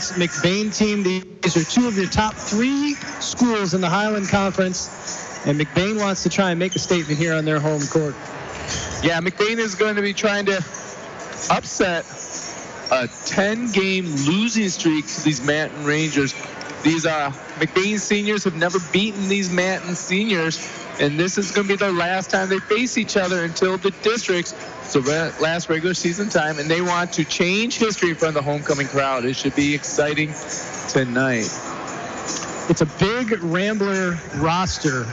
this McBain team. These are two of your top 3 schools in the Highland Conference, and McBain wants to try and make a statement here on their home court. Yeah, McBain is going to be trying to upset a 10-game losing streak to these Manton Rangers. These McBain seniors have never beaten these Manton seniors, and this is going to be their last time they face each other until the districts, so last regular season time, and they want to change history in front of the homecoming crowd. It should be exciting tonight. It's a big Rambler roster,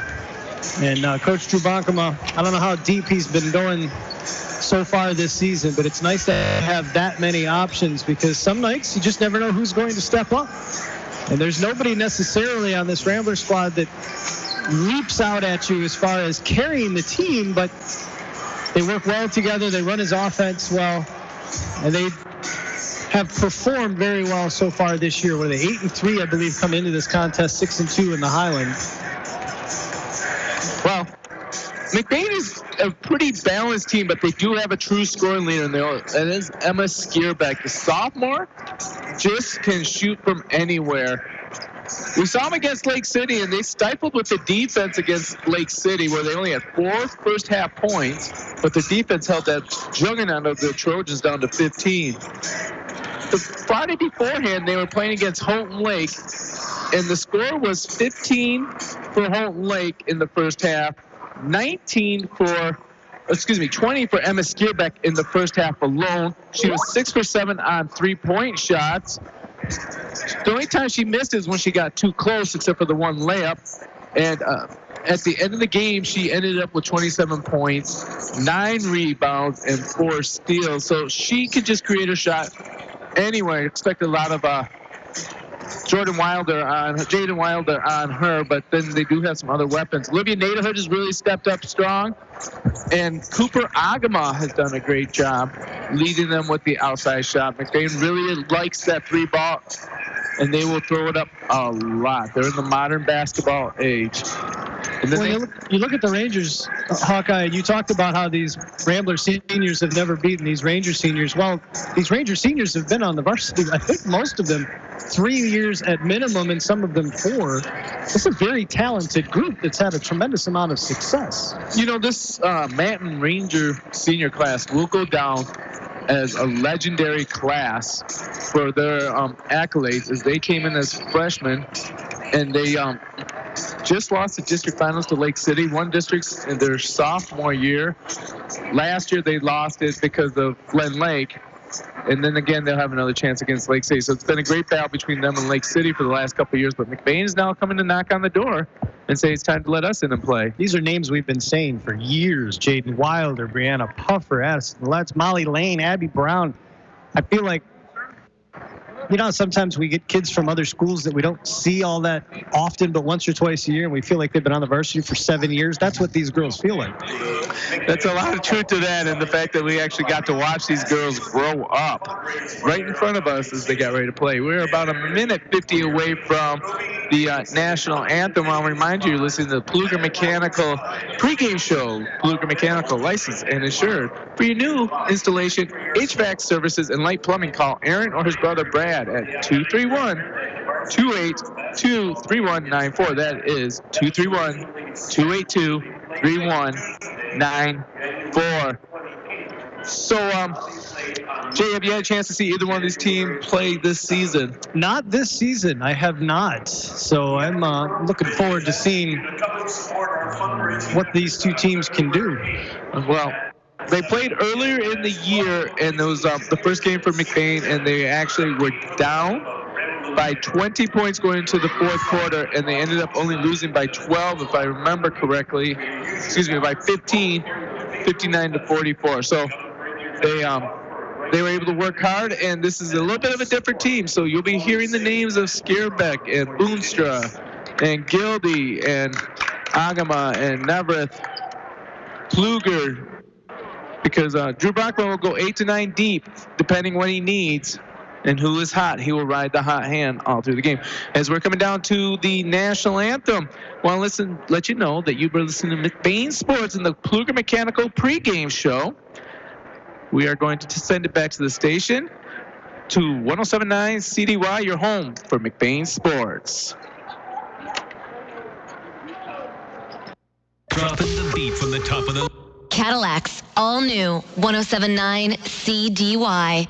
and Coach Drew Bonkema, I don't know how deep he's been going so far this season, but it's nice to have that many options because some nights you just never know who's going to step up. And there's nobody necessarily on this Rambler squad that leaps out at you as far as carrying the team, but they work well together. They run his offense well, and they have performed very well so far this year. Where they 8-3, I believe, come into this contest, 6-2 in the Highland. Well, McBain is a pretty balanced team, but they do have a true scoring leader, and that is Emma Skierbeck. The sophomore just can shoot from anywhere. We saw them against Lake City, and they stifled with the defense against Lake City, where they only had 4 first-half points, but the defense held that juggernaut of the Trojans down to 15. The Friday beforehand, they were playing against Houghton Lake, and the score was 15 for Houghton Lake in the first half, 20 for Emma Skierbeck in the first half alone. She was 6 for 7 on 3-point shots. The only time she missed is when she got too close, except for the one layup. And at the end of the game, she ended up with 27 points, 9 rebounds, and 4 steals. So she could just create a shot anywhere. Expect a lot of Jaden Wilder on her, but then they do have some other weapons. Olivia Naderhood has really stepped up strong, and Cooper Agama has done a great job leading them with the outside shot. McBain really likes that 3 ball, and they will throw it up a lot. They're in the modern basketball age. And then you look at the Rangers, Hawkeye, and you talked about how these Rambler seniors have never beaten these Ranger seniors. Well, these Ranger seniors have been on the varsity, I think most of them 3 years at minimum, and some of them 4. It's a very talented group that's had a tremendous amount of success. You know, this Manton Ranger senior class will go down as a legendary class for their accolades, as they came in as freshmen, and they just lost the district finals to Lake City, won districts in their sophomore year. Last year they lost it because of Glen Lake, and then again they'll have another chance against Lake City. So it's been a great battle between them and Lake City for the last couple of years, but McBain is now coming to knock on the door and say it's time to let us in and play. These are names we've been saying for years: Jaden Wilder, Brianna Puffer, Addison Letts, Molly Lane, Abby Brown. I feel like, you know, sometimes we get kids from other schools that we don't see all that often, but once or twice a year, and we feel like they've been on the varsity for 7 years. That's what these girls feel like. That's a lot of truth to that, and the fact that we actually got to watch these girls grow up right in front of us as they got ready to play. We're about a minute 50 away from the national anthem. I'll remind you, you're listening to the Pluger Mechanical pregame show. Pluger Mechanical, licensed and insured. For your new installation, HVAC services, and light plumbing, call Aaron or his brother Brad at 231-282-3194. That is 231-282-3194. So, Jay, have you had a chance to see either one of these teams play this season? Not this season. I have not. So I'm looking forward to seeing what these two teams can do. Well, they played earlier in the year, and it was the first game for McBain, and they actually were down by 20 points going into the fourth quarter, and they ended up only losing by 12, if I remember correctly. By 15, 59-44. So they were able to work hard, and this is a little bit of a different team. So you'll be hearing the names of Skierbeck and Boonstra and Gildy and Agama and Nevereth, Pluger, because Drew Brockman will go 8 to 9 deep, depending what he needs. And who is hot, he will ride the hot hand all through the game. As we're coming down to the national anthem, I want to let you know that you've been listening to McBain Sports in the Pluger Mechanical pregame show. We are going to send it back to the station to 107.9 CDY, your home for McBain Sports. Dropping the beat from the top of the... Cadillac's all new 107.9 CDY.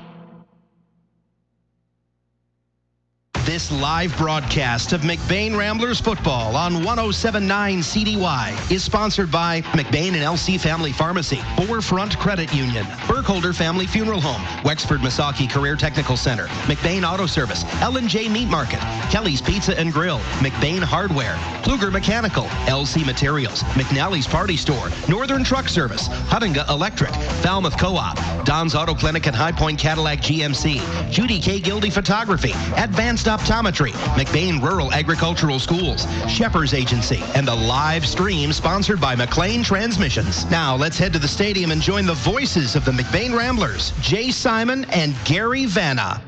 This live broadcast of McBain Ramblers football on 107.9 CDY is sponsored by McBain and LC Family Pharmacy, Forefront Credit Union, Burkholder Family Funeral Home, Wexford Misaki Career Technical Center, McBain Auto Service, L&J Meat Market, Kelly's Pizza and Grill, McBain Hardware, Pluger Mechanical, LC Materials, McNally's Party Store, Northern Truck Service, Huttinga Electric, Falmouth Co-op, Don's Auto Clinic and High Point Cadillac GMC, Judy K. Gildy Photography, Advanced Optometry, McBain Rural Agricultural Schools, Shepherd's Agency, and the live stream sponsored by McLean Transmissions. Now let's head to the stadium and join the voices of the McBain Ramblers, Jay Simon and Gary Vanna.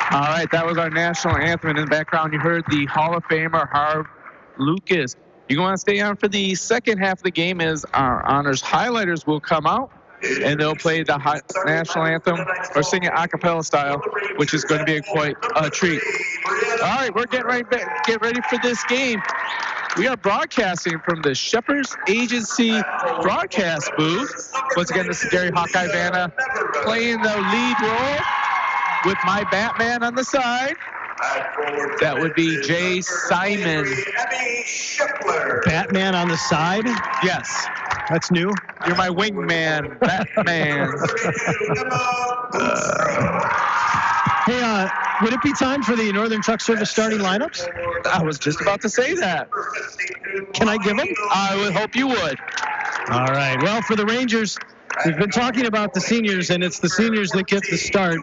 All right, that was our national anthem. And in the background, you heard the Hall of Famer, Harv Lucas. You want to stay on for the second half of the game as our honors highlighters will come out, and they'll play the national anthem or sing it a cappella style, which is going to be quite a treat. All right, we're getting right back. Get ready for this game. We are broadcasting from the Shepherd's Agency broadcast booth. Once again, this is Gary Hawkeye Vanna playing the lead role with my Batman on the side. That would be Jay Simon. Batman on the side? Yes. That's new. You're my wingman, Batman. Hey, would it be time for the Northern Truck Service starting lineups? I was just about to say that. Can I give them? I would hope you would. All right. Well, for the Rangers, we've been talking about the seniors, and it's the seniors that get the start.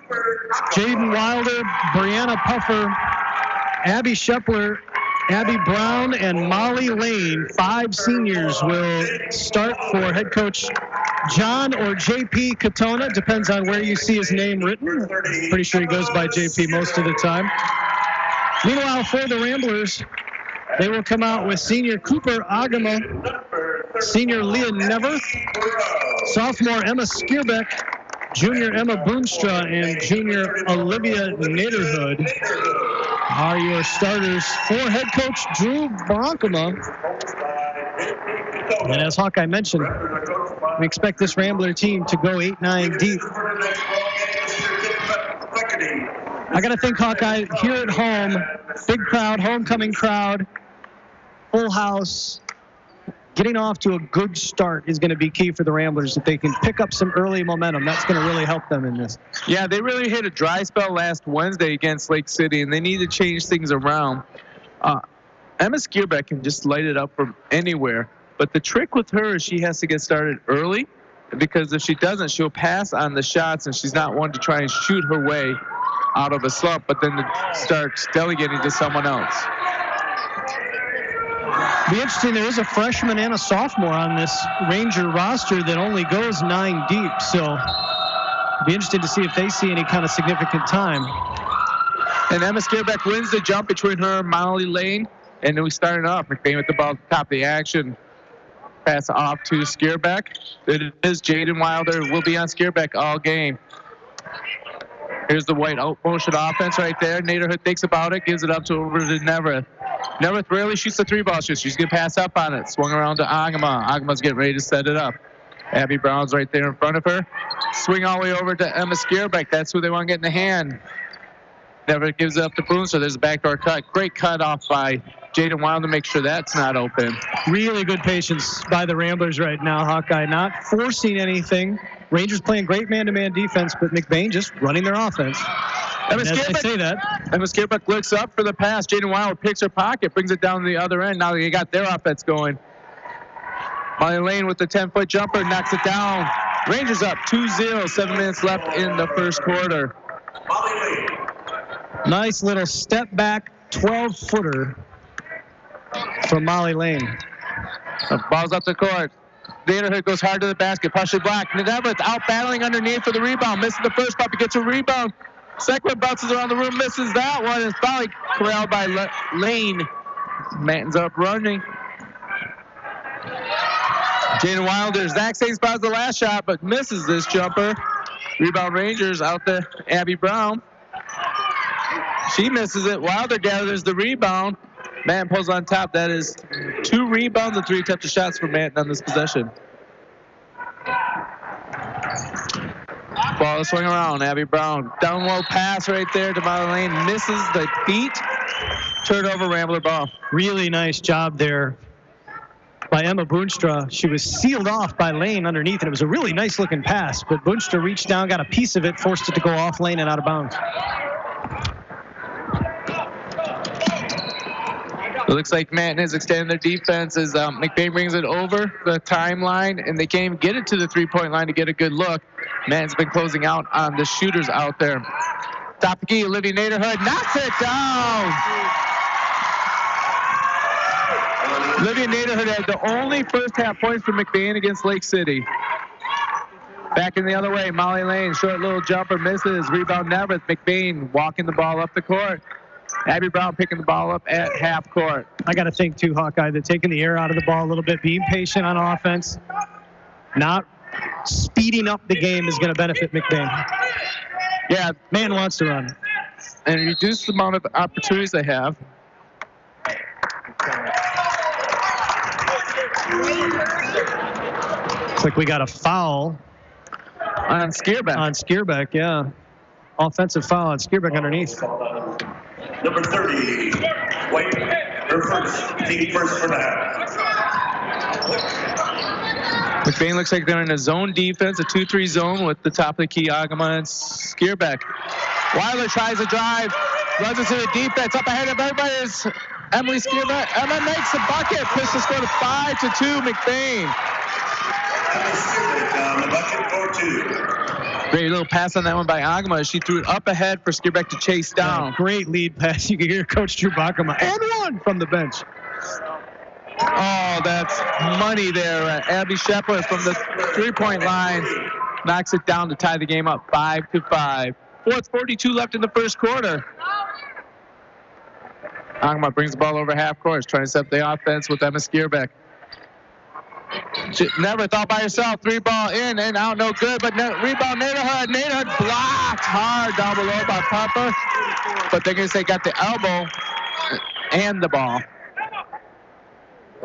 Jaden Wilder, Brianna Puffer, Abby Shepler, Abby Brown, and Molly Lane. 5 seniors will start for head coach John or JP Katona. Depends on where you see his name written. Pretty sure he goes by JP most of the time. Meanwhile, for the Ramblers, they will come out with senior Cooper Agama, senior Leah Never, sophomore Emma Skierbeck, junior Emma Boonstra, and junior Olivia Naderhood are your starters for head coach Drew Bronkema. And as Hawkeye mentioned, we expect this Rambler team to go 8-9 deep. I got to think, Hawkeye, here at home, big crowd, homecoming crowd, full house, getting off to a good start is going to be key for the Ramblers. If they can pick up some early momentum, that's going to really help them in this. Yeah, they really hit a dry spell last Wednesday against Lake City, and they need to change things around. Emma Skierbeck can just light it up from anywhere, but the trick with her is she has to get started early, because if she doesn't, she'll pass on the shots, and she's not one to try and shoot her way out of a slump, but then starts delegating to someone else. Be interesting. There is a freshman and a sophomore on this Ranger roster that only goes 9 deep. So be interested to see if they see any kind of significant time. And Emma Skierbeck wins the jump between her and Molly Lane. And then we started off. McBain with the ball at the top of the action. Pass off to Skierbeck. It is Jaden Wilder. Will be on Skierbeck all game. Here's the white out motion offense right there. Naderhood thinks about it, gives it up to over to Neverett. Neverett rarely shoots the 3-ball shot. She's going to pass up on it. Swung around to Agama. Agama's getting ready to set it up. Abby Brown's right there in front of her. Swing all the way over to Emma Skierbeck. That's who they want to get in the hand. Neverett gives it up to Boone, so there's a backdoor cut. Great cut off by Jaden Wild to make sure that's not open. Really good patience by the Ramblers right now, Hawkeye. Not forcing anything. Rangers playing great man-to-man defense, but McBain just running their offense. Emma Skierbeck looks up for the pass. Jaden Wild picks her pocket, brings it down to the other end. Now they got their offense going. Molly Lane with the 10-foot jumper knocks it down. Rangers up 2-0, 7 minutes left in the first quarter. Nice little step back 12-footer from Molly Lane. The ball's up the court. Naderhood goes hard to the basket. Partially blocked. Neverett out battling underneath for the rebound. Misses the first puppy, gets a rebound. Second one bounces around the room, misses that one. It's probably corralled by Lane. Manton's up running. Jaden Wilder, exact same spot as the last shot, but misses this jumper. Rebound Rangers out to Abby Brown. She misses it. Wilder gathers the rebound. Manton pulls on top. That is 2 rebounds and 3 attempted shots for Manton on this possession. Ball is swing around. Abby Brown. Down low pass right there to Molly Lane. Misses the beat. Turnover, Rambler ball. Really nice job there by Emma Boonstra. She was sealed off by Lane underneath, and it was a really nice looking pass, but Boonstra reached down, got a piece of it, forced it to go off lane and out of bounds. It looks like Manton has extended their defense as McBain brings it over the timeline, and they can't even get it to the 3-point line to get a good look. Manton's been closing out on the shooters out there. Top of the key, Olivia Naderhood knocks it down. Olivia Naderhood had the only first half points for McBain against Lake City. Back in the other way, Molly Lane, short little jumper, misses. Rebound Neverett. McBain walking the ball up the court. Abby Brown picking the ball up at half court. I got to think, too, Hawkeye, that taking the air out of the ball a little bit, being patient on offense, not speeding up the game is going to benefit McBain. Yeah, Man wants to run. And reduce the amount of opportunities they have. Looks like we got a foul On Skierbeck. on Skierbeck, yeah. Offensive foul on Skierbeck underneath. Number 30, White, her first, taking first for the half. McBain looks like they're in a zone defense, a 2-3 zone with the top of the key, Agama and Skierbeck. Wilder tries to drive, runs into the defense. Up ahead of everybody is Emily Skierbeck. Emma makes the bucket, pushes the score to 5-2, McBain. On the bucket for 2. Great little pass on that one by Agama. She threw it up ahead for Skierbeck to chase down. Yeah, great lead pass. You can hear Coach Drew Bachema, and one from the bench. Oh, that's money there. Abby Shepard from the 3-point line knocks it down to tie the game up 5-5. 4:42 left in the first quarter. Agama brings the ball over half court, trying to set up the offense with Emma Skierbeck. She never thought by herself. 3-ball in and out, no good. But rebound, Naderhood. Naderhood blocked hard down below by Pupper. But they're going to say got the elbow and the ball.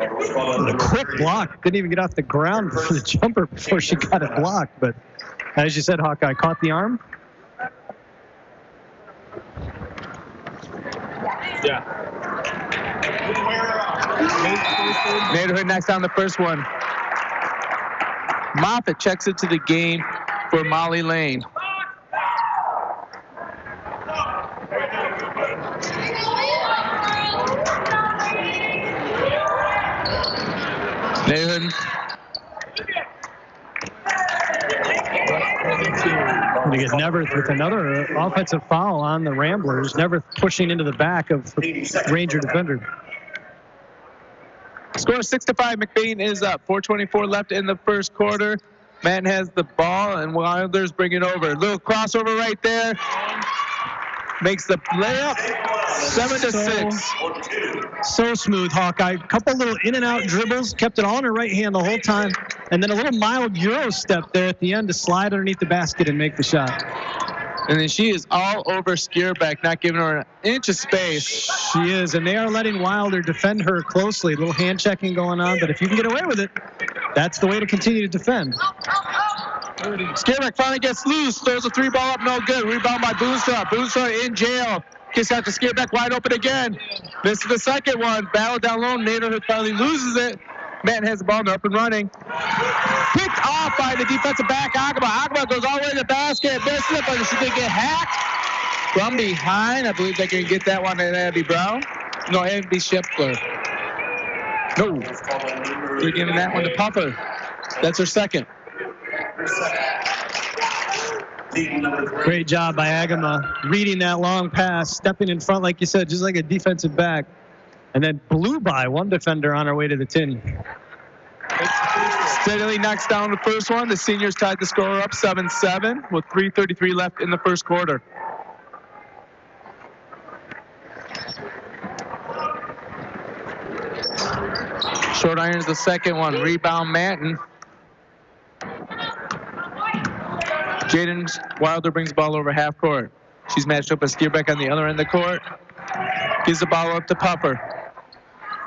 A quick block. Didn't even get off the ground for the jumper before she got it blocked. But as you said, Hawkeye caught the arm. Yeah. Naderhood knocks down the first one. Moffitt checks into the game for Molly Lane. Naderhood. And you get Neverth with another offensive foul on the Ramblers. Neverth pushing into the back of the Ranger defender. Score 6-5. McBain is up. 4:24 left in the first quarter. Manton has the ball, and Wilders bring it over. Little crossover right there. Makes the layup. 7-6. So smooth, Hawkeye. Couple little in and out dribbles. Kept it all in her right hand the whole time. And then a little mild Euro step there at the end to slide underneath the basket and make the shot. And then she is all over Skierbeck, not giving her an inch of space. She is, and they are letting Wilder defend her closely. A little hand checking going on, but if you can get away with it, that's the way to continue to defend. Skierbeck finally gets loose, throws a 3-ball up, no good. Rebound by Boonstra. Boonstra in jail. Gets out to Skierbeck, wide open again. Misses the second one. Battle down low. Naderhood finally loses it. Manton has the ball and up and running. Picked off by the defensive back, Agama. Agama goes all the way to the basket, misses it, but she did get hacked from behind. I believe they can get that one at Abby Brown. No, Abby Scheffler. No. They're giving that one to Puffer. That's her second. Great job by Agama, reading that long pass, stepping in front, like you said, just like a defensive back, and then blew by one defender on her way to the tin. Steadily knocks down the first one. The seniors tied the score up 7-7 with 3:33 left in the first quarter. Short iron's the second one. Rebound Manton. Jaden Wilder brings the ball over half court. She's matched up with Skierbeck on the other end of the court. Gives the ball up to Puffer.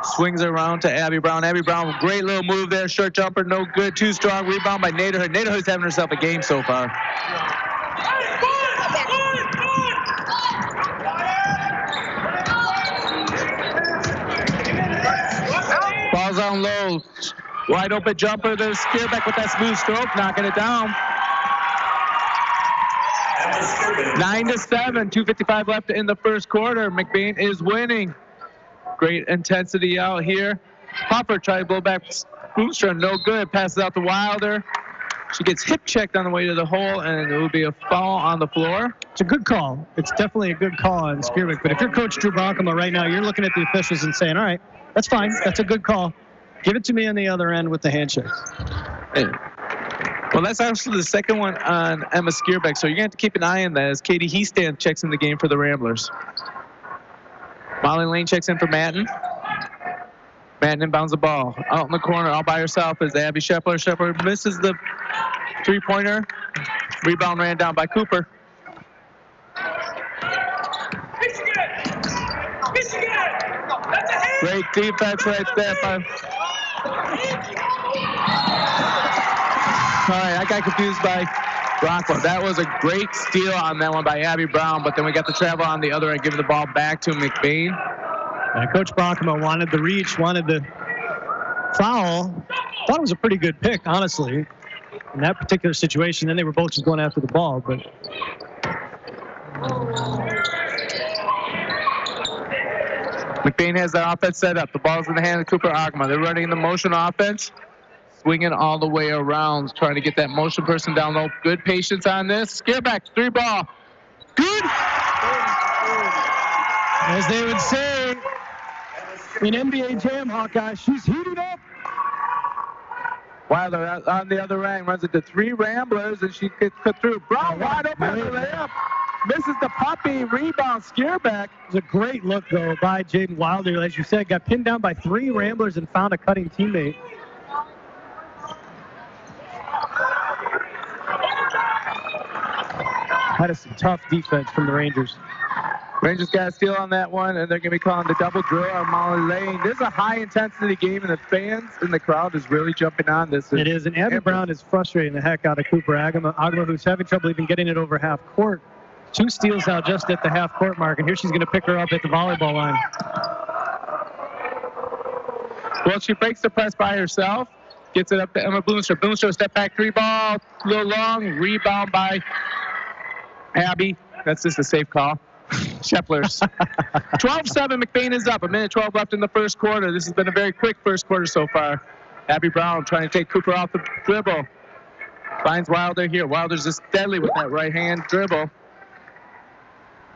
Swings it around to Abby Brown. Abby Brown, great little move there. Short jumper, no good. Too strong. Rebound by Naderhood. Naderhood's having herself a game so far. Ball's on low. Wide open jumper. There's Skierbeck with that smooth stroke, knocking it down. 9-7, 2:55 left in the first quarter. McBain is winning. Great intensity out here. Puffer tried to blow back Boonstra, no good. Passes out to Wilder. She gets hip checked on the way to the hole, and it will be a foul on the floor. It's a good call. It's definitely a good call on Skierbeck. But if you're Coach Drew Bonkema right now, you're looking at the officials and saying, all right, that's fine. That's a good call. Give it to me on the other end with the handshakes. Well, that's actually the second one on Emma Skierbeck, so you're going to have to keep an eye on that as Katie Heastan checks in the game for the Ramblers. Molly Lane checks in for Manton. Manton inbounds the ball. Out in the corner, all by herself, is Abby Scheffler. Scheffler misses the three-pointer. Rebound ran down by Cooper. Great defense right there. All right, I got confused by Rockwell. That was a great steal on that one by Abby Brown, but then we got the travel on the other end, giving the ball back to McBain. Coach Bonkema wanted the reach, wanted the foul. Thought it was a pretty good pick, honestly, in that particular situation. Then they were both just going after the ball, but McBain has the offense set up. The ball's in the hand of Cooper Agma. They're running the motion offense, swinging all the way around, trying to get that motion person down low. Good patience on this. Skierbeck, 3-ball. Good. as they would say in NBA Jam, Hawkeye, she's heated up. Wilder on the other end runs it to 3 Ramblers, and she gets cut through. Brown wide open on the layup. Misses the puppy. Rebound, Skierbeck. It was a great look, though, by Jaden Wilder. As you said, got pinned down by 3 Ramblers and found a cutting teammate. That is some tough defense from the Rangers. Rangers got a steal on that one, and they're going to be calling the double drill on Molly Lane. This is a high-intensity game, and the fans in the crowd is really jumping on this. It is, and Abby Brown is frustrating the heck out of Cooper Agama, who's having trouble even getting it over half court. 2 steals out just at the half court mark, and here she's going to pick her up at the volleyball line. Well, she breaks the press by herself, gets it up to Emma Bloomster. Bloomster, step back 3-ball, a little long, rebound by Abby. That's just a safe call. Scheffler's. 12-7, McBain is up. 1:12 left in the first quarter. This has been a very quick first quarter so far. Abby Brown trying to take Cooper off the dribble. Finds Wilder here. Wilder's just deadly with that right-hand dribble.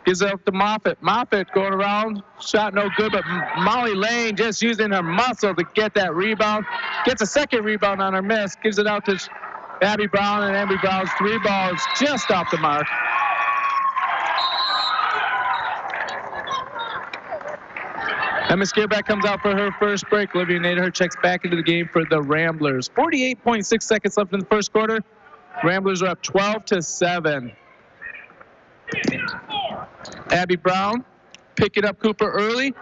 Gives it up to Moffitt. Moffitt going around. Shot no good, but Molly Lane just using her muscle to get that rebound. Gets a second rebound on her miss. Gives it out to Abby Brown, and Abby Brown's 3-ball is just off the mark. Emma Skierbeck comes out for her first break. Olivia Naderhood checks back into the game for the Ramblers. 48.6 seconds left in the first quarter. Ramblers are up 12-7. Abby Brown picking up Cooper early.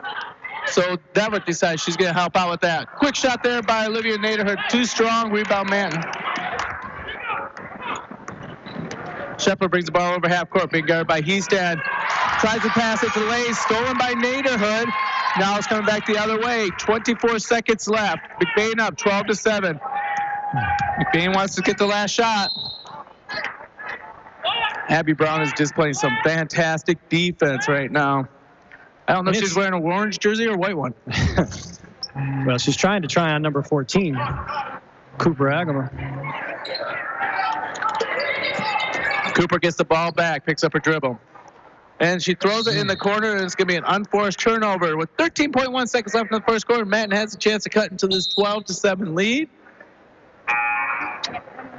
So Devitt decides she's going to help out with that. Quick shot there by Olivia Naderhood. Too strong. Rebound Manton. Shepard brings the ball over half court. Being guarded by Heastad. Tries to pass it to the lane. Stolen by Naderhood. Now it's coming back the other way. 24 seconds left. McBain up 12-7. McBain wants to get the last shot. Abby Brown is just playing some fantastic defense right now. I don't know if she's wearing an orange jersey or a white one. Well, she's trying on number 14, Cooper Agama. Cooper gets the ball back, picks up her dribble. And she throws it in the corner, and it's going to be an unforced turnover. With 13.1 seconds left in the first quarter, Manton has a chance to cut into this 12-7 lead.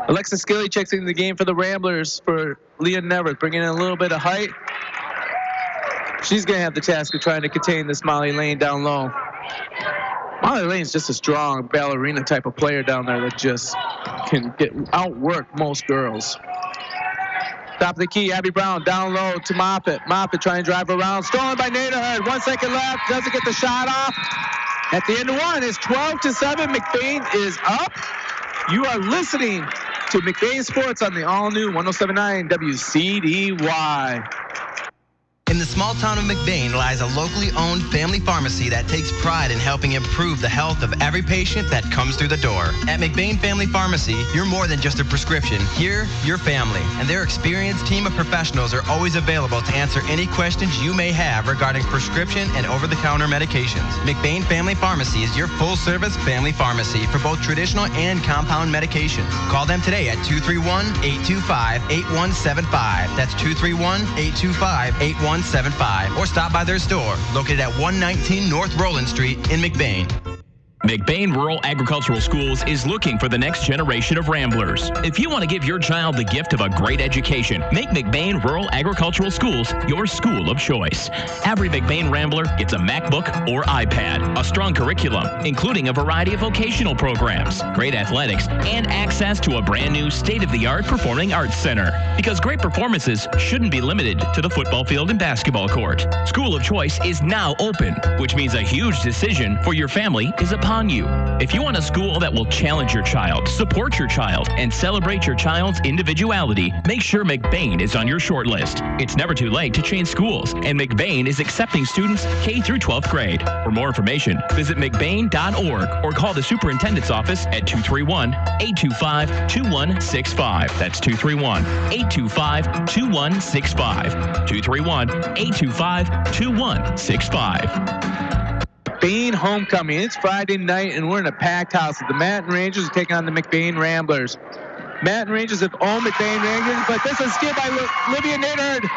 Alexa Skilly checks into the game for the Ramblers for Leah Nevers, bringing in a little bit of height. She's going to have the task of trying to contain this Molly Lane down low. Molly Lane's just a strong ballerina type of player down there that just can outwork most girls. Top of the key, Abby Brown down low to Moffitt. Moffitt trying to drive around. Stolen by Naderhood. 1 second left. Doesn't get the shot off. At the end of one, it's 12-7. McBain is up. You are listening to McBain Sports on the all-new 107.9 WCDY. In the small town of McBain lies a locally owned family pharmacy that takes pride in helping improve the health of every patient that comes through the door. At McBain Family Pharmacy, you're more than just a prescription. Here, you're family, and their experienced team of professionals are always available to answer any questions you may have regarding prescription and over-the-counter medications. McBain Family Pharmacy is your full-service family pharmacy for both traditional and compound medications. Call them today at 231-825-8175. That's 231-825-8175. Or stop by their store, located at 119 North Roland Street in McBain. McBain Rural Agricultural Schools is looking for the next generation of Ramblers. If you want to give your child the gift of a great education, make McBain Rural Agricultural Schools your school of choice. Every McBain Rambler gets a MacBook or iPad, a strong curriculum, including a variety of vocational programs, great athletics, and access to a brand new state-of-the-art performing arts center. Because great performances shouldn't be limited to the football field and basketball court. School of Choice is now open, which means a huge decision for your family is upon you. If you want a school that will challenge your child, support your child, and celebrate your child's individuality, make sure McBain is on your short list. It's never too late to change schools, and McBain is accepting students K through 12th grade. For more information, visit McBain.org or call the superintendent's office at 231-825-2165. That's 231-825-2165. 231-825-2165. McBain homecoming. It's Friday night, and we're in a packed house. The Manton Rangers are taking on the McBain Ramblers. Manton Rangers have owned McBain Rangers, but this is skipped by Olivia Naderhood.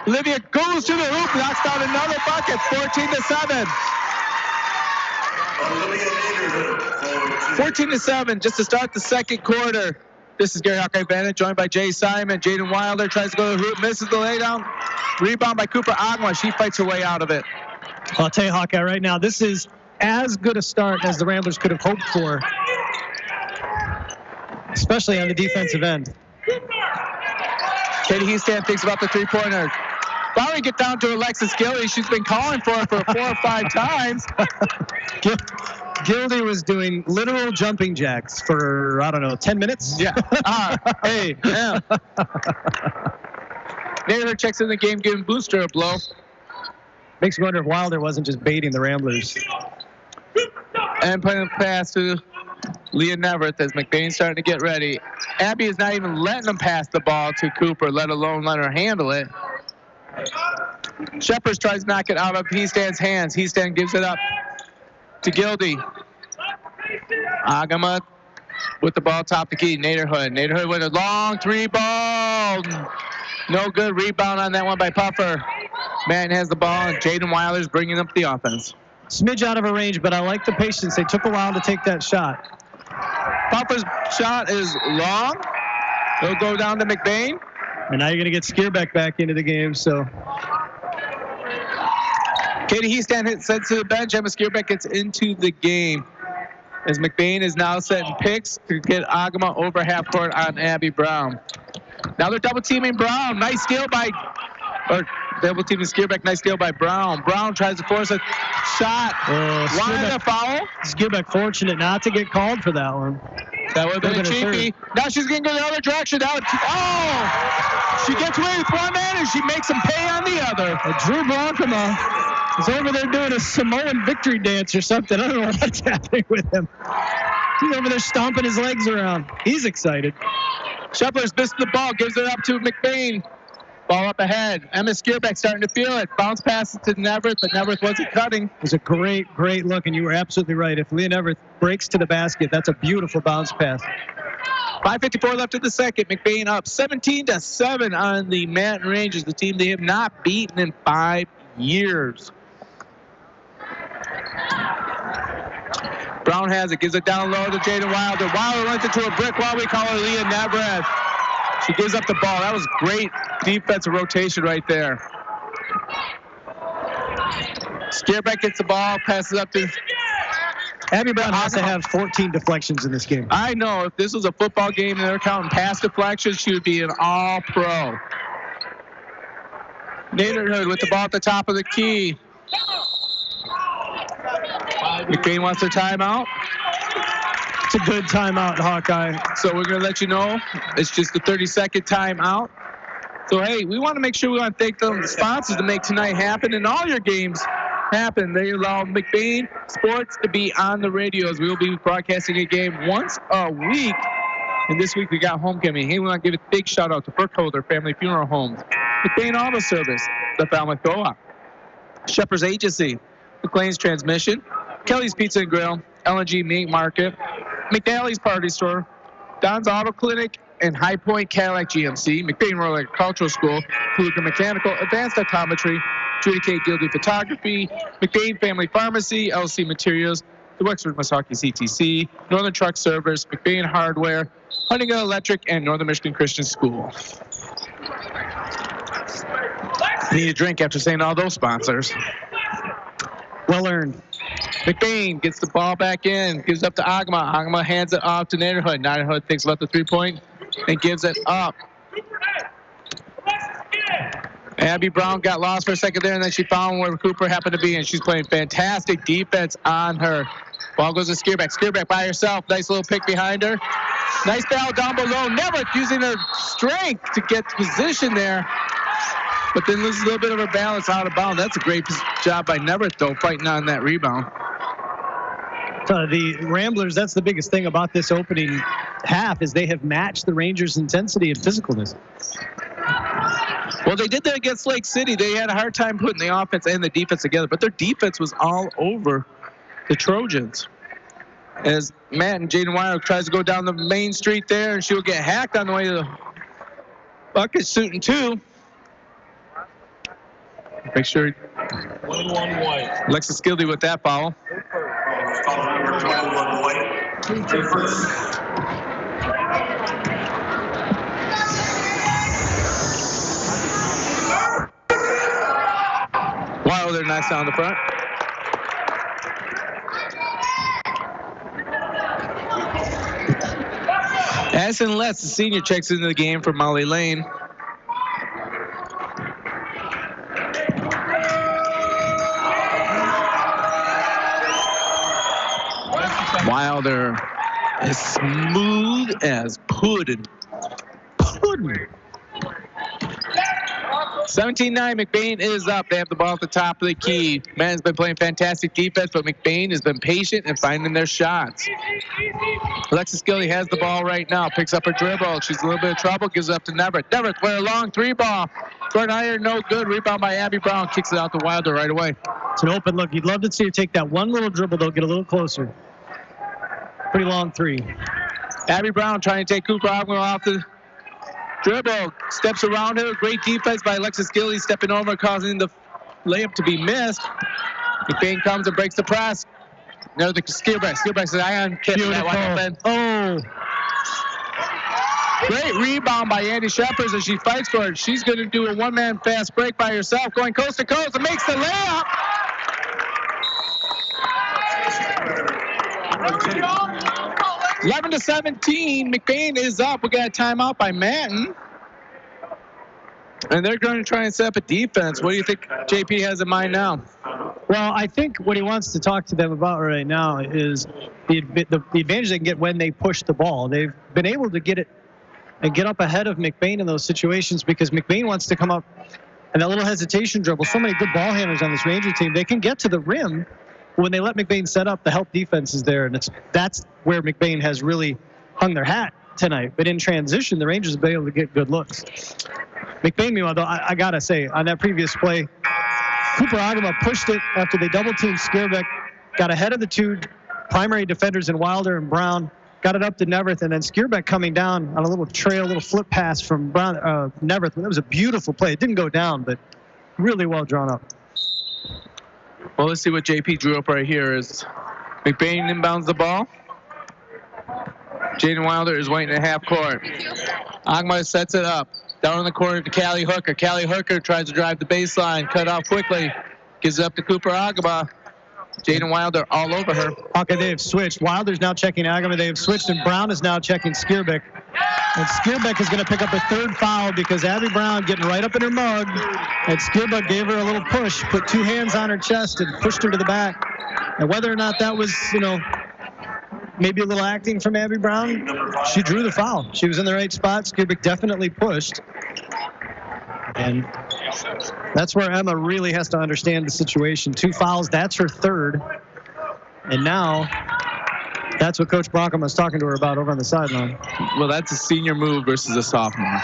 Olivia goes to the hoop, knocks down another bucket, 14-7. 14-7, just to start the second quarter. This is Gary Hawkeye Bennett, joined by Jay Simon. Jaden Wilder tries to go to the hoop, misses the laydown. Rebound by Cooper Agma. She fights her way out of it. I'll tell you, Hawkeye, right now, this is as good a start as the Ramblers could have hoped for, especially on the defensive end. Katie Heastan thinks about the three-pointer. Finally get down to Alexis Gildy. She's been calling for it for 4 or 5 times. Gildy was doing literal jumping jacks for, 10 minutes? Yeah. Hey, yeah. Nader checks in the game, giving Booster a blow. Makes me wonder if Wilder wasn't just baiting the Ramblers. And putting a pass to Leah Neverth as McBain's starting to get ready. Abby is not even letting them pass the ball to Cooper, let alone let her handle it. Shepard tries to knock it out of Heastan's hands. Heastan gives it up to Gildy. Agama with the ball top the key. Naderhood. Naderhood with a long 3 ball. No good. Rebound on that one by Puffer. Manton has the ball, and Jaden Wilder's bringing up the offense. Smidge out of her range, but I like the patience. They took a while to take that shot. Puffer's shot is long. It'll go down to McBain. And now you're going to get Skierbeck back into the game, so. Katie Heastan sent to the bench. Emma Skierbeck gets into the game as McBain is now setting picks to get Agama over half court on Abby Brown. Now they're double teaming Brown. Nice steal by, or Double team to Skierbeck. Nice steal by Brown. Brown tries to force a shot. Why the foul? Skierbeck fortunate not to get called for that one. That would have been a cheapie. Now she's going to go the other direction. She gets away with one man and she makes him pay on the other. Drew Blankema is over there doing a Samoan victory dance or something. I don't know what's happening with him. He's over there stomping his legs around. He's excited. Shepler's missed the ball, gives it up to McBain. Ball up ahead. Emma Skierbeck starting to feel it. Bounce passes to Neverth, but Neverth wasn't cutting. It was a great look, and you were absolutely right. If Leah Neverth breaks to the basket, that's a beautiful bounce pass. 5:54 left in the second. McBain up 17-7 on the Manton Rangers, the team they have not beaten in 5 years. Brown has it, gives it down low to Jaden Wilder. Wilder runs into a brick wall. We call her Leah Neverth. She gives up the ball. That was great defensive rotation right there. Skierbeck gets the ball, passes up to Abby Brown has to have 14 deflections in this game. I know. If this was a football game and they're counting pass deflections, she would be an all-pro. Naderhood with the ball at the top of the key. McBain wants their timeout. It's a good timeout, Hawkeye. So we're going to let you know it's just a 30-second timeout. So, hey, we want to make sure we want to thank the sponsors to make tonight happen and all your games happen. They allow McBain Sports to be on the radio as we will be broadcasting a game once a week. And this week we got homecoming. Hey, we want to give a big shout out to Burkholder Family Funeral Homes, McBain Auto Service, the Falmouth Co-op, Shepherd's Agency, McLean's Transmission, Kelly's Pizza and Grill, LNG Meat Market, McNally's Party Store, Don's Auto Clinic, and High Point Cadillac GMC, McBain Rural Agricultural School, Puluka Mechanical, Advanced Optometry, Judy K. Gildy Photography, McBain Family Pharmacy, LC Materials, the Wexford Misaki CTC, Northern Truck Servers, McBain Hardware, Huntington Electric, and Northern Michigan Christian School. Need a drink after saying all those sponsors. Well earned. McBain gets the ball back in, gives up to Agma. Agma hands it off to Naderhood. Naderhood thinks about the three-point and gives it up. Abby Brown got lost for a second there, and then she found where Cooper happened to be, and she's playing fantastic defense on her. Ball goes to Skierbeck. Skierbeck by herself. Nice little pick behind her. Nice foul down below. Never using her strength to get position there. But then loses a little bit of her balance out of bounds. That's a great job by Neverth, though, fighting on that rebound. The Ramblers, that's the biggest thing about this opening half, is they have matched the Rangers' intensity and physicalness. Well, they did that against Lake City. They had a hard time putting the offense and the defense together, but their defense was all over the Trojans. As Matt and Jaden Wilder tries to go down the main street there, and she'll get hacked on the way to the bucket shooting two. Make sure. 21 white. Alexis Gildy with that foul. Foul number 21 white. First. Wilder nice down the front. Addison Letts, the senior, checks into the game for Molly Lane. Wilder is smooth as pudding. 17-9, McBain is up. They have the ball at the top of the key. Man's been playing fantastic defense, but McBain has been patient and finding their shots. Alexis Gilly has the ball right now, picks up her dribble. She's in a little bit of trouble, gives it up to Neverth. Neverth with a long three ball. Short iron, no good. Rebound by Abby Brown, kicks it out to Wilder right away. It's an open look. You'd love to see her take that one little dribble, though, get a little closer. Pretty long three. Abby Brown trying to take Cooper Ogman off the dribble. Steps around her. Great defense by Alexis Gilly, stepping over, causing the layup to be missed. McBain comes and breaks the press. Now the Skierbeck. Skierbeck says, "Ion kick that wide open." Oh. Great rebound by Andy Shepard as she fights for it. She's going to do a one-man fast break by herself, going coast to coast and makes the layup. 11-17, McBain is up. We got a timeout by Manton. And they're going to try and set up a defense. What do you think JP has in mind now? Well, I think what he wants to talk to them about right now is the advantage they can get when they push the ball. They've been able to get it and get up ahead of McBain in those situations because McBain wants to come up and that little hesitation dribble. So many good ball handlers on this Ranger team. They can get to the rim. When they let McBain set up, the help defense is there, and that's where McBain has really hung their hat tonight. But in transition, the Rangers have been able to get good looks. McBain, meanwhile, though, I got to say, on that previous play, Cooper Agama pushed it after they double-teamed Skierbeck, got ahead of the two primary defenders in Wilder and Brown, got it up to Neverth, and then Skierbeck coming down on a little trail, little flip pass from Neverth. That was a beautiful play. It didn't go down, but really well drawn up. Well, let's see what JP drew up right here. Is McBain inbounds the ball. Jaden Wilder is waiting at half court. Agma sets it up. Down in the corner to Callie Hooker. Callie Hooker tries to drive the baseline. Cut off quickly. Gives it up to Cooper Agama. Jaden Wilder all over her. Okay, they have switched. Wilder's now checking Agama. They have switched, and Brown is now checking Skierbeck. And Skierbeck is going to pick up a third foul because Abby Brown getting right up in her mug. And Skierbeck gave her a little push, put two hands on her chest and pushed her to the back. And whether or not that was, maybe a little acting from Abby Brown, she drew the foul. She was in the right spot. Skierbeck definitely pushed. And that's where Emma really has to understand the situation. 2 fouls, that's her third. And now that's what Coach Broncom was talking to her about over on the sideline. Well, that's a senior move versus a sophomore.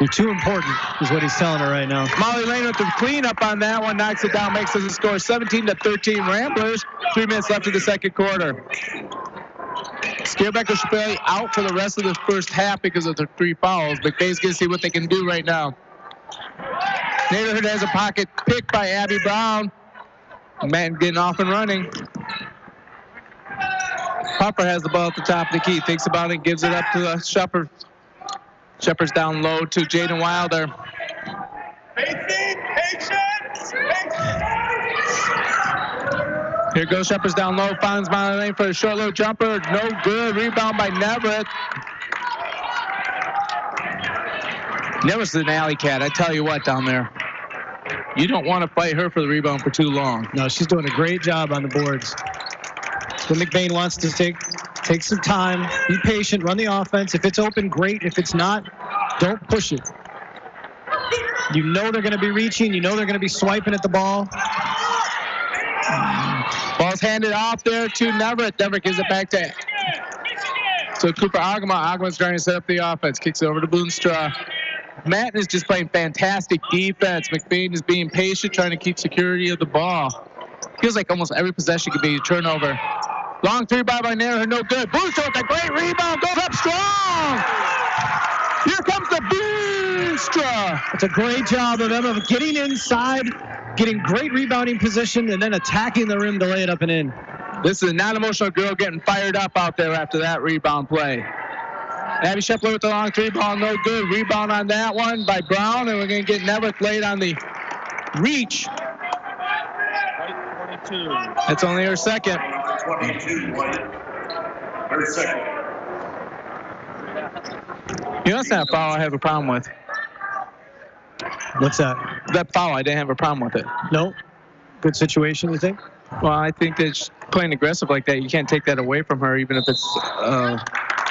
You're too important is what he's telling her right now. Molly Lane with the cleanup on that one, knocks it down, makes us a score 17-13 Ramblers. 3 minutes left in the second quarter. Skierbeck should play out for the rest of the first half because of the 3 fouls. McBain's going to see what they can do right now. Neighborhood has a pocket pick by Abby Brown. Man getting off and running. Popper has the ball at the top of the key. Thinks about it, gives it up to Shepard. Shepard's down low to Jaden Wilder. Here goes Shepard's down low. Finds Molly Lane for a short little jumper. No good. Rebound by Neverett. Never's an alley cat. I tell you what, down there. You don't want to fight her for the rebound for too long. No, she's doing a great job on the boards. So McBain wants to take some time, be patient, run the offense. If it's open, great. If it's not, don't push it. You know they're going to be reaching. You know they're going to be swiping at the ball. Ball's handed off there to Neverett. Neverett gives it back to Cooper Agama. Agama's trying to set up the offense. Kicks it over to Boonstra. Matten is just playing fantastic defense. McBain is being patient, trying to keep security of the ball. Feels like almost every possession could be a turnover. Long 3 by Nair, no good. Boonstra with a great rebound, goes up strong. Here comes the Boonstra. It's a great job of Emma getting inside, getting great rebounding position, and then attacking the rim to lay it up and in. This is a non-emotional girl getting fired up out there after that rebound play. Abby Shepler with the long 3 ball, no good. Rebound on that one by Brown, and we're going to get Neverett laid on the reach. That's only her second. 22, White. Her second. That's not a foul I have a problem with. What's that? That foul, I didn't have a problem with it. No. Good situation, you think? Well, I think that she's playing aggressive like that. You can't take that away from her, even if it's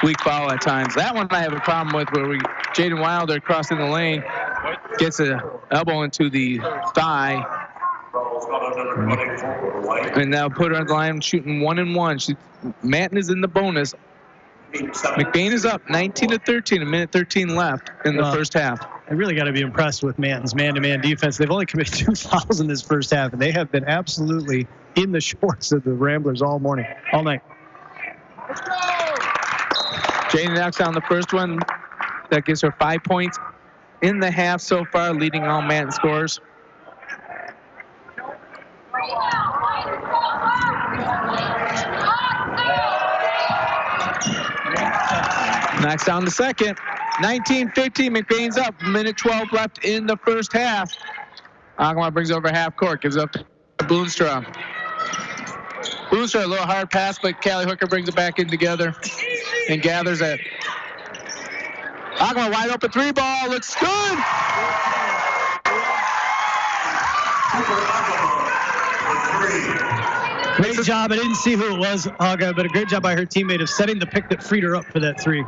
weak foul at times. That one I have a problem with, where Jaden Wilder crossing the lane, gets an elbow into the thigh, and now put her on the line shooting 1-and-1. Matten is in the bonus. McBain is up 19-13, a minute 13 left in the first half. I really got to be impressed with Matten's man-to-man defense. They've only committed 2 fouls in this first half, and they have been absolutely in the shorts of the Ramblers all morning, all night. Jane knocks down the first one. That gives her 5 points in the half so far, leading all Matten scores. Knocks down the second. 19-15, McBain's up. Minute 12 left in the first half. Agama brings over half court, gives up to Boonstra. Boonstra, a little hard pass, but Callie Hooker brings it back in together and gathers it. Agama wide open 3 ball, looks good. Great job. I didn't see who it was, Haga, but a great job by her teammate of setting the pick that freed her up for that three.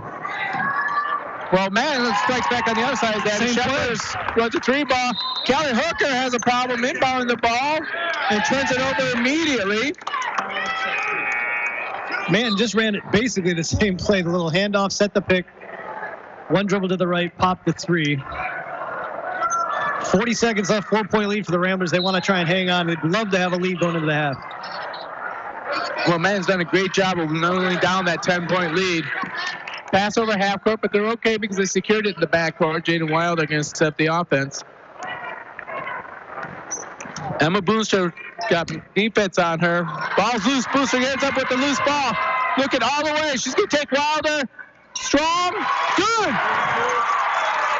Well, man, strikes back on the other side. Danny Shepard runs a three ball. Kelly Hooker has a problem inbounding the ball and turns it over immediately. Man just ran it basically the same play. The little handoff, set the pick. One dribble to the right, popped the three. 40 seconds left, 4-point lead for the Ramblers. They want to try and hang on. They'd love to have a lead going into the half. Well, man's done a great job of not only down that 10-point lead. Pass over half court, but they're okay because they secured it in the backcourt. Jaden Wilder going to set the offense. Emma Boonstra got defense on her. Ball's loose. Boonstra ends up with the loose ball. Looking all the way. She's going to take Wilder. Strong. Good.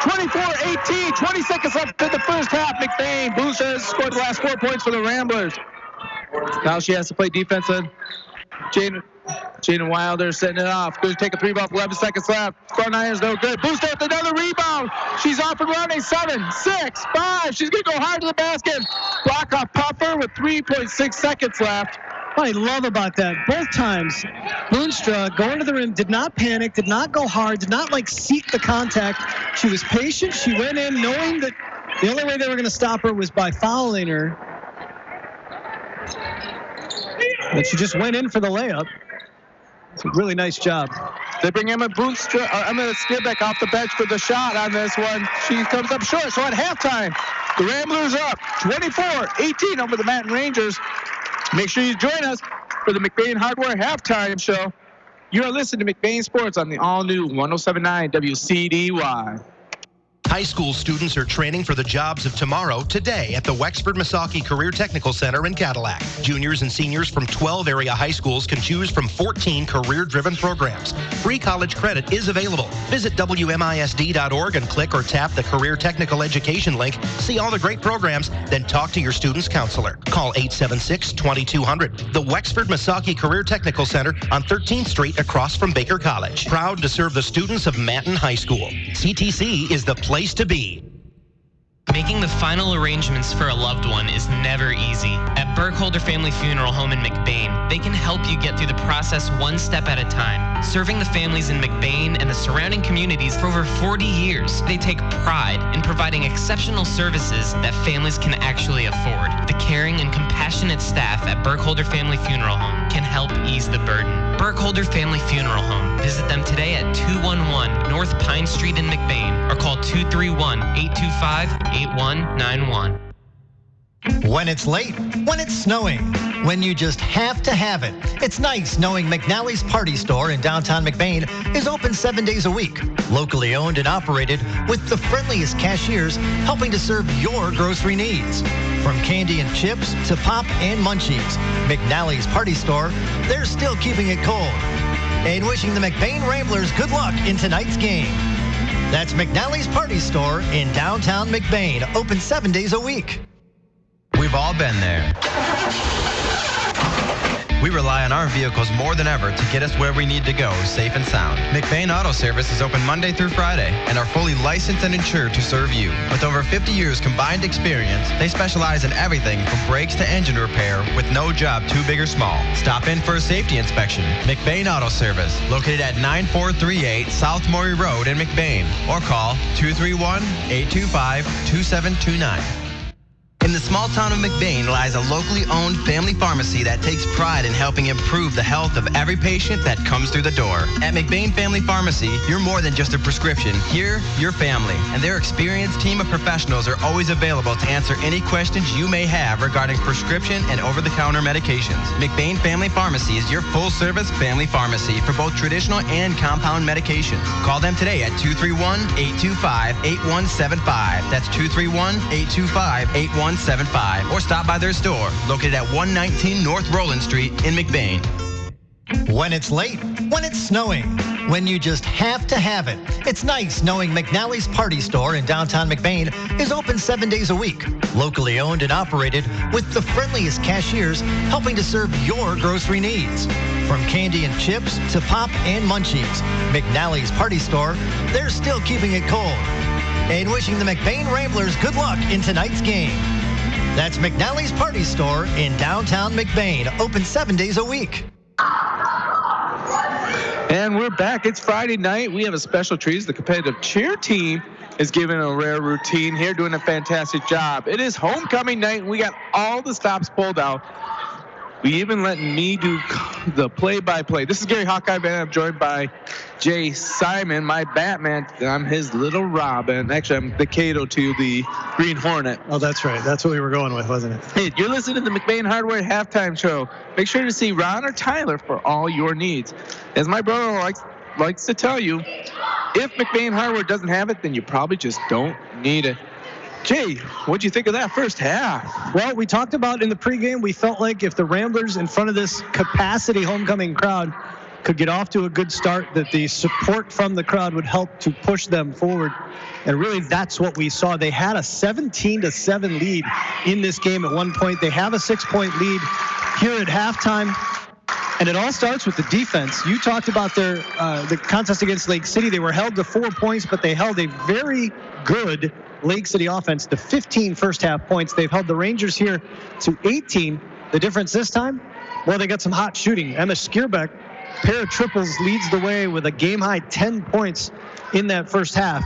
24-18. 20 seconds left in the first half. McBain. Boonstra has scored the last 4 points for the Ramblers. Now she has to play defense on Jaden Wilder setting it off. Going to take a three ball, 11 seconds left. Front iron's no good. Boonstra with another rebound. She's off and running. 7, 6, 5. She's going to go hard to the basket. Block off Puffer with 3.6 seconds left. What I love about that, both times, Boonstra going to the rim, did not panic, did not go hard, did not seek the contact. She was patient. She went in knowing that the only way they were going to stop her was by fouling her. And she just went in for the layup. It's a really nice job. They bring Emma Skibbeck off the bench for the shot on this one. She comes up short. So at halftime, the Ramblers up 24-18 over the Manton Rangers. Make sure you join us for the McBain Hardware Halftime Show. You are listening to McBain Sports on the all-new 107.9 WCDY. High school students are training for the jobs of tomorrow today at the Wexford-Missaukee Career Technical Center in Cadillac. Juniors and seniors from 12 area high schools can choose from 14 career-driven programs. Free college credit is available. Visit WMISD.org and click or tap the Career Technical Education link. See all the great programs, then talk to your student's counselor. Call 876-2200. The Wexford-Missaukee Career Technical Center on 13th Street across from Baker College. Proud to serve the students of Manton High School. CTC is the place to be. Making the final arrangements for a loved one is never easy. At Burkholder Family Funeral Home in McBain, they can help you get through the process one step at a time. Serving the families in McBain and the surrounding communities for over 40 years, they take pride in providing exceptional services that families can actually afford. The caring and compassionate staff at Burkholder Family Funeral Home can help ease the burden. Burkholder Family Funeral Home. Visit them today at 211 North Pine Street in McBain or call 231-825-8191. When it's late, when it's snowing, when you just have to have it. It's nice knowing McNally's Party Store in downtown McBain is open 7 days a week. Locally owned and operated with the friendliest cashiers helping to serve your grocery needs. From candy and chips to pop and munchies, McNally's Party Store, they're still keeping it cold. And wishing the McBain Ramblers good luck in tonight's game. That's McNally's Party Store in downtown McBain, open 7 days a week. We've all been there. We rely on our vehicles more than ever to get us where we need to go, safe and sound. McBain Auto Service is open Monday through Friday and are fully licensed and insured to serve you. With over 50 years combined experience, they specialize in everything from brakes to engine repair with no job too big or small. Stop in for a safety inspection. McBain Auto Service, located at 9438 South Maury Road in McBain, or call 231-825-2729. In the small town of McBain lies a locally owned family pharmacy that takes pride in helping improve the health of every patient that comes through the door. At McBain Family Pharmacy, you're more than just a prescription. Here, you're family, and their experienced team of professionals are always available to answer any questions you may have regarding prescription and over-the-counter medications. McBain Family Pharmacy is your full-service family pharmacy for both traditional and compound medications. Call them today at 231-825-8175. That's 231-825-8175. Or stop by their store, located at 119 North Roland Street in McBain. When it's late, when it's snowing, when you just have to have it. It's nice knowing McNally's Party Store in downtown McBain is open 7 days a week. Locally owned and operated with the friendliest cashiers helping to serve your grocery needs. From candy and chips to pop and munchies, McNally's Party Store, they're still keeping it cold. And wishing the McBain Ramblers good luck in tonight's game. That's McNally's Party Store in downtown McBain. Open 7 days a week. And we're back. It's Friday night. We have a special treat. The competitive cheer team is giving a rare routine here, doing a fantastic job. It is homecoming night, and we got all the stops pulled out. We even let me do the play-by-play. This is Gary Hawkeye Band. I'm joined by Jay Simon, my Batman. I'm his little Robin. Actually, I'm the Cato to the Green Hornet. Oh, that's right. That's what we were going with, wasn't it? Hey, you're listening to the McBain Hardware Halftime Show. Make sure to see Ron or Tyler for all your needs. As my brother likes to tell you, if McBain Hardware doesn't have it, then you probably just don't need it. Jay, what'd you think of that first half? Well, we talked about in the pregame, we felt like if the Ramblers in front of this capacity homecoming crowd could get off to a good start, that the support from the crowd would help to push them forward. And really, that's what we saw. They had a 17-7 lead in this game at one point. They have a 6-point lead here at halftime. And it all starts with the defense. You talked about the contest against Lake City. They were held to 4 points, but they held a very good Lake City offense to 15 first half points. They've held the Rangers here to 18. The difference this time, well, they got some hot shooting. Emma Skierbeck, pair of triples, leads the way with a game-high 10 points in that first half.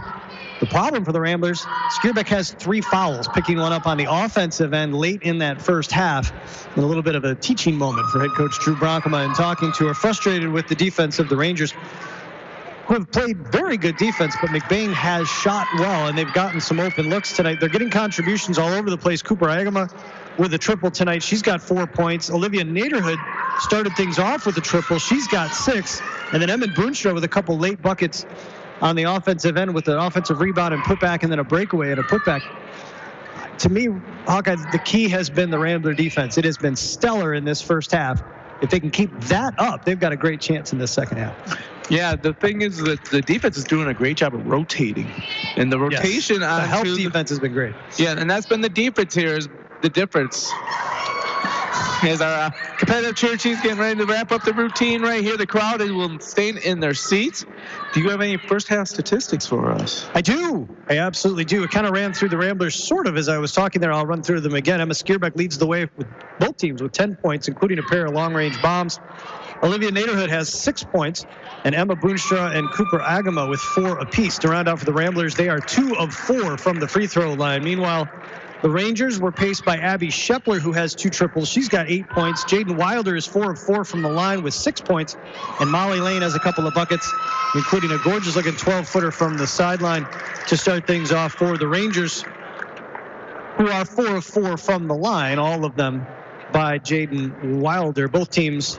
The problem for the Ramblers, Skierbeck has 3 fouls, picking one up on the offensive end late in that first half. And a little bit of a teaching moment for head coach Drew Bronkema and talking to her, frustrated with the defense of the Rangers, who have played very good defense, but McBain has shot well, and they've gotten some open looks tonight. They're getting contributions all over the place. Cooper Agama with a triple tonight. She's got 4 points. Olivia Naderhood started things off with a triple. She's got 6. And then Emma Boonstra with a couple late buckets on the offensive end with an offensive rebound and putback, and then a breakaway and a putback. To me, Hawkeye, the key has been the Rambler defense. It has been stellar in this first half. If they can keep that up, they've got a great chance in this second half. Yeah, the thing is that the defense is doing a great job of rotating. And the rotation the help defense has been great. Yeah, and that's been the difference here. Is the difference. As our competitive cheer team's getting ready to wrap up the routine right here. The crowd will stay in their seats. Do you have any first half statistics for us? I do. I absolutely do. It kind of ran through the Ramblers sort of as I was talking there. I'll run through them again. Emma Skierbeck leads the way with both teams with 10 points, including a pair of long-range bombs. Olivia Naderhood has 6 points, and Emma Boonstra and Cooper Agama with 4 apiece. To round out for the Ramblers, they are 2 of 4 from the free throw line. Meanwhile, the Rangers were paced by Abby Shepler, who has 2 triples. She's got 8 points. Jaden Wilder is 4 of 4 from the line with 6 points. And Molly Lane has a couple of buckets, including a gorgeous-looking 12-footer from the sideline to start things off for the Rangers, who are 4 of 4 from the line, all of them by Jaden Wilder. Both teams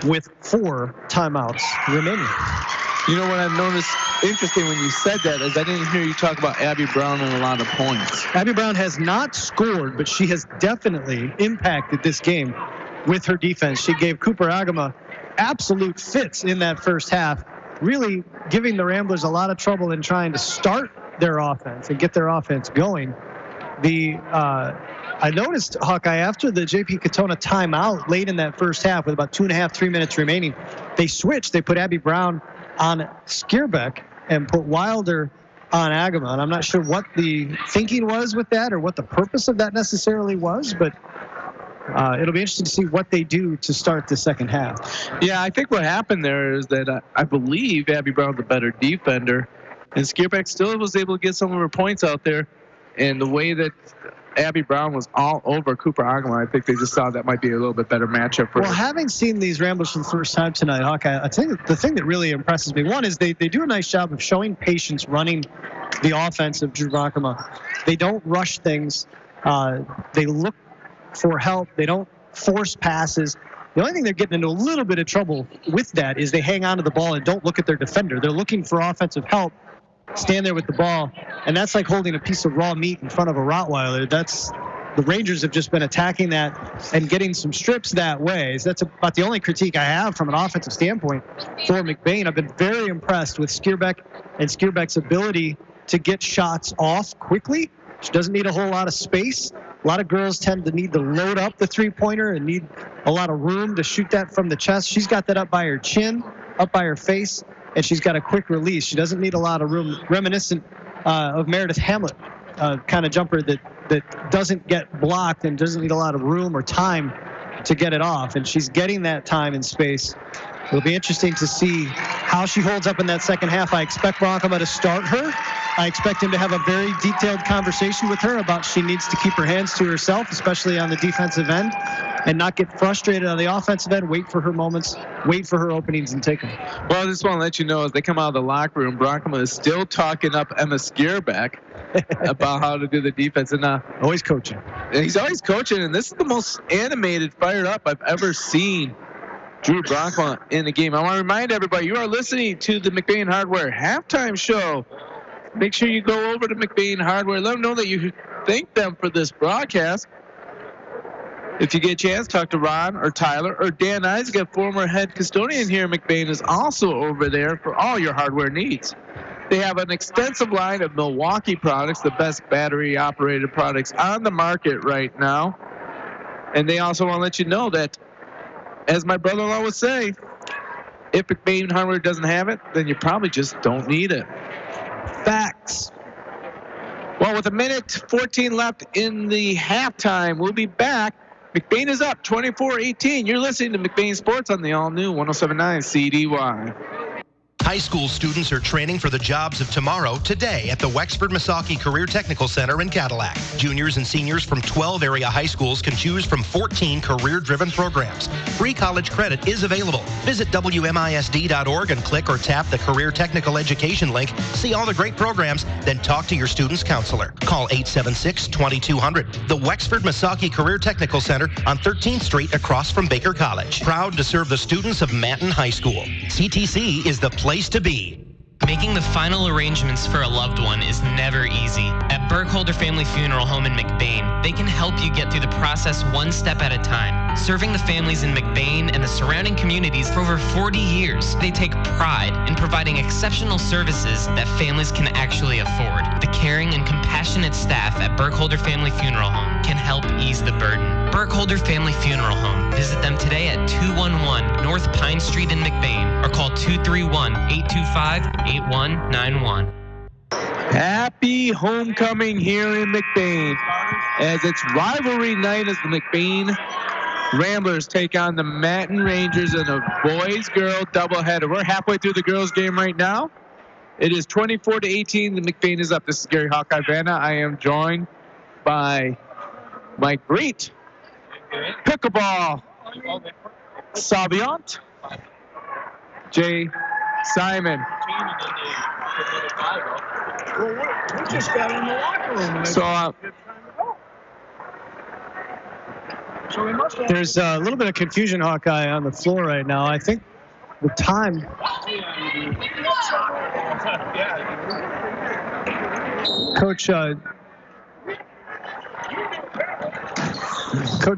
with 4 timeouts remaining. You know what I've noticed interesting when you said that is I didn't hear you talk about Abby Brown and a lot of points. Abby Brown has not scored, but she has definitely impacted this game with her defense. She gave Cooper Agama absolute fits in that first half, really giving the Ramblers a lot of trouble in trying to start their offense and get their offense going. I noticed, Hawkeye, after the J.P. Katona timeout late in that first half with about 2.5, 3 minutes remaining, they switched. They put Abby Brown on Skierbeck and put Wilder on Agama. And I'm not sure what the thinking was with that or what the purpose of that necessarily was, but it'll be interesting to see what they do to start the second half. Yeah, I think what happened there is that I believe Abby Brown's a better defender, and Skierbeck still was able to get some of her points out there. And the way that Abby Brown was all over Cooper Agama, I think they just saw that might be a little bit better matchup for her. Well, having seen these Ramblers for the first time tonight, Hawkeye, I think the thing that really impresses me, one is they do a nice job of showing patience running the offense of Drew Bronkema. They don't rush things. They look for help. They don't force passes. The only thing they're getting into a little bit of trouble with that is they hang on to the ball and don't look at their defender. They're looking for offensive help, stand there with the ball, and that's like holding a piece of raw meat in front of a Rottweiler. The Rangers have just been attacking that and getting some strips that way. So that's about the only critique I have from an offensive standpoint for McBain. I've been very impressed with Skierbeck and Skierbeck's ability to get shots off quickly. She doesn't need a whole lot of space. A lot of girls tend to need to load up the three-pointer and need a lot of room to shoot that from the chest. She's got that up by her chin, up by her face, and she's got a quick release. She doesn't need a lot of room, reminiscent of Meredith Hamlet kind of jumper that doesn't get blocked and doesn't need a lot of room or time to get it off, and she's getting that time and space. It'll be interesting to see how she holds up in that second half. I expect Bronkema to start her. I expect him to have a very detailed conversation with her about she needs to keep her hands to herself, especially on the defensive end, and not get frustrated on the offensive end. Wait for her moments, wait for her openings, and take them. Well, I just want to let you know, as they come out of the locker room, Bronkema is still talking up Emma Skierback about how to do the defense. And always coaching. He's always coaching, and this is the most animated, fired up I've ever seen Drew Bronkema in the game. I want to remind everybody, you are listening to the McBain Hardware halftime show. Make sure you go over to McBain Hardware. Let them know that you thank them for this broadcast. If you get a chance, talk to Ron or Tyler or Dan Isaac, former head custodian here at McBain, is also over there for all your hardware needs. They have an extensive line of Milwaukee products, the best battery-operated products on the market right now. And they also want to let you know that, as my brother-in-law would say, if McBain Hardware doesn't have it, then you probably just don't need it. Facts. Well, with 1:14 left in the halftime, we'll be back. McBain is up 24-18. You're listening to McBain Sports on the all-new 107.9 CDY. High school students are training for the jobs of tomorrow today at the Wexford Misaki Career Technical Center in Cadillac. Juniors and seniors from 12 area high schools can choose from 14 career-driven programs. Free college credit is available. Visit WMISD.org and click or tap the Career Technical Education link. See all the great programs, then talk to your student's counselor. Call 876-2200. The Wexford Misaki Career Technical Center on 13th Street across from Baker College. Proud to serve the students of Manton High School. CTC is the place to be. Making the final arrangements for a loved one is never easy. At Burkholder Family Funeral Home in McBain, they can help you get through the process one step at a time. Serving the families in McBain and the surrounding communities for over 40 years, they take pride in providing exceptional services that families can actually afford. The caring and compassionate staff at Burkholder Family Funeral Home can help ease the burden. Burkholder Family Funeral Home. Visit them today at 211 North Pine Street in McBain or call 231-825-8191. Happy homecoming here in McBain, as it's rivalry night as the McBain Ramblers take on the Manton Rangers in a boys-girl doubleheader. We're halfway through the girls' game right now. It is 24-18. The McBain is up. This is Gary Hawkeye Vanna. I am joined by my great pickleball savant, Jay Simon. Well, we just got in the locker room. There's a little bit of confusion, Hawkeye, on the floor right now. I think the time. Coach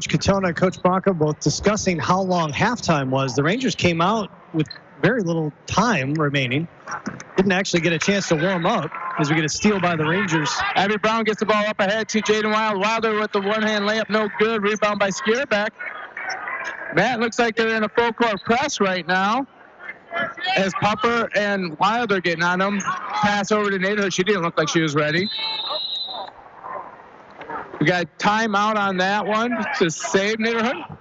Katona, Coach Bronco, both discussing how long halftime was. The Rangers came out with very little time remaining. Didn't actually get a chance to warm up as we get a steal by the Rangers. Abby Brown gets the ball up ahead to Jaden Wild. Wilder with the one-hand layup, no good. Rebound by Skierback. Matt, looks like they're in a full court press right now, as Pupper and Wilder getting on them. Pass over to Naderhood. She didn't look like she was ready. We got timeout on that one to save Naderhood.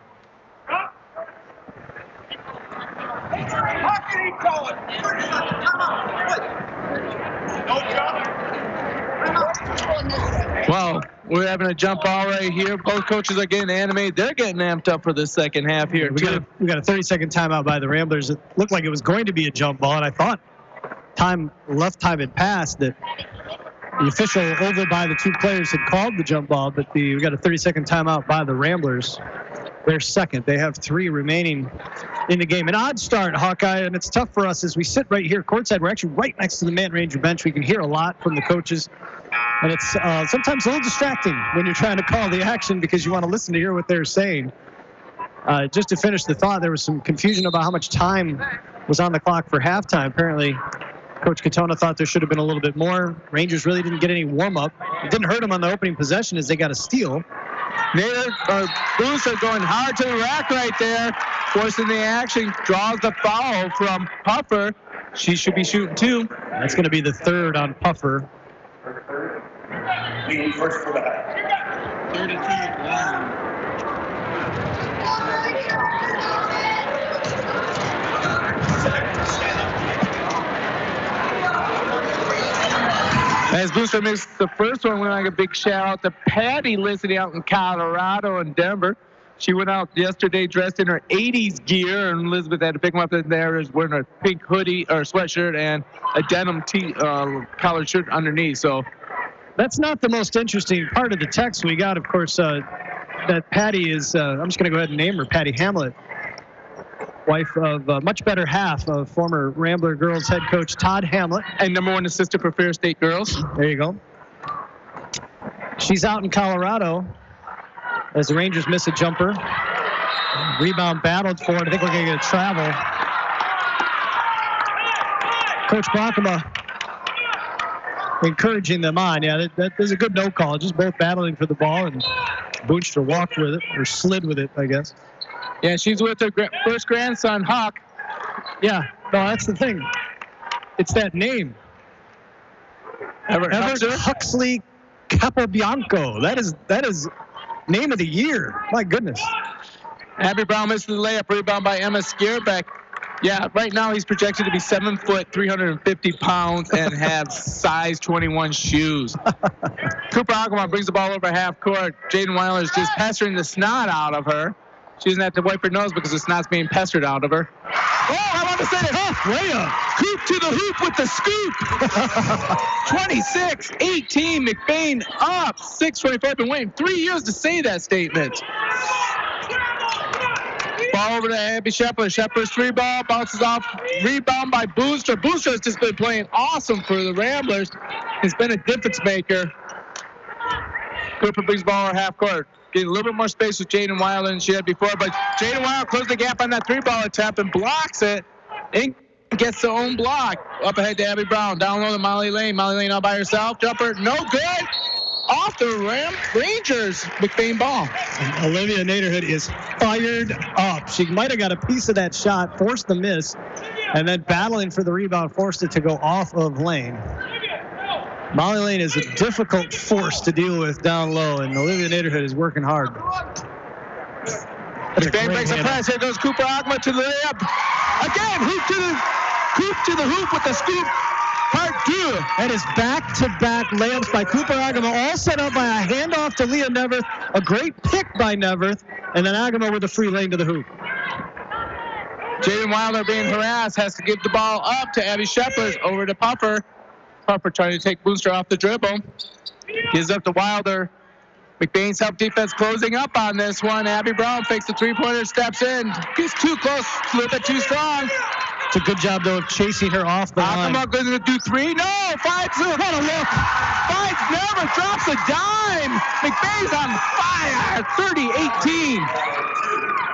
Well, we're having a jump ball right here. Both coaches are getting animated. They're getting amped up for the second half here, too. We got a 30-second timeout by the Ramblers. It looked like it was going to be a jump ball, and I thought left time had passed, that the official over by the two players had called the jump ball, but we got a 30-second timeout by the Ramblers. They're second. They have 3 remaining in the game. An odd start, Hawkeye, and it's tough for us as we sit right here courtside. We're actually right next to the Manton Ranger bench. We can hear a lot from the coaches, and it's sometimes a little distracting when you're trying to call the action because you want to listen to hear what they're saying. Just to finish the thought, there was some confusion about how much time was on the clock for halftime. Apparently, Coach Katona thought there should have been a little bit more. Rangers really didn't get any warm-up. It didn't hurt them on the opening possession as they got a steal. Booth are going hard to the rack right there, forcing the action, draws the foul from Puffer. She should be shooting 2. That's going to be the 3rd on Puffer. Taking first for that. 32 long. As Booster missed the first one, we want to give a big shout out to Patty listening out in Colorado and Denver. She went out yesterday dressed in her 80s gear, and Elizabeth had to pick them up in there. Is wearing a pink hoodie or sweatshirt and a denim collared shirt underneath. So that's not the most interesting part of the text we got. Of course, that Patty is, I'm just going to go ahead and name her, Patty Hamlet, wife of much better half of former Rambler girls head coach Todd Hamlet. And number 1 assistant for Fair State girls. There you go. She's out in Colorado as the Rangers miss a jumper. Rebound battled for it. I think we're going to get a travel. Coach Brockema encouraging them on. Yeah, that is a good no call. Just both battling for the ball, and Boonstra walked with it, or slid with it, I guess. Yeah, she's with her first grandson, Huck. Yeah, no, that's the thing. It's that name. Everett Huxley Capobianco. That is name of the year. My goodness. Abby Brown misses the layup. Rebound by Emma Skierbeck. Yeah, right now he's projected to be 7 foot, 350 pounds, and have size 21 shoes. Cooper Agumar brings the ball over half court. Jaden Weiler is just pestering the snot out of her. She doesn't have to wipe her nose because the snot's being pestered out of her. Oh, I want to say it. Layup. Hoop to the hoop with the scoop. 26-18. McBain up. 6:25. Been waiting 3 years to say that statement. Ball over to Abby Shepard. Shepard's 3-ball. Bounces off. Rebound by Booster. Booster has just been playing awesome for the Ramblers. He's been a difference maker. Cooper brings the ball over half court. Getting a little bit more space with Jaden Wilder than she had before, but Jaden Wilder closed the gap on that 3-ball attempt and blocks it. And gets the own block. Up ahead to Abby Brown. Down low to Molly Lane. Molly Lane all by herself. Jumper, no good. Off the Rangers McBain ball. Olivia Naderhood is fired up. She might have got a piece of that shot, forced the miss, and then battling for the rebound, forced it to go off of Lane. Molly Lane is a difficult force to deal with down low, and Olivia Naderhood is working hard. McBain breaks the press. Here goes Cooper Agma to the layup. Again, hoop to the hoop with the scoop. Part 2. That is back-to-back layups by Cooper Agama, all set up by a handoff to Leah Neverth. A great pick by Neverth, and then Agama with a free lane to the hoop. Jaden Wilder being harassed, has to give the ball up to Abby Shepard, over to Puffer. Puffer trying to take Booster off the dribble. Gives up to Wilder. McBain's help defense closing up on this one. Abby Brown fakes the 3-pointer, steps in. Gets too close, a little bit too strong. It's a good job, though, of chasing her off the line. Akama going to do 3. No, finds it. What a look. Finds never, drops a dime. McBain's on fire.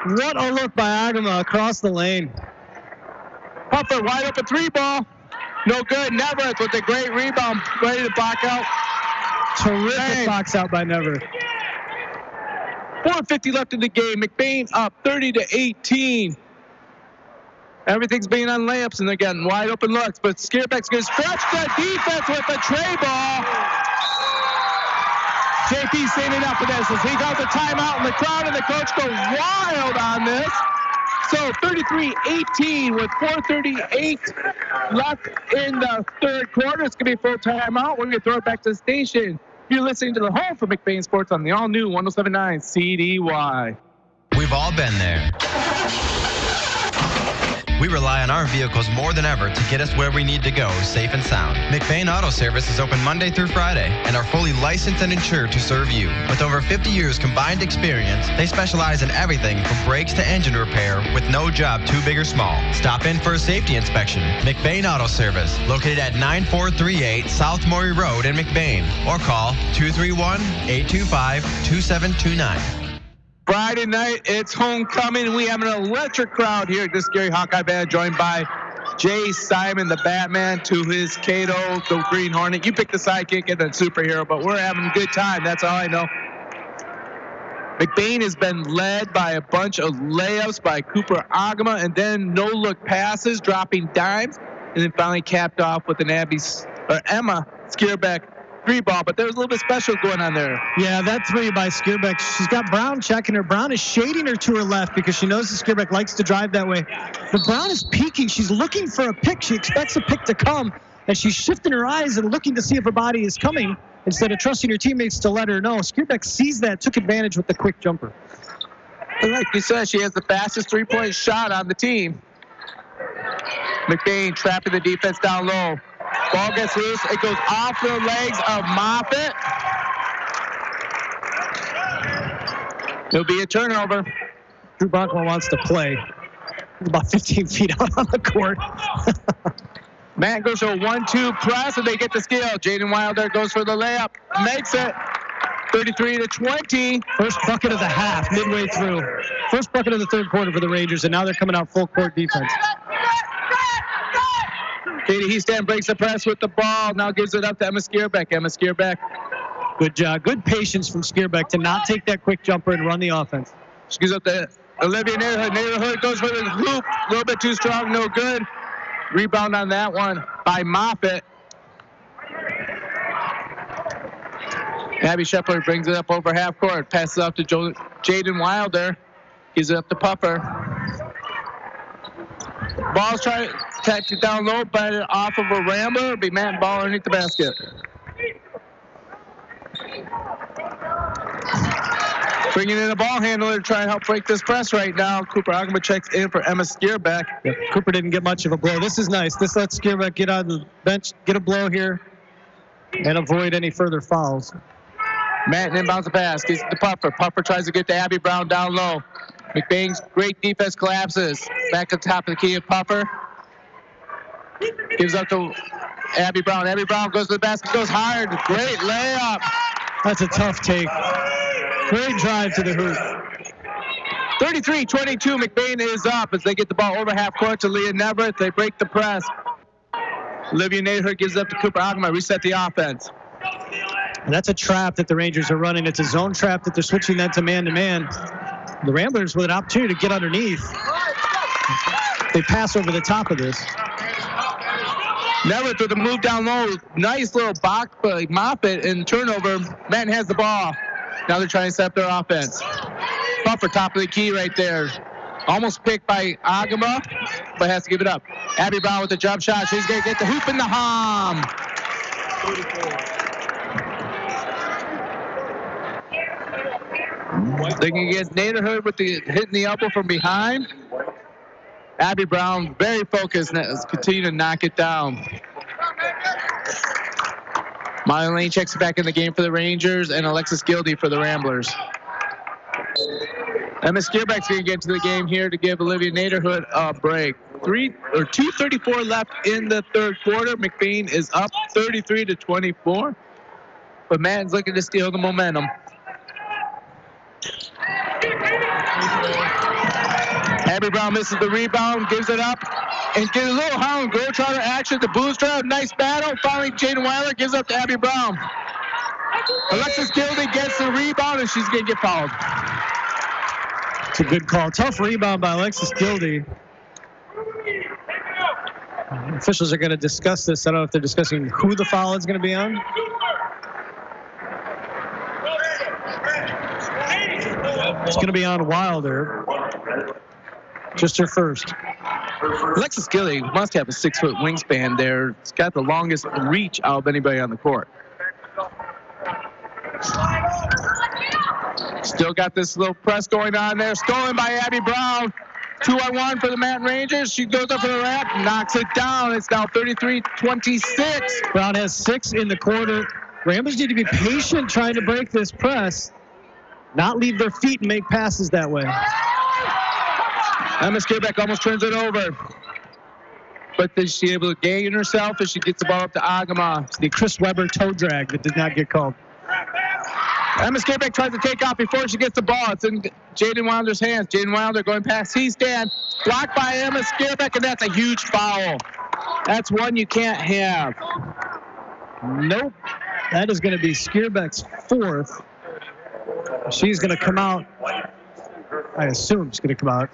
30-18. What a look by Agama across the lane. Puffer wide open 3-ball. No good. Neverth with a great rebound, ready to block out. Terrific box out by Neverth. 4:50 left in the game. McBain up 30-18. Everything's being on layups, and they're getting wide open looks. But Skierbeck's going to stretch the defense with a tray ball. JP standing up for this as he calls a timeout, and the crowd and the coach go wild on this. So 33-18 with 4:38 left in the third quarter. It's going to be a full timeout. We're going to throw it back to the station. You're listening to the home for McBain Sports on the all-new 107.9 CDY. We've all been there. We rely on our vehicles more than ever to get us where we need to go, safe and sound. McBain Auto Service is open Monday through Friday and are fully licensed and insured to serve you. With over 50 years combined experience, they specialize in everything from brakes to engine repair with no job too big or small. Stop in for a safety inspection. McBain Auto Service, located at 9438 South Maury Road in McBain, or call 231-825-2729. Friday night, it's homecoming. We have an electric crowd here at this Gary Hawkeye Band, joined by Jay Simon, the Batman, to his Cato, the Green Hornet. You pick the sidekick and the superhero, but we're having a good time. That's all I know. McBain has been led by a bunch of layups by Cooper Agama, and then no-look passes, dropping dimes, and then finally capped off with an Emma Skierbeck 3 ball, but there's a little bit special going on there. Yeah, that 3 by Skierbeck. She's got Brown checking her. Brown is shading her to her left because she knows that Skierbeck likes to drive that way. But Brown is peeking. She's looking for a pick. She expects a pick to come, and she's shifting her eyes and looking to see if her body is coming instead of trusting her teammates to let her know. Skierbeck sees that, took advantage with the quick jumper. And like you said, she has the fastest 3-point shot on the team. McBain trapping the defense down low. Ball gets loose. It goes off the legs of Moffitt. It'll be a turnover. Drew Bronkman wants to play. He's about 15 feet out on the court. Matt goes to a 1-2 press, and they get the steal. Jaden Wilder goes for the layup. Makes it. 33-20. First bucket of the half, midway through. First bucket of the third quarter for the Rangers, and now they're coming out full court defense. Katie Heastan breaks the press with the ball. Now gives it up to Emma Skierbeck. Emma Skierbeck. Good job. Good patience from Skierbeck to not take that quick jumper and run the offense. She gives up to Olivia Naderhood. Naderhood goes for the hoop. A little bit too strong, no good. Rebound on that one by Moffitt. Abby Shepard brings it up over half court. Passes off to Jaden Wilder. Gives it up to Puffer. Ball's trying to catch it down low, but off of a rambler. It'll be Matt Ball underneath the basket. Bringing in a ball handler to try and help break this press right now. Cooper Agama checks in for Emma Skierbeck. Yep. Cooper didn't get much of a blow. This is nice. This lets Skierbeck get on the bench, get a blow here, and avoid any further fouls. Matt inbounds the pass. Gives it to Puffer. Puffer tries to get to Abby Brown down low. McBain's great defense collapses. Back to the top of the key of Puffer. Gives up to Abby Brown. Abby Brown goes to the basket, goes hard. Great layup. That's a tough take. Great drive to the hoop. 33-22, McBain is up as they get the ball over half court to Leah Neverett. They break the press. Olivia Naderhood gives up to Cooper Agama. Reset the offense. And that's a trap that the Rangers are running. It's a zone trap that they're switching that to man-to-man. The Ramblers with an opportunity to get underneath. They pass over the top of this. Neverett with the move down low. Nice little box by Moffitt and turnover. Manton has the ball. Now they're trying to set up their offense. Puffer, top of the key right there. Almost picked by Agama, but has to give it up. Abby Brown with the jump shot. She's going to get the hoop in the hum. They can get Naderhood with the hitting the elbow from behind. Abby Brown very focused and continue to knock it down. Molly Lane checks back in the game for the Rangers, and Alexis Gildy for the Ramblers. Emma Skierbeck's going to get to the game here to give Olivia Naderhood a break. 2:34 left in the third quarter. McBain is up 33-24, but Madden's looking to steal the momentum. Abby Brown misses the rebound, gives it up, and gets a little Holland Globetrotter action to Bootstrap. Nice battle. Finally, Jaden Weiler gives up to Abby Brown. Alexis Gildy gets the rebound, and she's going to get fouled. It's a good call. Tough rebound by Alexis Gildy. Officials are going to discuss this. I don't know if they're discussing who the foul is going to be on. It's going to be on Wilder. Just her first. Alexis Gildy must have a 6-foot wingspan there. It's got the longest reach out of anybody on the court. Still got this little press going on there. Stolen by Abby Brown. 2-on-1 for the Manton Rangers. She goes up for the ramp, knocks it down. It's now 33-26. Brown has 6 in the quarter. Ramblers need to be patient trying to break this press. Not leave their feet and make passes that way. Emma Skierbeck almost turns it over. But is she able to gain herself as she gets the ball up to Agama? It's the Chris Webber toe drag that did not get called. Emma Skierbeck tries to take off before she gets the ball. It's in Jaden Wilder's hands. Jaden Wilder going past Heastan. Blocked by Emma Skierbeck, and that's a huge foul. That's one you can't have. Nope. That is going to be Skierbeck's 4th. She's going to come out. I assume she's going to come out.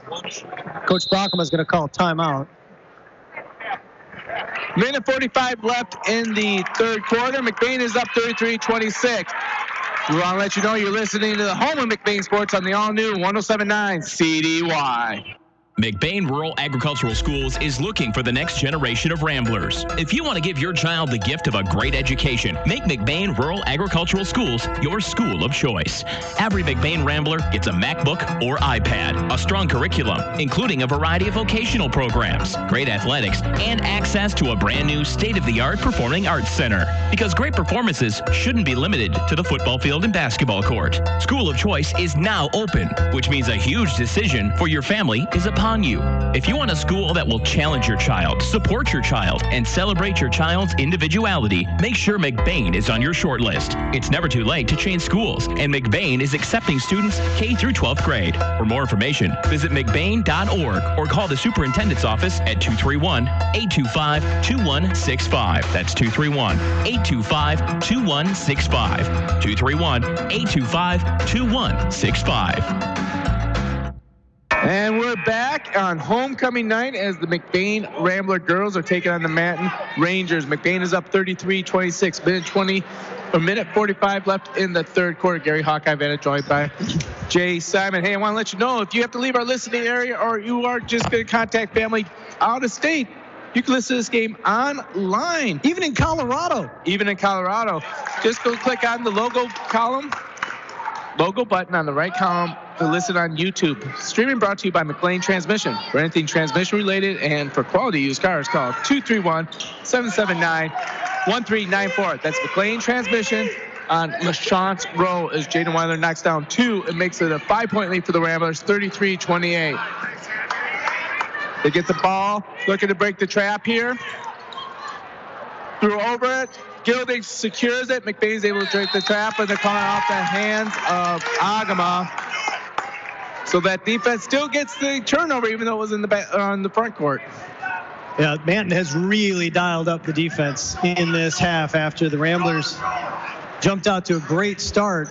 Coach Brockman is going to call timeout. Minute 45 left in the third quarter. McBain is up 33-26. We want to let you know you're listening to the home of McBain Sports on the all-new 107.9 CDY. McBain Rural Agricultural Schools is looking for the next generation of Ramblers. If you want to give your child the gift of a great education, make McBain Rural Agricultural Schools your school of choice. Every McBain Rambler gets a MacBook or iPad, a strong curriculum, including a variety of vocational programs, great athletics, and access to a brand new state-of-the-art performing arts center. Because great performances shouldn't be limited to the football field and basketball court. School of Choice is now open, which means a huge decision for your family is upon you. If you want a school that will challenge your child, support your child, and celebrate your child's individuality, make sure McBain is on your short list. It's never too late to change schools, and McBain is accepting students K through 12th grade. For more information, visit McBain.org or call the superintendent's office at 231-825-2165. That's 231-825-2165. 231-825-2165. And we're back on homecoming night as the McBain Rambler girls are taking on the Manton Rangers. McBain is up 33-26. Minute 45 left in the third quarter. Gary Hawkeye Vanna joined by Jay Simon. Hey, I want to let you know if you have to leave our listening area or you are just going to contact family out of state, you can listen to this game online. Even in Colorado. Just go click on the logo button on the right column to listen on YouTube. Streaming brought to you by McLean Transmission. For anything transmission related and for quality used cars, call 231-779-1394. That's McLean Transmission on LaChance Row as Jaden Weiler knocks down 2 and makes it a 5-point lead for the Ramblers, 33-28. They get the ball, looking to break the trap here. Threw over it. Gilding secures it. McBain's able to break the trap, and they're calling off the hands of Agama. So that defense still gets the turnover, even though it was in on the front court. Yeah, Manton has really dialed up the defense in this half after the Ramblers jumped out to a great start.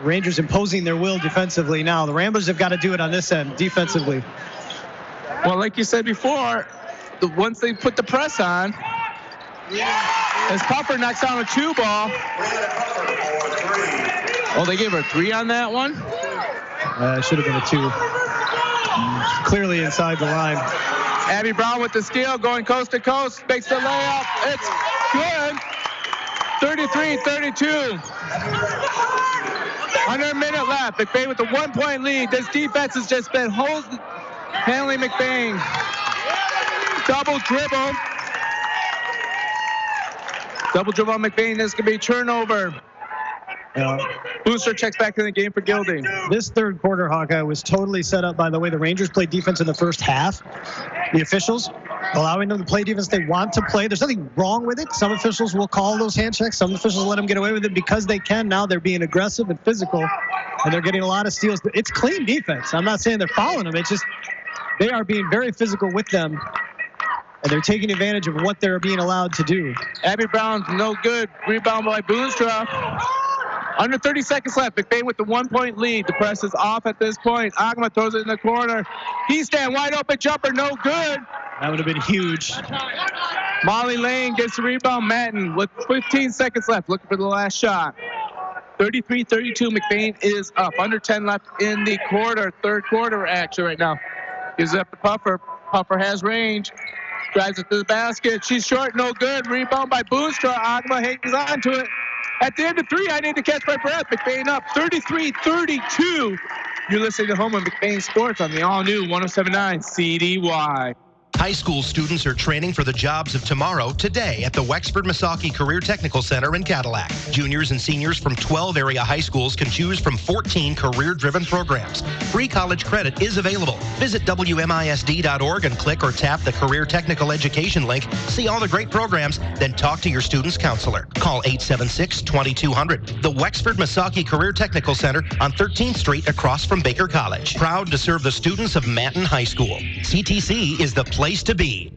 Rangers imposing their will defensively now. The Ramblers have got to do it on this end defensively. Well, like you said before, once they put the press on, as Puffer knocks down a 2 ball. Oh, they gave her a 3 on that one? Should have been a 2. Clearly inside the line. Abby Brown with the steal, going coast to coast, makes the layup. It's good. 33-32. Under a minute left. McBain with a 1-point lead. This defense has just been handling McBain. Double dribble on McBain. This could be a turnover. Booster checks back in the game for Gilding. This third quarter, Hawkeye, was totally set up by the way the Rangers played defense in the first half. The officials allowing them to play defense they want to play. There's nothing wrong with it. Some officials will call those hand checks. Some officials let them get away with it because they can. Now they're being aggressive and physical, and they're getting a lot of steals. It's clean defense. I'm not saying they're fouling them. It's just they are being very physical with them, and they're taking advantage of what they're being allowed to do. Abby Brown's no good. Rebound by Boonstra. Under 30 seconds left. McBain with the 1-point lead. The press is off at this point. Agma throws it in the corner. He stand wide open jumper, no good. That would have been huge. Molly Lane gets the rebound. Manton with 15 seconds left, looking for the last shot. 33-32. McBain is up. Under 10 left in the quarter. Third quarter action right now. Gives it up to Puffer. Puffer has range. Drives it to the basket. She's short, no good. Rebound by Boonstra. Agma hangs on to it. At the end of 3, I need to catch my breath. McBain up 33-32. You're listening to Home of McBain Sports on the all-new 107.9 CDY. High school students are training for the jobs of tomorrow today at the Wexford-Misaki Career Technical Center in Cadillac. Juniors and seniors from 12 area high schools can choose from 14 career-driven programs. Free college credit is available. Visit WMISD.org and click or tap the Career Technical Education link. See all the great programs, then talk to your student's counselor. Call 876-2200. The Wexford-Misaki Career Technical Center on 13th Street across from Baker College. Proud to serve the students of Manton High School. CTC is the place to be.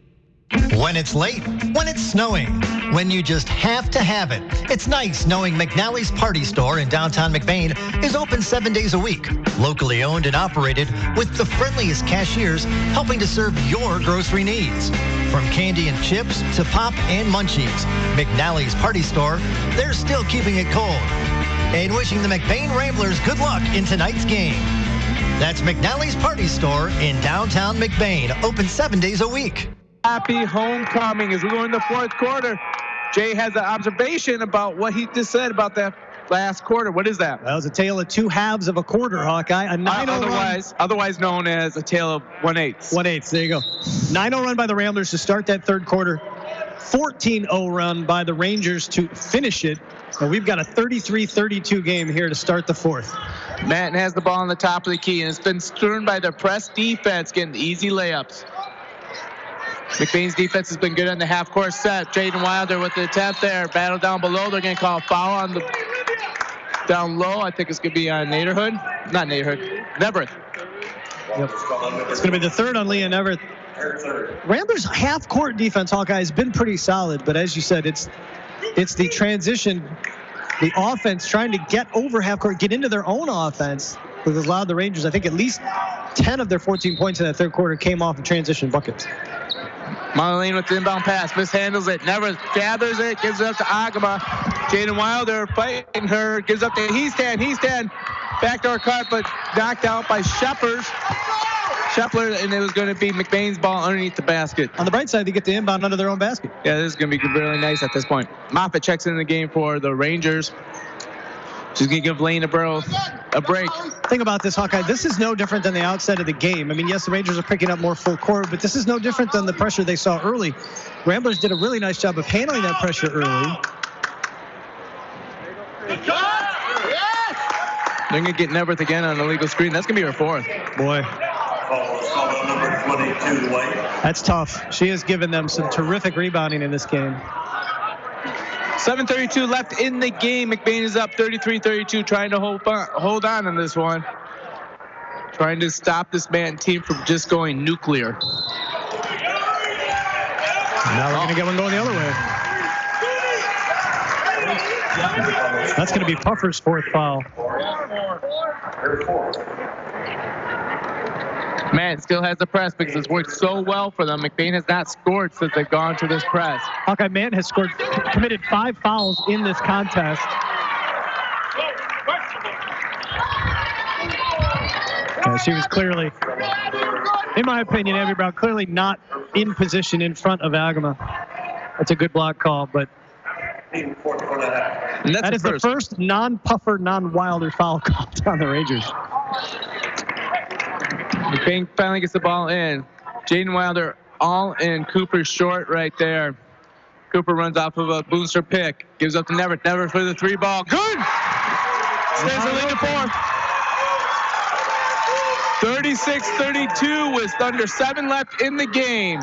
When it's late, when it's snowing, when you just have to have it. It's nice knowing McNally's Party Store in downtown McBain is open 7 days a week. Locally owned and operated with the friendliest cashiers helping to serve your grocery needs. From candy and chips to pop and munchies, McNally's Party Store, they're still keeping it cold. And wishing the McBain Ramblers good luck in tonight's game. That's McNally's Party Store in downtown McBain, open 7 days a week. Happy homecoming as we go in the fourth quarter. Jay has an observation about what he just said about that last quarter. What is that? That was a tale of two halves of a quarter, Hawkeye. A 9-0 otherwise known as a tale of 1/8. 1/8, there you go. 9-0 run by the Ramblers to start that third quarter. 14-0 run by the Rangers to finish it. And we've got a 33-32 game here to start the fourth. Manton has the ball on the top of the key, and it's been screwed by their press defense, getting easy layups. McBain's defense has been good on the half-court set. Jaden Wilder with the attempt there. Battle down below. They're going to call a foul on the down low. I think it's going to be on Naderhood. Not Naderhood. Neverth. Yep. It's going to be the third on Leah Neverth. Ramblers' half-court defense, Hawkeye, has been pretty solid, but as you said, it's the transition, the offense trying to get over half-court, get into their own offense. That has allowed the Rangers, I think, at least 10 of their 14 points in that third quarter came off of transition buckets. Marlene with the inbound pass, mishandles it, never gathers it, gives it up to Agama. Jaden Wilder fighting her, gives up to Heastan, backdoor cut, but knocked out by Shepler, and it was going to be McBain's ball underneath the basket. On the bright side, they get the inbound under their own basket. Yeah, this is going to be really nice at this point. Moffitt checks in the game for the Rangers. She's going to give Lane a break. Think about this, Hawkeye. This is no different than the outset of the game. I mean, yes, the Rangers are picking up more full court, but this is no different than the pressure they saw early. Ramblers did a really nice job of handling that pressure early. They're going to get Neverth again on the legal screen. That's going to be her fourth. Boy. That's tough. She has given them some terrific rebounding in this game. 7:32 left in the game. McBain is up 33-32, trying to hold on this one. Trying to stop this Manton team from just going nuclear. Now we're going to get one going the other way. That's going to be Puffer's fourth foul. Man, still has the press because it's worked so well for them. McBain has not scored since they've gone to this press. Hawkeye Mann has committed 5 fouls in this contest. She was clearly, in my opinion, Abby Brown, clearly not in position in front of Agama. That's a good block call, but that is the first non-Puffer, non-Wilder foul called on the Rangers. McBain finally gets the ball in. Jaden Wilder all in. Cooper short right there. Cooper runs off of a Boonster pick. Gives up to Neverth. Neverth for the 3 ball. Good! Stays the lead to 4. 36-32 with under 7 left in the game.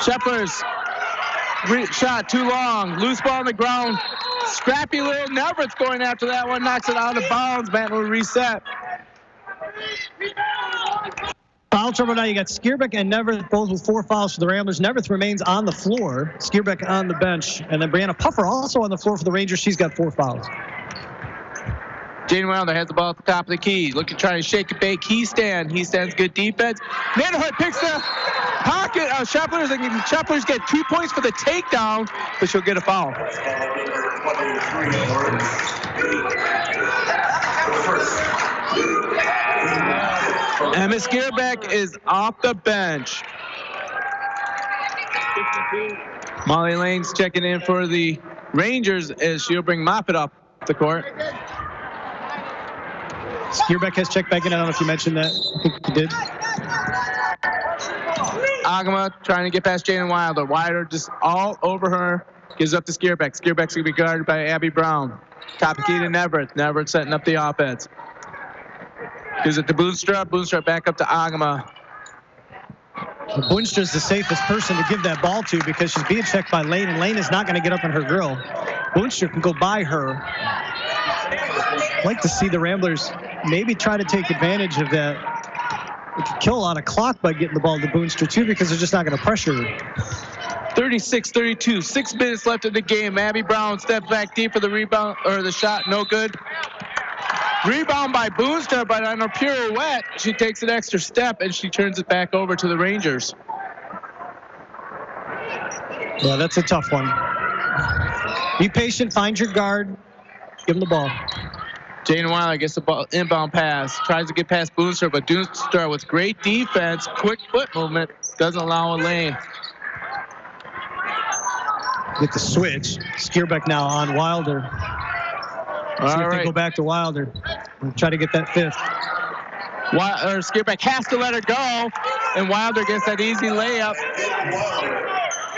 Shepler's shot too long. Loose ball on the ground. Scrappy little Neverth going after that one. Knocks it out of bounds. Manton will reset. Foul trouble now. You got Skierbeck and Neverth both with 4 fouls for the Ramblers. Neverth remains on the floor. Skierbeck on the bench. And then Brianna Puffer also on the floor for the Rangers. She's got 4 fouls. Jaden Wilder has the ball at the top of the key. Looking to try to shake and bake. Heastand's good defense. Vanderhood picks the pocket. Shepler's get 2 points for the takedown, but she'll get a foul. Emma Skierbeck is off the bench. Molly Lane's checking in for the Rangers as she'll bring Moffitt off the court. Skierbeck has checked back in. I don't know if you mentioned that. I think you did. Agama trying to get past Jaden Wilder. Wilder just all over her. Gives up to Skierbeck. Skierbeck's going to be guarded by Abby Brown. Top of key to Neverth. Neverth setting up the offense. Gives it to Boonstra. Boonstra back up to Agama. Boonstra's the safest person to give that ball to because she's being checked by Lane, and Lane is not going to get up on her girl. Boonstra can go by her. I'd like to see the Ramblers maybe try to take advantage of that It could kill a lot of clock by getting the ball to Boonstra, too, because they're just not going to pressure her. 36-32, 6 minutes left in the game. Abby Brown steps back deep for the rebound, or the shot, no good. Rebound by Boonstra, but on her pirouette, she takes an extra step and she turns it back over to the Rangers. Yeah, that's a tough one. Be patient, find your guard, give him the ball. Jane Weiler gets the ball, inbound pass, tries to get past Boonstra, but Boonstra with great defense, quick foot movement, doesn't allow a lane. Get the switch. Skierbeck now on Wilder. See if they go back to Wilder. We'll try to get that fifth. Skierbeck has to let her go, and Wilder gets that easy layup.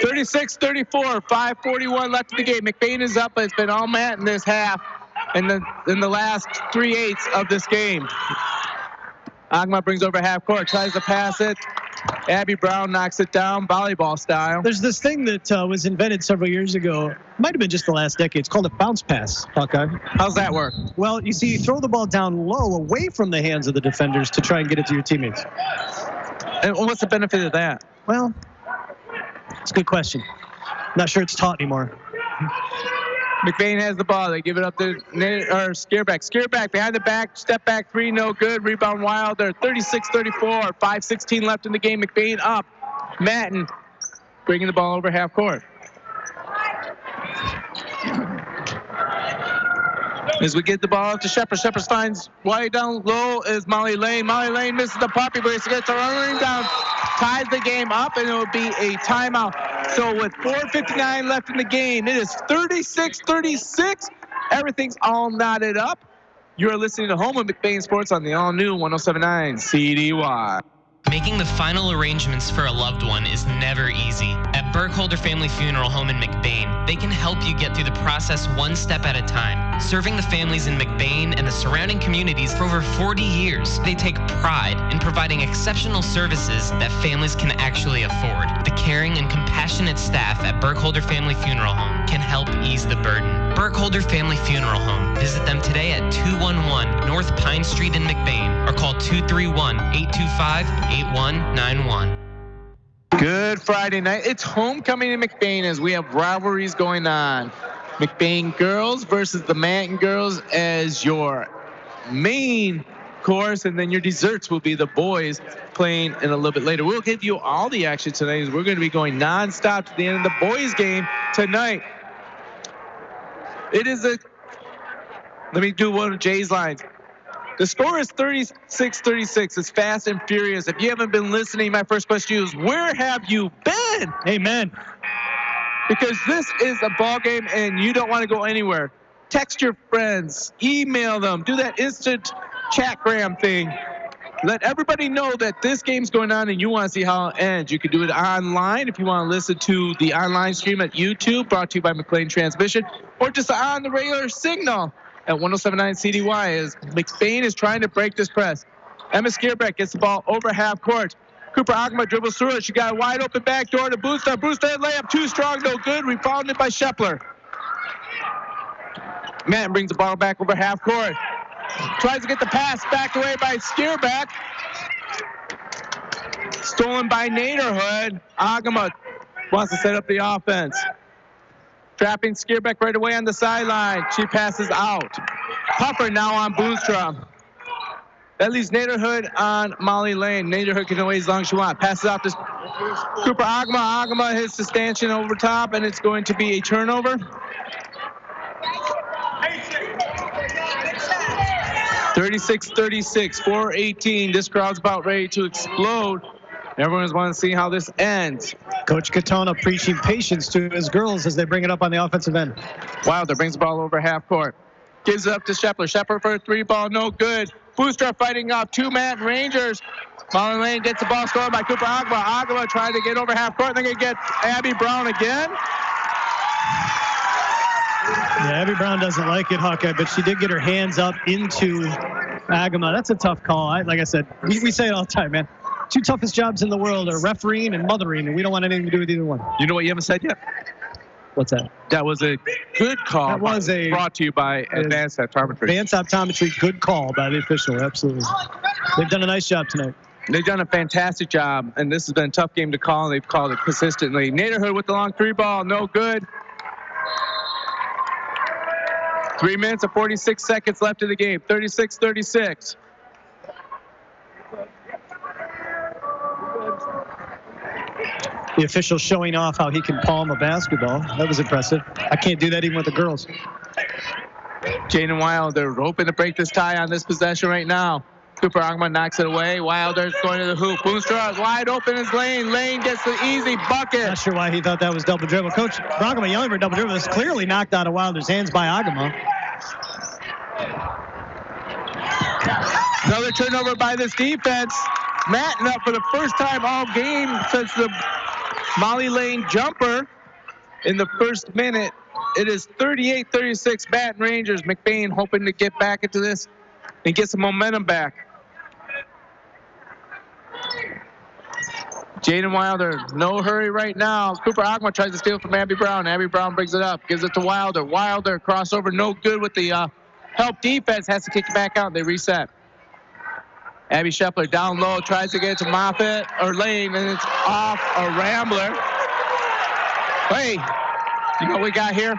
36-34, 5:41 left in the game. McBain is up, but it's been all Matt in this half, and in the last 3/8 of this game. Agma brings over half court, tries to pass it. Abby Brown knocks it down, volleyball style. There's this thing that was invented several years ago. Might have been just the last decade. It's called a bounce pass, Hawkeye. How's that work? Well, you see, you throw the ball down low, away from the hands of the defenders to try and get it to your teammates. And what's the benefit of that? Well, it's a good question. Not sure it's taught anymore. McBain has the ball. They give it up to Skierbeck. Skierbeck behind the back, step back three, no good. Rebound Wilder, 36-34, 5:16 left in the game. McBain up. Matten bringing the ball over half court. As we get the ball up to Shepard. Shepard finds wide down low is Molly Lane. Molly Lane misses the puppy, but she gets her running down, ties the game up, and it will be a timeout. So with 4:59 left in the game, it is 36-36. Everything's all knotted up. You're listening to Home of McBain Sports on the all-new 107.9 CDY. Making the final arrangements for a loved one is never easy. At Burkholder Family Funeral Home in McBain, they can help you get through the process one step at a time. Serving the families in McBain and the surrounding communities for over 40 years, they take pride in providing exceptional services that families can actually afford. The caring and compassionate staff at Burkholder Family Funeral Home can help ease the burden. Burkholder Family Funeral Home. Visit them today at 211 North Pine Street in McBain or call 231-825-8191. Good Friday night. It's homecoming in McBain as we have rivalries going on. McBain girls versus the Manton girls as your main course, and then your desserts will be the boys playing in a little bit later. We'll give you all the action tonight as we're going to be going nonstop to the end of the boys game tonight. It is let me do one of Jay's lines. The score is 36-36. It's fast and furious. If you haven't been listening, my first question to you is, where have you been? Amen. Because this is a ball game and you don't want to go anywhere. Text your friends, email them, do that instant chatgram thing. Let everybody know that this game's going on and you want to see how it ends. You can do it online if you want to listen to the online stream at YouTube, brought to you by McLean Transmission, or just on the regular signal at 107.9 CDY as McBain is trying to break this press. Emma Skierbeck gets the ball over half court. Cooper Agma dribbles through it. She got a wide open back door to Boonstra. Boonstra layup too strong, no good. Rebounded by Shepler. Matt brings the ball back over half court. Tries to get the pass backed away by Skierbeck. Stolen by Naderhood. Agma wants to set up the offense. Trapping Skierbeck right away on the sideline. She passes out. Puffer now on Boonstra. That leaves Naderhood on Molly Lane. Naderhood can go as long as she wants. Passes out to Cooper Agma. Agma hits the stanchion over top, and it's going to be a turnover. 36-36, 4:18. This crowd's about ready to explode. Everyone's wanting to see how this ends. Coach Katona preaching patience to his girls as they bring it up on the offensive end. Wilder brings the ball over half court. Gives it up to Shepler. Shepler for a three ball, no good. Boonstra fighting off two Matt Rangers. Molly Lane gets the ball scored by Cooper Agma. Agma trying to get over half court. They're going to get Abby Brown again. Yeah, Abby Brown doesn't like it, Hawkeye, but she did get her hands up into Agma. That's a tough call. Like I said, we say it all the time, man. Two toughest jobs in the world are refereeing and mothering, and we don't want anything to do with either one. You know what you haven't said yet? What's that? That was a good call. That was brought to you by Advanced Optometry. Advanced Optometry, good call by the official, absolutely. They've done a nice job tonight. They've done a fantastic job, and this has been a tough game to call, and they've called it consistently. Naderhood with the long 3 ball, no good. 3 minutes and 46 seconds left in the game, 36-36. The official showing off how he can palm a basketball. That was impressive. I can't do that even with the girls. Jaden Wilder hoping to break this tie on this possession right now. Cooper Ogma knocks it away. Wilder's going to the hoop. Boonstra wide open is Lane. Lane gets the easy bucket. Not sure why he thought that was double dribble. Coach Ogma yelling for double dribble. This clearly knocked out of Wilder's hands by Ogma. Another turnover by this defense. Matten up for the first time all game since the Molly Lane jumper in the first minute. It is 38-36 Baton Rangers. McBain hoping to get back into this and get some momentum back. Jaden Wilder, no hurry right now. Cooper Ogma tries to steal from Abby Brown. Abby Brown brings it up, gives it to Wilder. Wilder crossover, no good with the help defense. Has to kick it back out. They reset. Abby Scheffler down low, tries to get it to Moffitt or Lane, and it's off a Rambler. Hey, you know what we got here?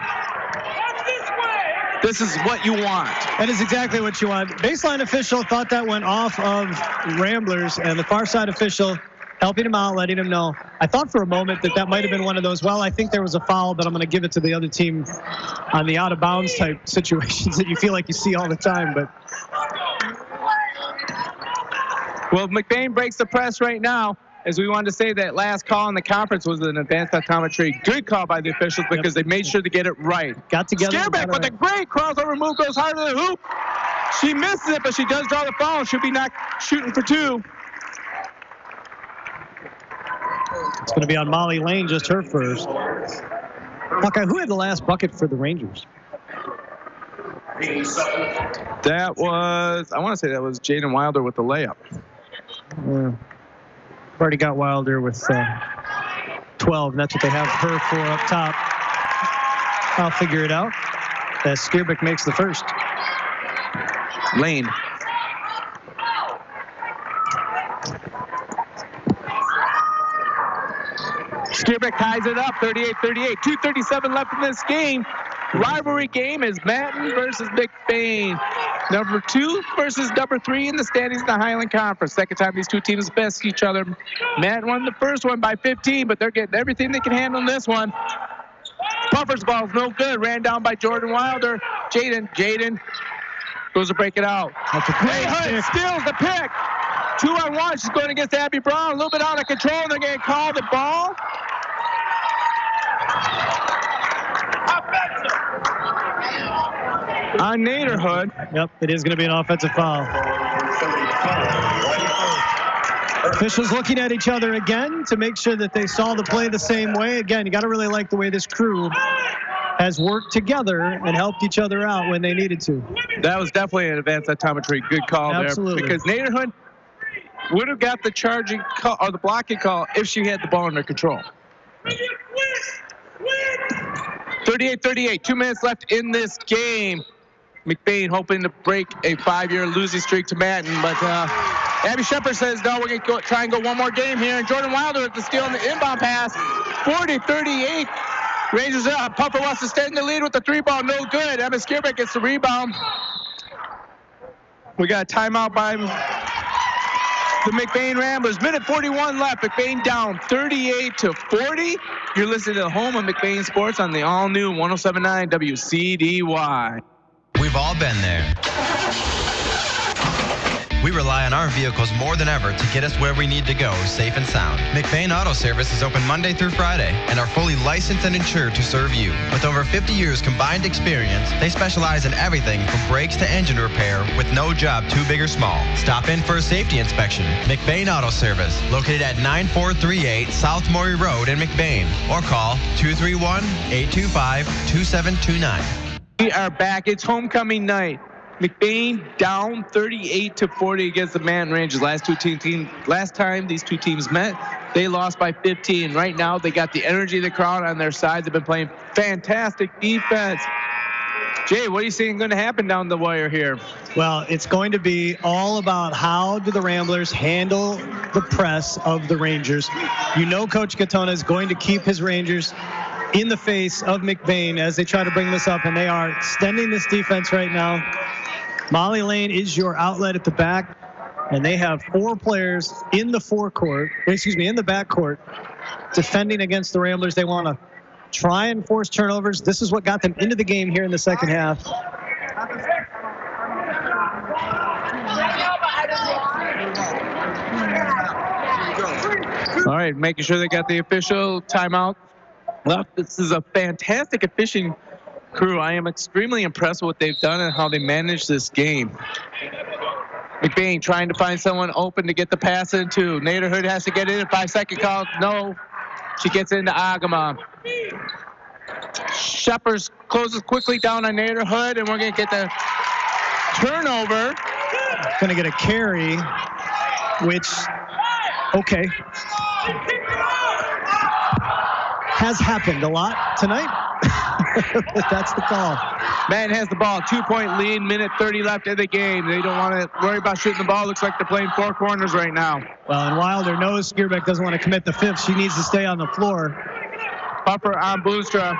This is what you want. That is exactly what you want. Baseline official thought that went off of Ramblers, and the far side official helping him out, letting him know. I thought for a moment that that might have been one of those, well, I think there was a foul, but I'm going to give it to the other team on the out-of-bounds type situations that you feel like you see all the time. But well, McBain breaks the press right now. As we wanted to say, that last call in the conference was an advanced optometry. Good call by the officials because they made sure to get it right. Got together. Scareback with a great crossover move, goes hard to the hoop. She misses it, but she does draw the foul. She'll be not shooting for 2. It's going to be on Molly Lane, just her first. Buckeye, who had the last bucket for the Rangers? That was, I want to say that was Jaden Wilder with the layup. Already got Wilder with 12, and that's what they have her for up top. I'll figure it out as Skierbeck makes the first. Lane. Skierbeck ties it up, 38-38. 2:37 left in this game. Rivalry game is Matten versus McBain. Number 2 versus number 3 in the standings in the Highland Conference. Second time these two teams best each other. Matten won the first one by 15, but they're getting everything they can handle in this one. Puffer's ball's no good. Ran down by Jordan Wilder. Jaden goes to break it out. That's a great Hood steals the pick. 2-on-1. She's going against Abby Brown. A little bit out of control. They're going to call the ball. On Naderhood. Yep, it is going to be an offensive foul. Officials looking at each other again to make sure that they saw the play the same way. Again, you got to really like the way this crew has worked together and helped each other out when they needed to. That was definitely an advanced optometry. Good call Absolutely. there. Because Naderhood would have got the charging call or the blocking call if she had the ball under control. 38-38, 2 minutes left in this game. McBain hoping to break a 5-year losing streak to Matten, but Abby Shepard says, no, we're going to try and go one more game here. And Jordan Wilder with the steal on the inbound pass. 40-38. Rangers up. Puffer wants to extend the lead with the 3-ball. No good. Emma Skierbeck gets the rebound. We got a timeout by the McBain Ramblers. Minute 41 left. McBain down 38-40. You're listening to the home of McBain Sports on the all-new 107.9 WCDY. We've all been there. We rely on our vehicles more than ever to get us where we need to go, safe and sound. McBain Auto Service is open Monday through Friday and are fully licensed and insured to serve you. With over 50 years combined experience, they specialize in everything from brakes to engine repair with no job too big or small. Stop in for a safety inspection. McBain Auto Service, located at 9438 South Maury Road in McBain, or call 231-825-2729. We are back. It's homecoming night. McBain down 38-40 against the Matten Rangers. Last time these two teams met, they lost by 15. Right now, they got the energy of the crowd on their side. They've been playing fantastic defense. Jay, what are you seeing going to happen down the wire here? Well, it's going to be all about how do the Ramblers handle the press of the Rangers. You know Coach Katona is going to keep his Rangers in the face of McBain as they try to bring this up, and they are extending this defense right now. Molly Lane is your outlet at the back, and they have 4 players in the in the backcourt defending against the Ramblers. They want to try and force turnovers. This is what got them into the game here in the second half. All right, making sure they got the official timeout left. This is a fantastic officiating crew. I am extremely impressed with what they've done and how they managed this game. McBain trying to find someone open to get the pass into. Naderhood has to get in. 5-second call. No. She gets into Agama. Shepard closes quickly down on Naderhood, and we're going to get the turnover. Going to get a carry, which, okay, has happened a lot tonight. That's the call. Man has the ball. 2-point lead, minute 30 left in the game. They don't want to worry about shooting the ball. Looks like they're playing 4 corners right now. Well, and Wilder knows Skierbeck doesn't want to commit the 5th. She needs to stay on the floor. Puffer on Boonstra.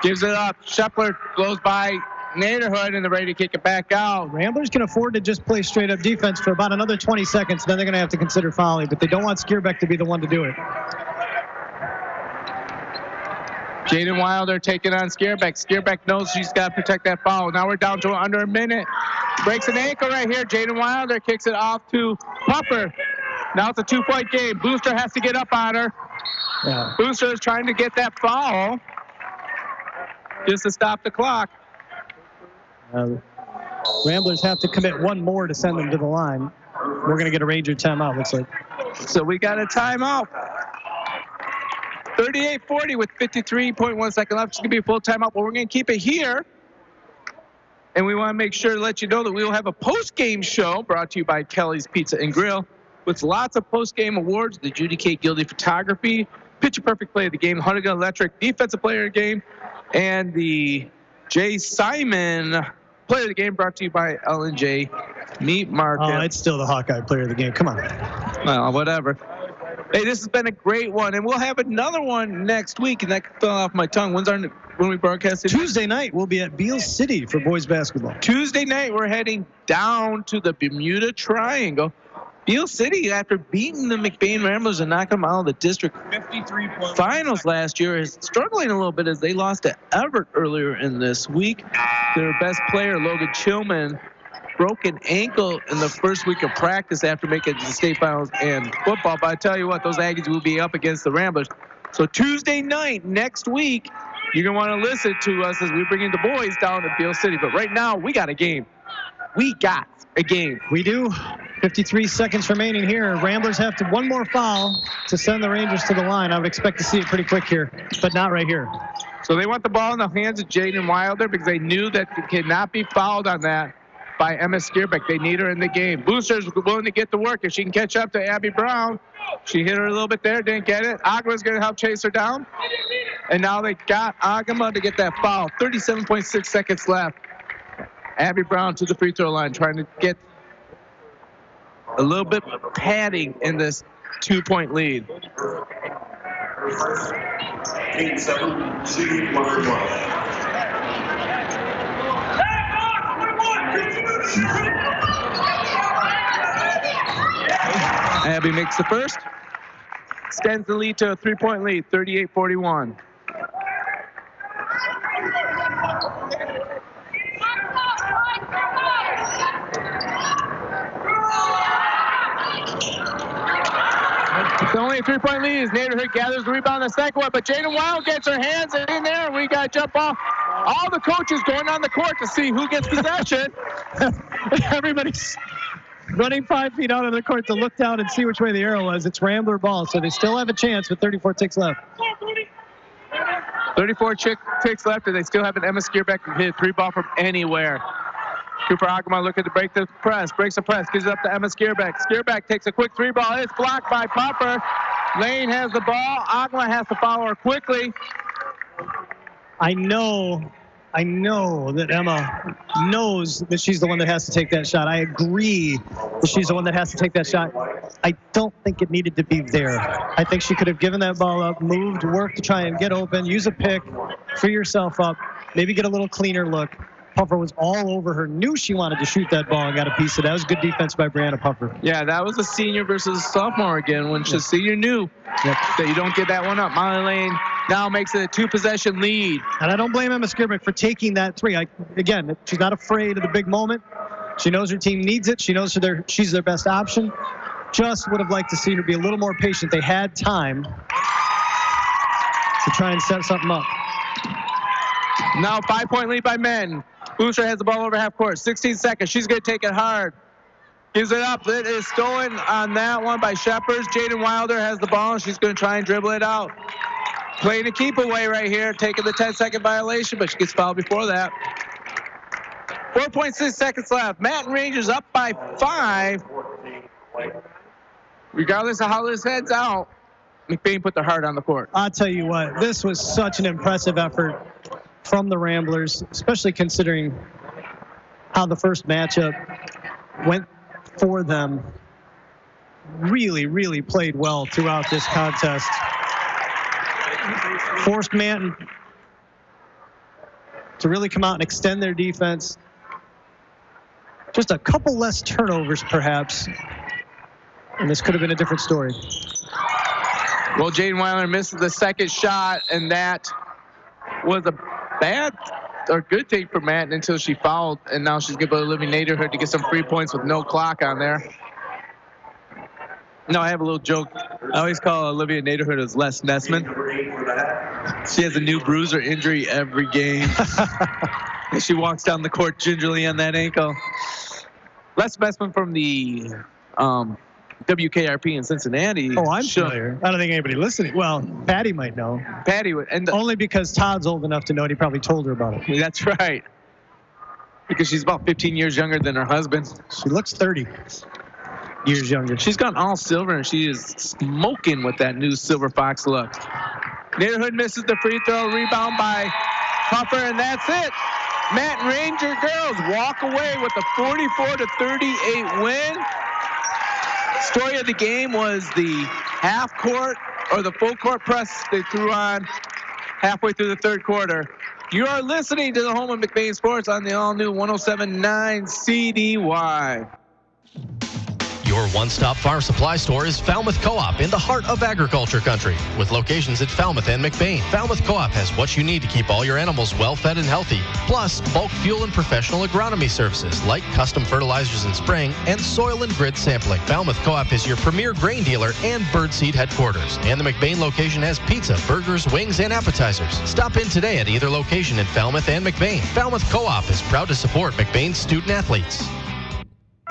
Gives it up. Shepard goes by Naderhood, and they're ready to kick it back out. Ramblers can afford to just play straight up defense for about another 20 seconds. Then they're going to have to consider fouling, but they don't want Skierbeck to be the one to do it. Jaden Wilder taking on Skierbeck. Skierbeck knows she's got to protect that foul. Now we're down to under a minute. Breaks an ankle right here. Jaden Wilder kicks it off to Puffer. Now it's a 2-point game. Booster has to get up on her. Yeah. Booster is trying to get that foul just to stop the clock. Ramblers have to commit one more to send them to the line. We're going to get a Ranger timeout, looks like. So we got a timeout. 38-40 with 53.1 seconds left. It's going to be a full timeout, but we're going to keep it here. And we want to make sure to let you know that we will have a post-game show brought to you by Kelly's Pizza and Grill with lots of post-game awards, the Judy K. Gildy Photography, Picture Perfect Play of the Game, Huntington Electric Defensive Player of the Game, and the Jay Simon Player of the Game brought to you by L&J Meat Market. Oh, it's still the Hawkeye Player of the Game. Come on. Well, whatever. Hey, this has been a great one, and we'll have another one next week, and that fell off my tongue. When we broadcast it? Tuesday night, we'll be at Beale City for boys basketball. Tuesday night, we're heading down to the Bermuda Triangle. Beale City, after beating the McBain Ramblers and knocking them out of the district finals last year, is struggling a little bit as they lost to Everett earlier in this week. Their best player, Logan Chillman, broke an ankle in the first week of practice after making it to the state finals and football. But I tell you what, those Aggies will be up against the Ramblers. So Tuesday night, next week, you're going to want to listen to us as we bring in the boys down to Beale City. But right now, we got a game. We got a game. We do. 53 seconds remaining here. Ramblers have to one more foul to send the Rangers to the line. I would expect to see it pretty quick here, but not right here. So they want the ball in the hands of Jaden Wilder because they knew that it cannot be fouled on that by Emma Skierbeck. They need her in the game. Booster's willing to get to work. If she can catch up to Abby Brown, she hit her a little bit there, didn't get it. Agama's going to help chase her down. And now they got Agama to get that foul. 37.6 seconds left. Abby Brown to the free throw line, trying to get a little bit padding in this 2-point lead. 8-7, City 1-1. Abby makes the first. Extends the lead to a 3-point lead, 38-41. It's only a 3-point lead as Naderhood gathers the rebound in the second one, but Jaden Wild gets her hands in there, and we got to jump off. All the coaches going on the court to see who gets possession. Everybody's running 5 feet out of the court to look down and see which way the arrow was. It's Rambler ball, so they still have a chance with 34 ticks left. 34 ticks left, and they still have an Emma Skierbeck who hit a 3-ball from anywhere. Cooper Agama looking to break the press, breaks the press, gives it up to Emma Skierbeck. Skierbeck takes a quick 3-ball. It's blocked by Puffer. Lane has the ball. Agama has to follow her quickly. I know I know that Emma knows that she's the one that has to take that shot. I agree that she's the one that has to take that shot. I don't think it needed to be there. I think she could have given that ball up, moved, worked to try and get open, use a pick, free yourself up, maybe get a little cleaner look. Puffer was all over her, knew she wanted to shoot that ball and got a piece of that. That was good defense by Brianna Puffer. Yeah, that was a senior versus a sophomore again, when the senior knew that you don't get that one up. Molly Lane now makes it a 2-possession lead. And I don't blame Emma Skierbeck for taking that three. Again, she's not afraid of the big moment. She knows her team needs it. She knows she's their best option. Just would have liked to see her be a little more patient. They had time to try and set something up. Now 5-point lead by men. Booster has the ball over half court. 16 seconds. She's going to take it hard. Gives it up. It is stolen on that one by Sheppers. Jaden Wilder has the ball, and she's going to try and dribble it out. Playing a keep away right here, taking the 10-second violation, but she gets fouled before that. 4.6 seconds left. Manton Rangers up by 5. Regardless of how this heads out, McBain put their heart on the court. I'll tell you what, this was such an impressive effort from the Ramblers, especially considering how the first matchup went for them. Really, really played well throughout this contest. Forced Manton to really come out and extend their defense. Just a couple less turnovers, perhaps, and this could have been a different story. Well, Jaden Weiler misses the second shot, and that was a bad or good thing for Manton until she fouled, and now she's going to Olivia Naderhood to get some free points with no clock on there. No, I have a little joke. I always call Olivia Naderhood as Les Nessman. She has a new bruise or injury every game. She walks down the court gingerly on that ankle. Les Nessman from the WKRP in Cincinnati. Oh, I'm familiar. I don't think anybody listening. Well, Patty might know. Patty would. And only because Todd's old enough to know, and he probably told her about it. That's right. Because she's about 15 years younger than her husband. She looks 30 years younger. She's gone all silver, and she is smoking with that new Silver Fox look. Naderhood misses the free throw. Rebound by Puffer, and that's it. Manton Ranger girls walk away with a 44-38 win. Story of the game was the half court or the full court press they threw on halfway through the third quarter. You are listening to the home of McBain Sports on the all-new 107.9 CDY. Your one-stop farm supply store is Falmouth Co-op in the heart of agriculture country. With locations at Falmouth and McBain, Falmouth Co-op has what you need to keep all your animals well-fed and healthy. Plus, bulk fuel and professional agronomy services like custom fertilizers and spraying and soil and grid sampling. Falmouth Co-op is your premier grain dealer and birdseed headquarters. And the McBain location has pizza, burgers, wings, and appetizers. Stop in today at either location in Falmouth and McBain. Falmouth Co-op is proud to support McBain's student athletes.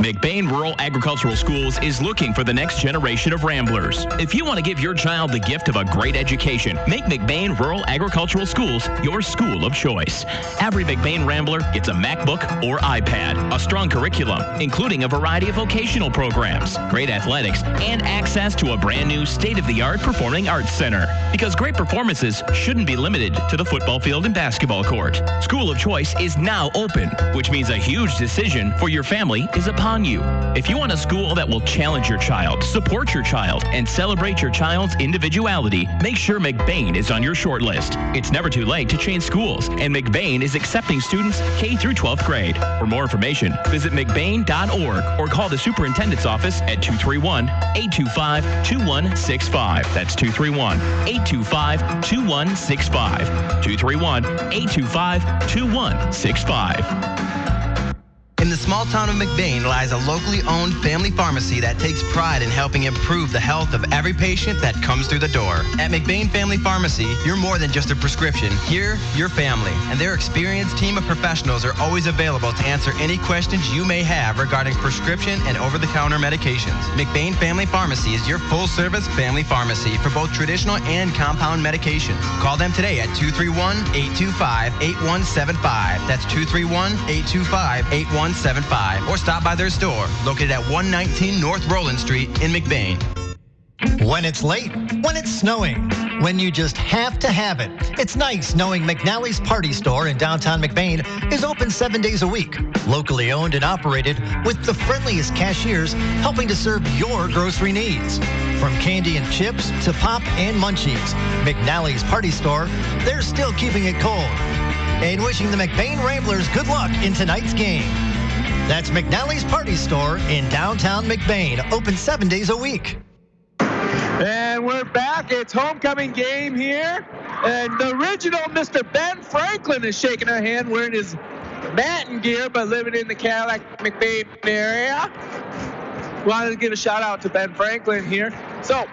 McBain Rural Agricultural Schools is looking for the next generation of Ramblers. If you want to give your child the gift of a great education, make McBain Rural Agricultural Schools your school of choice. Every McBain Rambler gets a MacBook or iPad, a strong curriculum, including a variety of vocational programs, great athletics, and access to a brand new state-of-the-art performing arts center. Because great performances shouldn't be limited to the football field and basketball court. School of Choice is now open, which means a huge decision for your family is upon you. If you want a school that will challenge your child, support your child, and celebrate your child's individuality, make sure McBain is on your short list. It's never too late to change schools, and McBain is accepting students K through 12th grade. For more information, visit mcbain.org or call the superintendent's office at 231-825-2165. That's 231-825-2165. 231-825-2165. In the small town of McBain lies a locally owned family pharmacy that takes pride in helping improve the health of every patient that comes through the door. At McBain Family Pharmacy, you're more than just a prescription. Here, you're family, and their experienced team of professionals are always available to answer any questions you may have regarding prescription and over-the-counter medications. McBain Family Pharmacy is your full-service family pharmacy for both traditional and compound medications. Call them today at 231-825-8175. That's 231-825-8175. Or stop by their store located at 119 North Roland Street in McBain. When it's late, when it's snowing, when you just have to have it. It's nice knowing McNally's Party Store in downtown McBain is open 7 days a week. Locally owned and operated with the friendliest cashiers helping to serve your grocery needs. From candy and chips to pop and munchies, McNally's Party Store, they're still keeping it cold. And wishing the McBain Ramblers good luck in tonight's game. That's McNally's Party Store in downtown McBain, open 7 days a week. And we're back. It's homecoming game here. And the original Mr. Ben Franklin is shaking our hand wearing his Matin gear, but living in the Cadillac McBain area. Wanted to give a shout out to Ben Franklin here. So,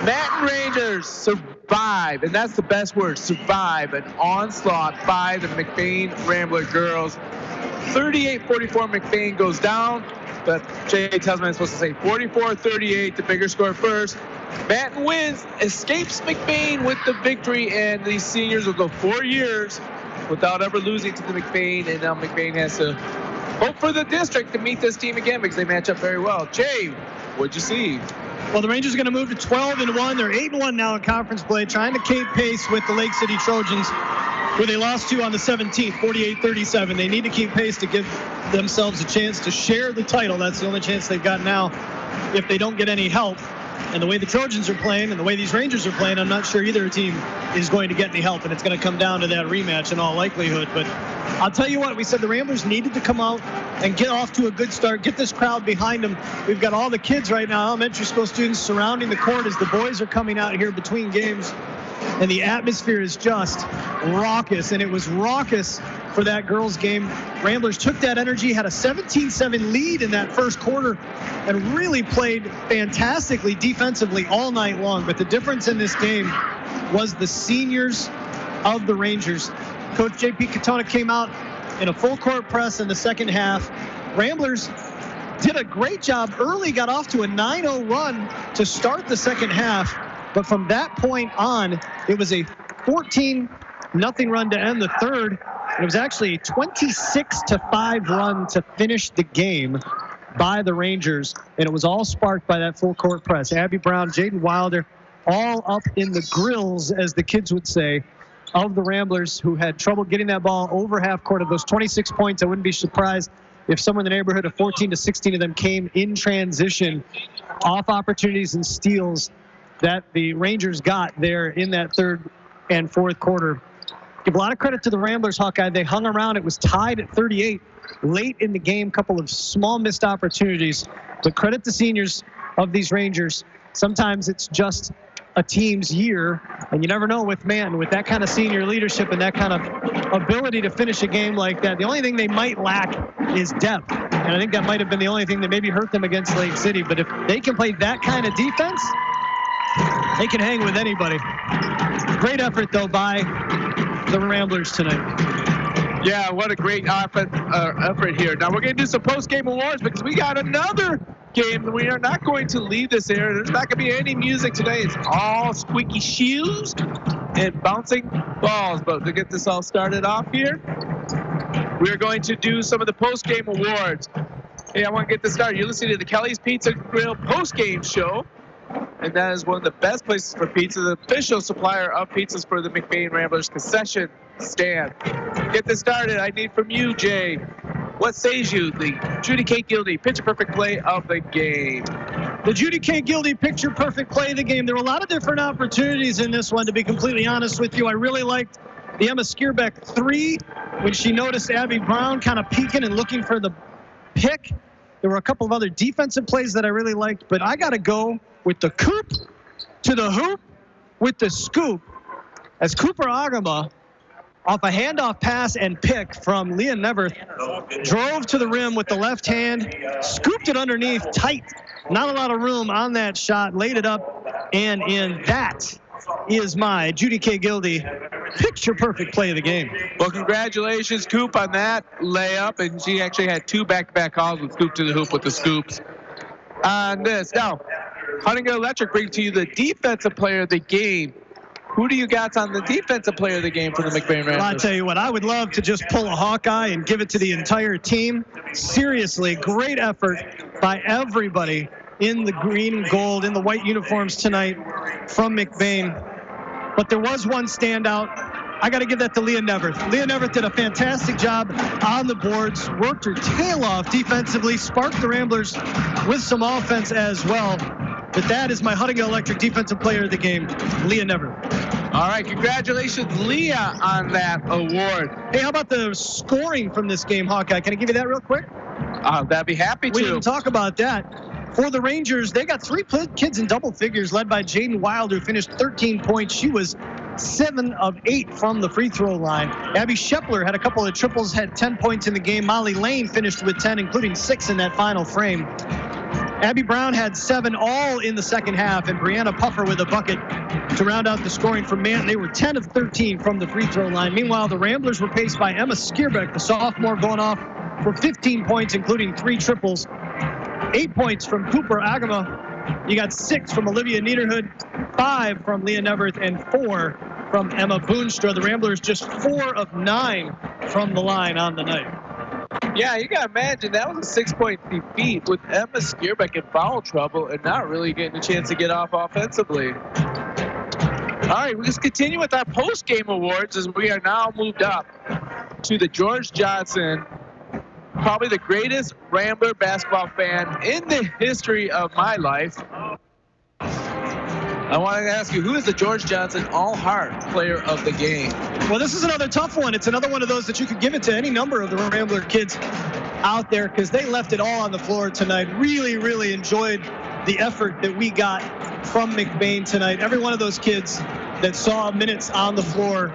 Matin Rangers survive, and that's the best word, survive an onslaught by the McBain Rambler girls. 38-44 McBain goes down, but Jay tells me I'm supposed to say 44-38, the bigger score first. Matin wins, escapes McBain with the victory, and these seniors will go 4 years without ever losing to the McBain, and now McBain has to hope for the district to meet this team again because they match up very well. Jay, what'd you see? Well, the Rangers are going to move to 12-1. They're 8-1 now in conference play, trying to keep pace with the Lake City Trojans, who they lost to on the 17th, 48-37. They need to keep pace to give themselves a chance to share the title. That's the only chance they've got now if they don't get any help. And the way the Trojans are playing and the way these Rangers are playing, I'm not sure either team is going to get any help, and it's going to come down to that rematch in all likelihood. But I'll tell you what, we said the Ramblers needed to come out and get off to a good start, get this crowd behind them. We've got all the kids right now, elementary school students, surrounding the court as the boys are coming out here between games. And the atmosphere is just raucous, and it was raucous for that girls' game. Ramblers took that energy, had a 17-7 lead in that first quarter, and really played fantastically defensively all night long. But the difference in this game was the seniors of the Rangers. Coach J.P. Katona came out in a full court press in the second half. Ramblers did a great job early, got off to a 9-0 run to start the second half. But from that point on, it was a 14-0 run to end the third. It was actually a 26-5 run to finish the game by the Rangers, and it was all sparked by that full court press. Abby Brown, Jaden Wilder, all up in the grills, as the kids would say, of the Ramblers, who had trouble getting that ball over half court. Of those 26 points, I wouldn't be surprised if somewhere in the neighborhood of 14 to 16 of them came in transition off opportunities and steals that the Rangers got there in that third and fourth quarter. Give a lot of credit to the Ramblers, Hawkeye. They hung around. It was tied at 38 late in the game. Couple of small missed opportunities. But credit to seniors of these Rangers. Sometimes it's just a team's year, and you never know with that kind of senior leadership and that kind of ability to finish a game like that. The only thing they might lack is depth, and I think that might have been the only thing that maybe hurt them against Lake City. But if they can play that kind of defense, they can hang with anybody. Great effort, though, by the Ramblers tonight. Yeah, what a great effort here. Now we're going to do some post-game awards because we got another game. We are not going to leave this area. There's not going to be any music today. It's all squeaky shoes and bouncing balls. But to get this all started off here, we're going to do some of the post-game awards. Hey, I want to get this started. You're listening to the Kelly's Pizza Grill post-game show. And that is one of the best places for pizza, the official supplier of pizzas for the McBain Ramblers concession stand. Get this started. I need from you, Jay. What says you, the Judy K. Gildy picture-perfect play of the game? The Judy K. Gildy picture-perfect play of the game. There were a lot of different opportunities in this one, to be completely honest with you. I really liked the Emma Skierbeck 3 when she noticed Abby Brown kind of peeking and looking for the pick. There were a couple of other defensive plays that I really liked, but I got to go with the coop to the hoop with the scoop, as Cooper Agama, off a handoff pass and pick from Leah Neverth, drove to the rim with the left hand, scooped it underneath tight. Not a lot of room on that shot, laid it up and in. That is my Judy K. Gildy picture-perfect play of the game. Well, congratulations, Coop, on that layup. And she actually had 2 back-to-back calls with scoop to the hoop with the scoops on this. Now, Huntington Electric brings to you the defensive player of the game. Who do you got on the defensive player of the game for the McBain Ramblers? Well, I tell you what, I would love to just pull a Hawkeye and give it to the entire team. Seriously, great effort by everybody in the green and gold, in the white uniforms tonight from McBain. But there was one standout. I got to give that to Leah Neverth. Leah Neverth did a fantastic job on the boards, worked her tail off defensively, sparked the Ramblers with some offense as well. But that is my Huntington Electric Defensive Player of the Game, Leah Neverth. All right, congratulations, Leah, on that award. Hey, how about the scoring from this game, Hawkeye? Can I give you that real quick? I'd be happy to. We didn't talk about that. For the Rangers, they got 3 kids in double figures, led by Jaden Wild, who finished 13 points. She was 7 of 8 from the free throw line. Abby Shepler had a couple of triples, had 10 points in the game. Molly Lane finished with 10, including 6 in that final frame. Abby Brown had 7 all in the second half, and Brianna Puffer with a bucket to round out the scoring for Manton. They were 10 of 13 from the free throw line. Meanwhile, the Ramblers were paced by Emma Skierbeck, the sophomore, going off for 15 points, including 3 triples. 8 points from Cooper Agama. You got 6 from Olivia Niederhood, 5 from Leah Neverth, and 4 from Emma Boonstra. The Ramblers just 4 of 9 from the line on the night. Yeah, you got to imagine that was a 6-point defeat with Emma Skierbeck in foul trouble and not really getting a chance to get off offensively. All right, we just continue with our post-game awards as we are now moved up to the George Johnson, probably the greatest Rambler basketball fan in the history of my life. I want to ask you, who is the George Johnson All-Heart Player of the Game? Well, this is another tough one. It's another one of those that you could give it to any number of the Rambler kids out there because they left it all on the floor tonight. Really, really enjoyed the effort that we got from McBain tonight. Every one of those kids that saw minutes on the floor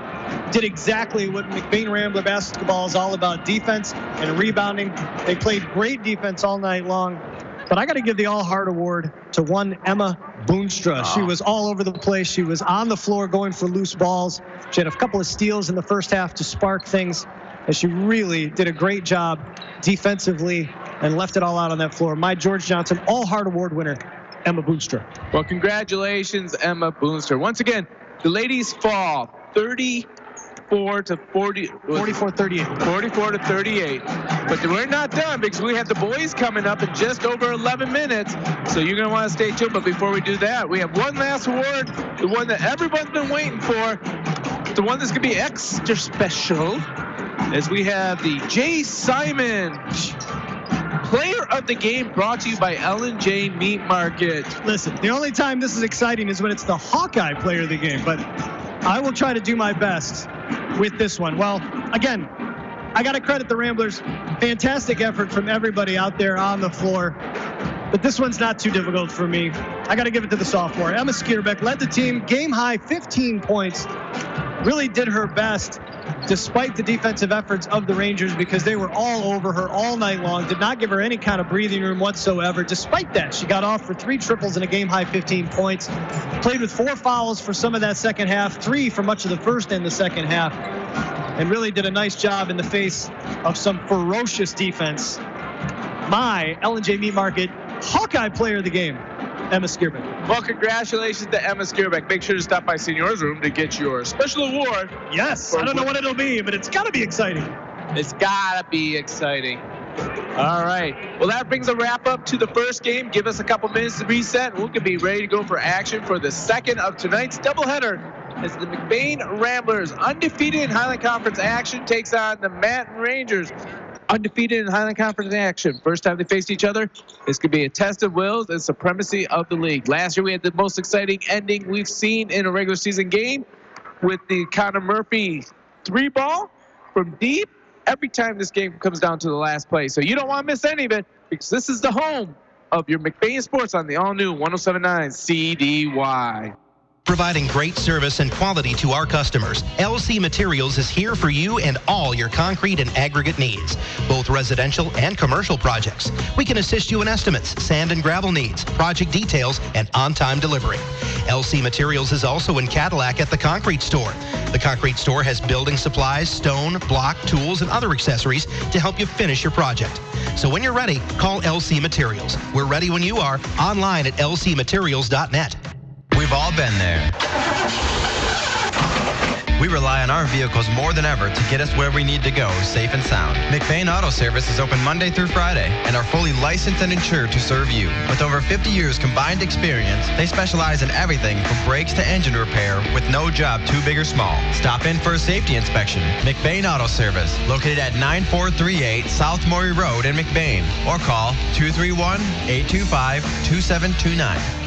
did exactly what McBain Rambler basketball is all about, defense and rebounding. They played great defense all night long. But I got to give the All-Heart Award to one Emma Boonstra. She was all over the place. She was on the floor going for loose balls. She had a couple of steals in the first half to spark things. And she really did a great job defensively and left it all out on that floor. My George Johnson All-Heart Award winner, Emma Boonstra. Well, congratulations, Emma Boonstra. Once again, the ladies fall 44 to 38. But we're not done because we have the boys coming up in just over 11 minutes. So you're going to want to stay tuned. But before we do that, we have one last award, the one that everyone's been waiting for, the one that's going to be extra special, as we have the J. Simon Player of the Game, brought to you by L&J Meat Market. Listen, the only time this is exciting is when it's the Hawkeye Player of the Game, but I will try to do my best with this one. Well, again, I got to credit the Ramblers. Fantastic effort from everybody out there on the floor. But this one's not too difficult for me. I got to give it to the sophomore. Emma Skierbeck led the team, game high 15 points. Really did her best despite the defensive efforts of the Rangers because they were all over her all night long. Did not give her any kind of breathing room whatsoever. Despite that, she got off for 3 triples and a game high 15 points. Played with 4 fouls for some of that second half, 3 for much of the first and the second half. And really did a nice job in the face of some ferocious defense. My L&J Meat Market Hawkeye Player of the Game, Emma Skierbeck. Well, congratulations to Emma Skierbeck. Make sure to stop by Senior's Room to get your special award. Yes, I don't know what it'll be, but it's got to be exciting. It's got to be exciting. All right. Well, that brings a wrap up to the first game. Give us a couple minutes to reset, and we can be ready to go for action for the second of tonight's doubleheader as the McBain Ramblers, undefeated in Highland Conference action, takes on the Manton Rangers, undefeated in Highland Conference action. First time they faced each other, this could be a test of wills and supremacy of the league. Last year we had the most exciting ending we've seen in a regular season game with the Connor Murphy 3-ball from deep every time this game comes down to the last play. So you don't want to miss any of it because this is the home of your McBain Sports on the all-new 107.9 CDY. Providing great service and quality to our customers, LC Materials is here for you and all your concrete and aggregate needs, both residential and commercial projects. We can assist you in estimates, sand and gravel needs, project details, and on-time delivery. LC Materials is also in Cadillac at the Concrete Store. The Concrete Store has building supplies, stone, block, tools, and other accessories to help you finish your project. So when you're ready, call LC Materials. We're ready when you are, online at lcmaterials.net. We've all been there. We rely on our vehicles more than ever to get us where we need to go, safe and sound. McBain Auto Service is open Monday through Friday and are fully licensed and insured to serve you. With over 50 years combined experience, they specialize in everything from brakes to engine repair with no job too big or small. Stop in for a safety inspection. McBain Auto Service, located at 9438 South Maury Road in McBain, or call 231-825-2729.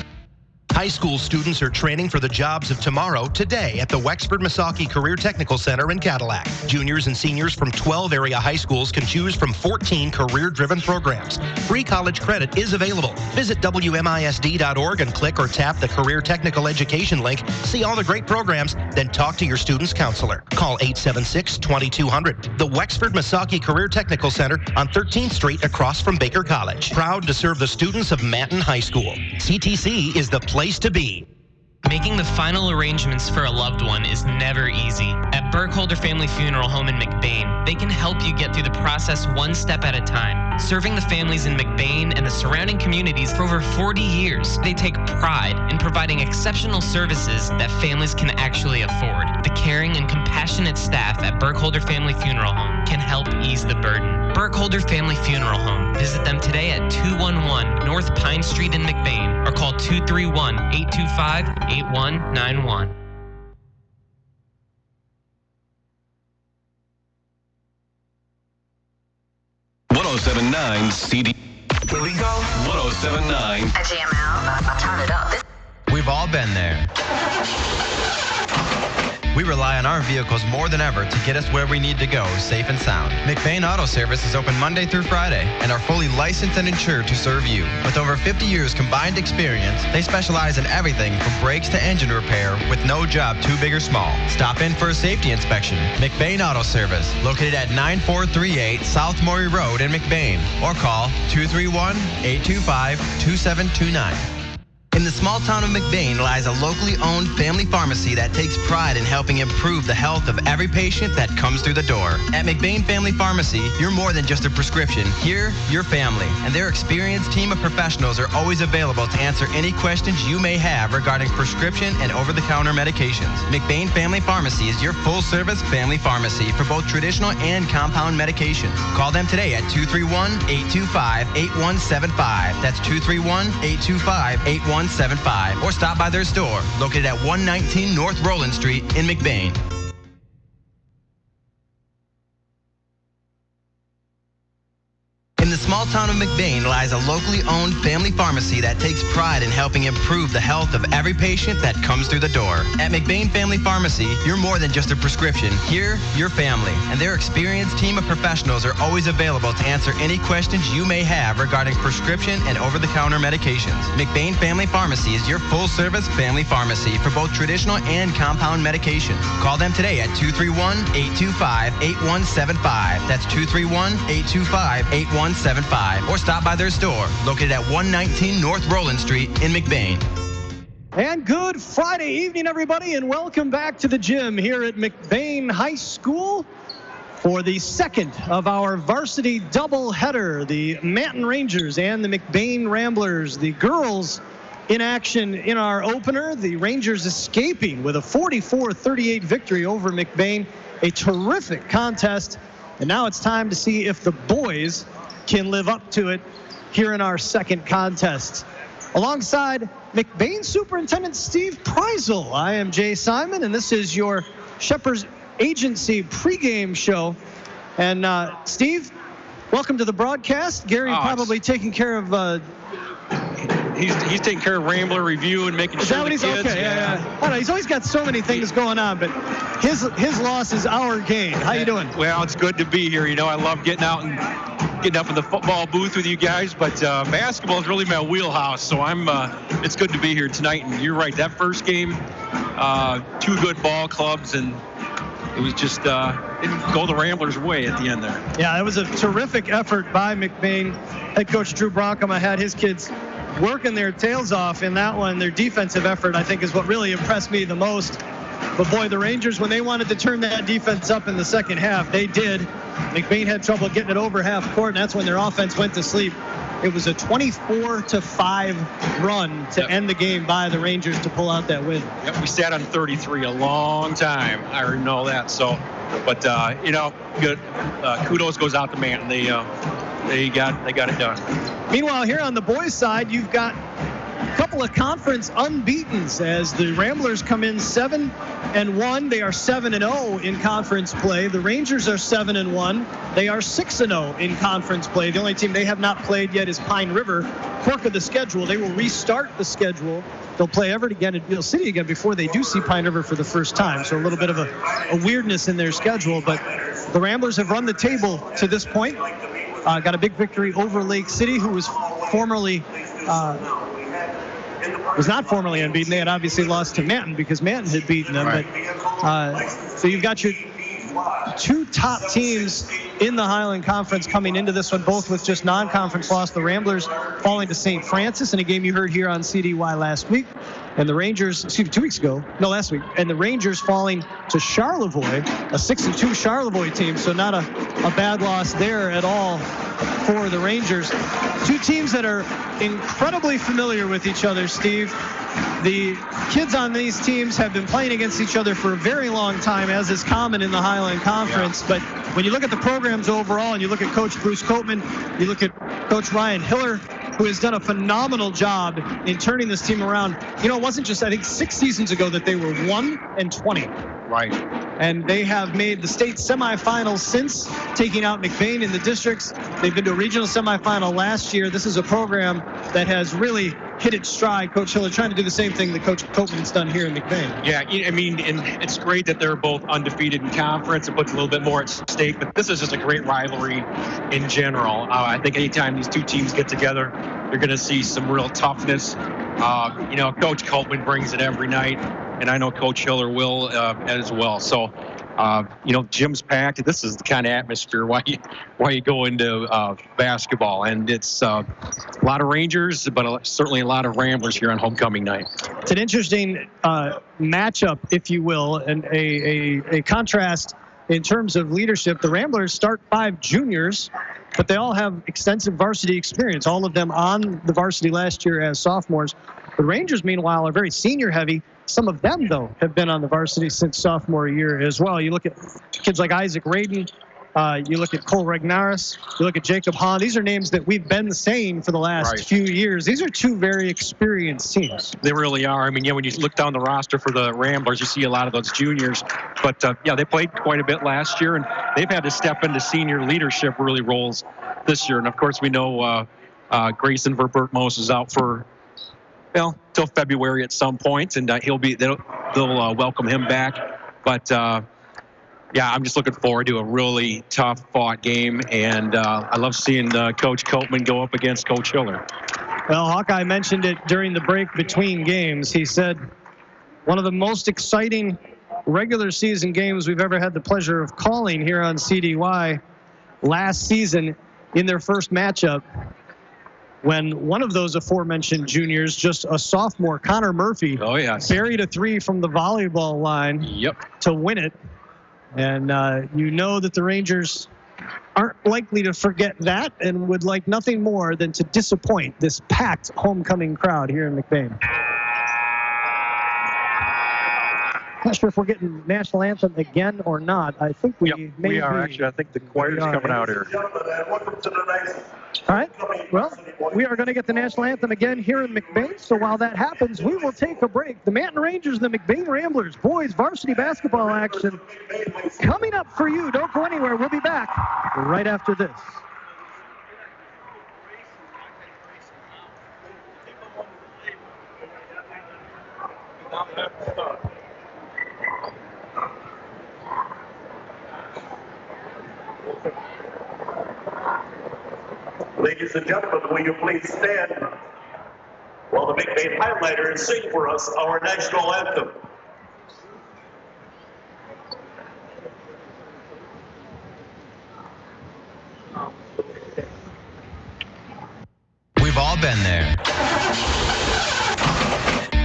High school students are training for the jobs of tomorrow today at the Wexford-Missaukee Career Technical Center in Cadillac. Juniors and seniors from 12 area high schools can choose from 14 career-driven programs. Free college credit is available. Visit WMISD.org and click or tap the Career Technical Education link. See all the great programs, then talk to your student's counselor. Call 876-2200. The Wexford-Missaukee Career Technical Center on 13th Street across from Baker College. Proud to serve the students of Manton High School. CTC is the place to be. Making the final arrangements for a loved one is never easy. At Burkholder Family Funeral Home in McBain, they can help you get through the process one step at a time. Serving the families in McBain and the surrounding communities for over 40 years, they take pride in providing exceptional services that families can actually afford. The caring and compassionate staff at Burkholder Family Funeral Home can help ease the burden. Burkholder Family Funeral Home. Visit them today at 211 North Pine Street in McBain or call 231-825-8191. CD. Here we go. 107.9. JML, turn it up. We've all been there. We rely on our vehicles more than ever to get us where we need to go, safe and sound. McBain Auto Service is open Monday through Friday and are fully licensed and insured to serve you. With over 50 years combined experience, they specialize in everything from brakes to engine repair with no job too big or small. Stop in for a safety inspection. McBain Auto Service, located at 9438 South Maury Road in McBain, or call 231-825-2729. In the small town of McBain lies a locally owned family pharmacy that takes pride in helping improve the health of every patient that comes through the door. At McBain Family Pharmacy, you're more than just a prescription. Here, you're family, and their experienced team of professionals are always available to answer any questions you may have regarding prescription and over-the-counter medications. McBain Family Pharmacy is your full-service family pharmacy for both traditional and compound medication. Call them today at 231-825-8175. That's 231-825-8175. Or stop by their store, located at 119 North Roland Street in McBain. In the small town of McBain lies a locally owned family pharmacy that takes pride in helping improve the health of every patient that comes through the door. At McBain Family Pharmacy, you're more than just a prescription. Here, you're family, and their experienced team of professionals are always available to answer any questions you may have regarding prescription and over-the-counter medications. McBain Family Pharmacy is your full-service family pharmacy for both traditional and compound medications. Call them today at 231-825-8175. That's 231-825-8175. Or stop by their store, located at 119 North Roland Street in McBain. And good Friday evening, everybody, and welcome back to the gym here at McBain High School for the second of our varsity doubleheader, the Manton Rangers and the McBain Ramblers. The girls in action in our opener, the Rangers escaping with a 44-38 victory over McBain. A terrific contest, and now it's time to see if the boys can live up to it here in our second contest. Alongside McBain Superintendent Steve Preisel, I am Jay Simon, and this is your Shepherd's Agency pregame show. And Steve, welcome to the broadcast. Gary probably taking care of He's taking care of Rambler Review and making sure the kids. Okay, yeah. I don't know, he's always got so many things going on, but his loss is our gain. How you doing? Well, it's good to be here. You know, I love getting out and getting up in the football booth with you guys, but basketball is really my wheelhouse. So it's good to be here tonight. And you're right, that first game, two good ball clubs, and it was just didn't go the Ramblers' way at the end there. Yeah, it was a terrific effort by McBain. Head coach Drew Bronkema had his kids working their tails off in that one. Their defensive effort, I think, is what really impressed me the most. But boy, the Rangers, when they wanted to turn that defense up in the second half, they did. McBain had trouble getting it over half court, and that's when their offense went to sleep. It was a 24-5 run to end the game by the Rangers to pull out that win. Yep, we sat on 33 a long time. I already know that. So, but good. Kudos goes out to Manton. They got it done. Meanwhile, here on the boys' side, you've got a couple of conference unbeatens as the Ramblers come in 7-1. They are 7-0 in conference play. The Rangers are 7-1. They are 6-0 in conference play. The only team they have not played yet is Pine River. Quirk of the schedule. They will restart the schedule. They'll play Everett again and Beale City again before they do see Pine River for the first time. So a little bit of a weirdness in their schedule. But the Ramblers have run the table to this point. Got a big victory over Lake City, who was formerly was not formerly unbeaten. They had obviously lost to Manton because Manton had beaten them. Right. But, so you've got your two top teams in the Highland Conference coming into this one, both with just non-conference loss. The Ramblers falling to St. Francis in a game you heard here on CDY last week. And the Rangers, 2 weeks ago, no, last week. And the Rangers falling to Charlevoix, a 6-2 Charlevoix team. So not a bad loss there at all for the Rangers. Two teams that are incredibly familiar with each other, Steve. The kids on these teams have been playing against each other for a very long time, as is common in the Highland Conference. Yeah. But when you look at the programs overall and you look at Coach Bruce Copeman, you look at Coach Ryan Hiller, who has done a phenomenal job in turning this team around. You know, it wasn't just, I think, 6 seasons ago that they were 1-20. Right. And they have made the state semifinals since, taking out McBain in the districts. They've been to a regional semifinal last year. This is a program that has really hit its stride. Coach Hiller trying to do the same thing that Coach Copeman's done here in McBain. Yeah, I mean, and it's great that they're both undefeated in conference. It puts a little bit more at stake, but this is just a great rivalry in general. I think anytime these two teams get together, you're going to see some real toughness. Coach Copeman brings it every night, and I know Coach Hiller will as well. So, gym's packed. This is the kind of atmosphere why you go into basketball, and it's a lot of Rangers, but certainly a lot of Ramblers here on homecoming night. It's an interesting matchup, if you will, and a contrast in terms of leadership. The Ramblers start 5 juniors, but they all have extensive varsity experience, all of them on the varsity last year as sophomores. The Rangers, meanwhile, are very senior heavy. Some of them, though, have been on the varsity since sophomore year as well. You look at kids like Isaac Radin, you look at Cole Regnaris, you look at Jacob Hahn. These are names that we've been saying for the last few years. These are two very experienced teams. They really are. I mean, when you look down the roster for the Ramblers, you see a lot of those juniors. But, they played quite a bit last year, and they've had to step into senior leadership really roles this year. And, of course, we know Grayson Verbertmos is out for till February at some point, and they'll welcome him back. But I'm just looking forward to a really tough fought game, and I love seeing Coach Copeman go up against Coach Hiller. Well, Hawkeye mentioned it during the break between games. He said one of the most exciting regular season games we've ever had the pleasure of calling here on CDY last season in their first matchup, when one of those aforementioned juniors, just a sophomore, Connor Murphy, buried a 3 from the volleyball line to win it. And you know that the Rangers aren't likely to forget that and would like nothing more than to disappoint this packed homecoming crowd here in McBain. Not sure if we're getting national anthem again or not. I think we may we are actually. I think the choir's coming out here. All right. Well, we are going to get the national anthem again here in McBain. So while that happens, we will take a break. The Manton Rangers and the McBain Ramblers boys varsity basketball action coming up for you. Don't go anywhere. We'll be back right after this. Ladies and gentlemen, will you please stand while the McBain Highlighters sing for us our national anthem. We've all been there.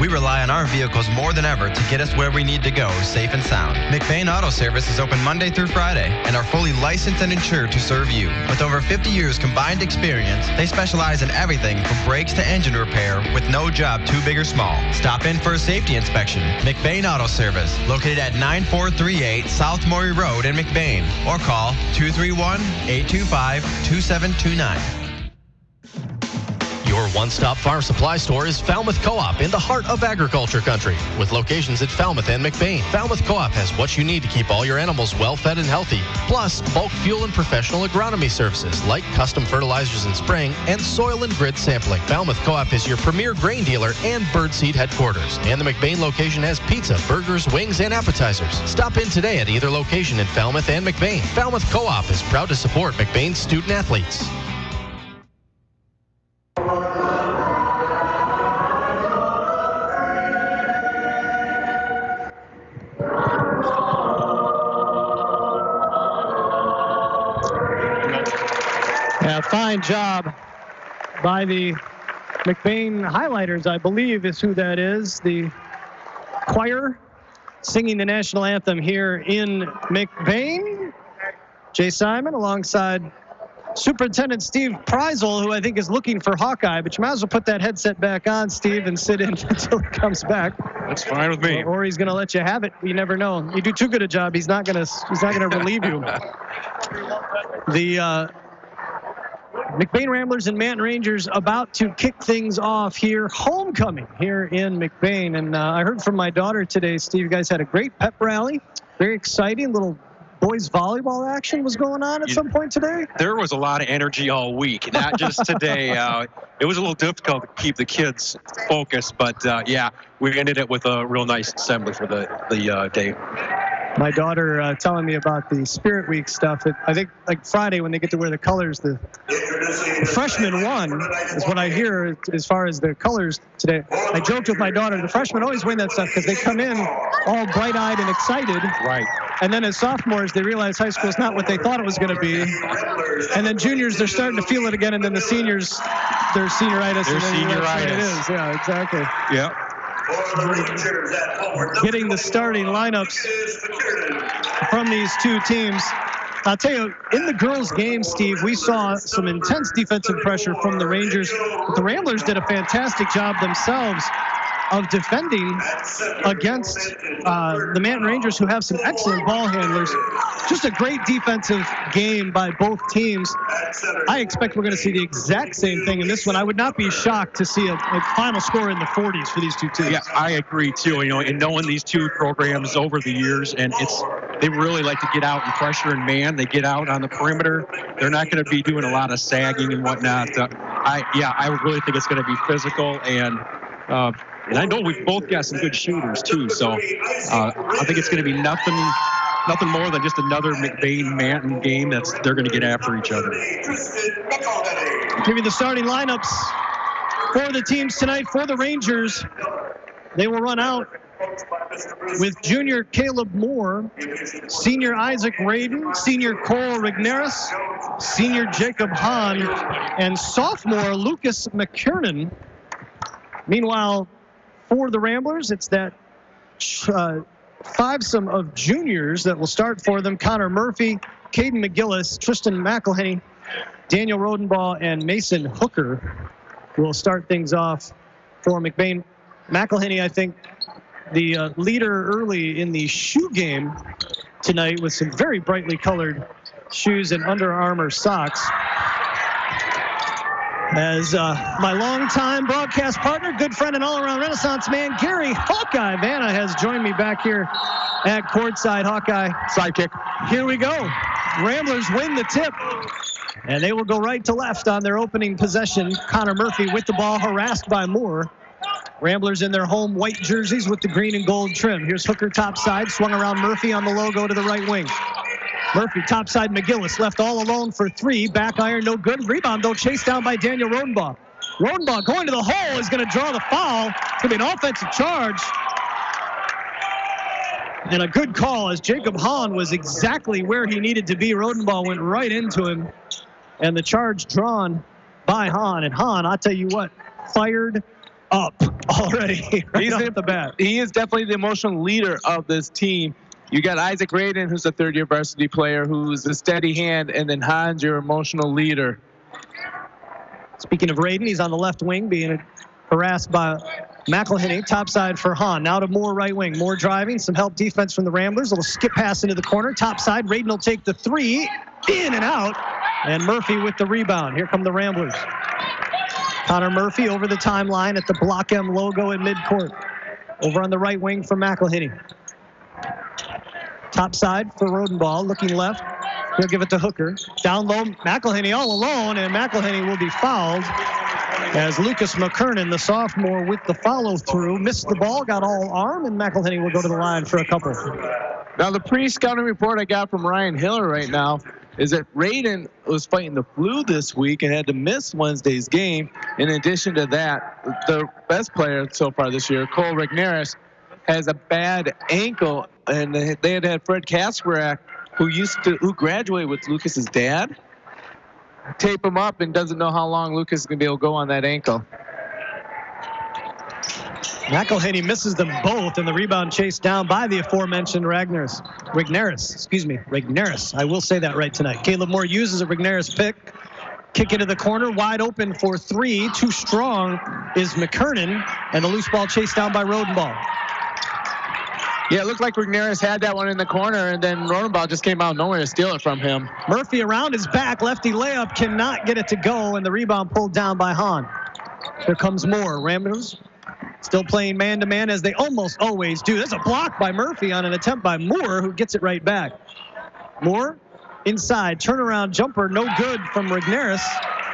We rely on our vehicles more than ever to get us where we need to go, safe and sound. McBain Auto Service is open Monday through Friday and are fully licensed and insured to serve you. With over 50 years combined experience, they specialize in everything from brakes to engine repair with no job too big or small. Stop in for a safety inspection. McBain Auto Service, located at 9438 South Maury Road in McBain, or call 231-825-2729. Your one-stop farm supply store is Falmouth Co-op in the heart of agriculture country. With locations at Falmouth and McBain, Falmouth Co-op has what you need to keep all your animals well-fed and healthy, plus bulk fuel and professional agronomy services like custom fertilizers and spraying and soil and grid sampling. Falmouth Co-op is your premier grain dealer and birdseed headquarters. And the McBain location has pizza, burgers, wings, and appetizers. Stop in today at either location in Falmouth and McBain. Falmouth Co-op is proud to support McBain's student athletes. Yeah, fine job by the McBain Highlighters, I believe is who that is. The choir singing the national anthem here in McBain. Jay Simon alongside Superintendent Steve Preisel, who I think is looking for Hawkeye, but you might as well put that headset back on, Steve, and sit in until he comes back. That's fine with me. Or he's going to let you have it. You never know. You do too good a job, he's not going to relieve you. The McBain Ramblers and Manton Rangers about to kick things off here. Homecoming here in McBain. And I heard from my daughter today, Steve, you guys had a great pep rally. Very exciting. Little boys volleyball action was going on at some point today. There was a lot of energy all week, not just today. It was a little difficult to keep the kids focused, but yeah, we ended it with a real nice assembly for the day. My daughter telling me about the Spirit Week stuff. I think like Friday when they get to wear the colors, the freshman won is what I hear as far as the colors today. I joked with my daughter, the freshmen always win that stuff because they come in all bright-eyed and excited. Right. And then as sophomores, they realize high school is not what they thought it was going to be. And then juniors, they're starting to feel it again. And then the seniors, their senioritis. Their senioritis. It is. Yeah, exactly. Yeah. Getting the starting lineups from these two teams. I'll tell you, in the girls' game, Steve, we saw some intense defensive pressure from the Rangers. But the Ramblers did a fantastic job themselves of defending against the Manton Rangers, who have some excellent ball handlers. Just a great defensive game by both teams. I expect we're going to see the exact same thing in this one. I would not be shocked to see a final score in the 40s for these two teams. Yeah, I agree too. You know, and knowing these two programs over the years, and they really like to get out and pressure and man. They get out on the perimeter. They're not going to be doing a lot of sagging and whatnot. I really think it's going to be physical and I know we've both got some good shooters too. So I think it's going to be nothing more than just another McBain-Manton game they're going to get after each other. Give you the starting lineups for the teams tonight. For the Rangers, they will run out with junior Caleb Moore, senior Isaac Radin, senior Cole Rigneris, senior Jacob Hahn, and sophomore Lucas McKiernan. Meanwhile, for the Ramblers, it's that fivesome of juniors that will start for them. Connor Murphy, Caden McGillis, Tristan McElhenney, Daniel Rodenbaugh, and Mason Hooker will start things off for McBain. McElhenney, I think, the leader early in the shoe game tonight with some very brightly colored shoes and Under Armour socks. As my longtime broadcast partner, good friend and all-around Renaissance man, Gary Hawkeye Vanna has joined me back here at courtside. Hawkeye. Sidekick. Here we go. Ramblers win the tip, and they will go right to left on their opening possession. Connor Murphy with the ball, harassed by Moore. Ramblers in their home white jerseys with the green and gold trim. Here's Hooker topside, swung around Murphy on the logo to the right wing. Murphy topside McGillis left all alone for three. Back iron, no good. Rebound, though, chased down by Daniel Rodenbaugh. Rodenbaugh going to the hole is going to draw the foul. It's going to be an offensive charge. And a good call as Jacob Hahn was exactly where he needed to be. Rodenbaugh went right into him. And the charge drawn by Hahn. And Hahn, I'll tell you what, fired up. already right off the bat. He is definitely the emotional leader of this team. You got Isaac Raiden, who's a third-year varsity player, who's a steady hand, and then Hans, your emotional leader. Speaking of Raiden, he's on the left wing being harassed by McElhinney. Topside for Hahn. Now to Moore right wing. Moore driving. Some help defense from the Ramblers. A little skip pass into the corner. Topside. Raiden will take the three. In and out. And Murphy with the rebound. Here come the Ramblers. Connor Murphy over the timeline at the Block M logo in midcourt. Over on the right wing for McElhinney. Topside for Rodenbaugh. Looking left. He'll give it to Hooker. Down low, McElhinney all alone, and McElhinney will be fouled as Lucas McKernan, the sophomore, with the follow-through, missed the ball, got all arm, and McElhinney will go to the line for a couple. Now, the pre-scouting report I got from Ryan Hiller right now is that Raiden was fighting the flu this week and had to miss Wednesday's game. In addition to that, the best player so far this year, Cole Regneris, has a bad ankle, and they had Fred Kasperak, who graduated with Lucas's dad, tape him up and doesn't know how long Lucas is going to be able to go on that ankle. McElhinney misses them both, and the rebound chased down by the aforementioned Regneris. I will say that right tonight. Caleb Moore uses a Regneris pick. Kick into the corner, wide open for three. Too strong is McKernan, and the loose ball chased down by Rodenbaugh. Yeah, it looked like Regneris had that one in the corner, and then Rodenbaugh just came out of nowhere to steal it from him. Murphy around his back, lefty layup, cannot get it to go, and the rebound pulled down by Hahn. Here comes Moore. Ramblers still playing man-to-man as they almost always do. There's a block by Murphy on an attempt by Moore, who gets it right back. Moore inside, turnaround jumper, no good from Regneris.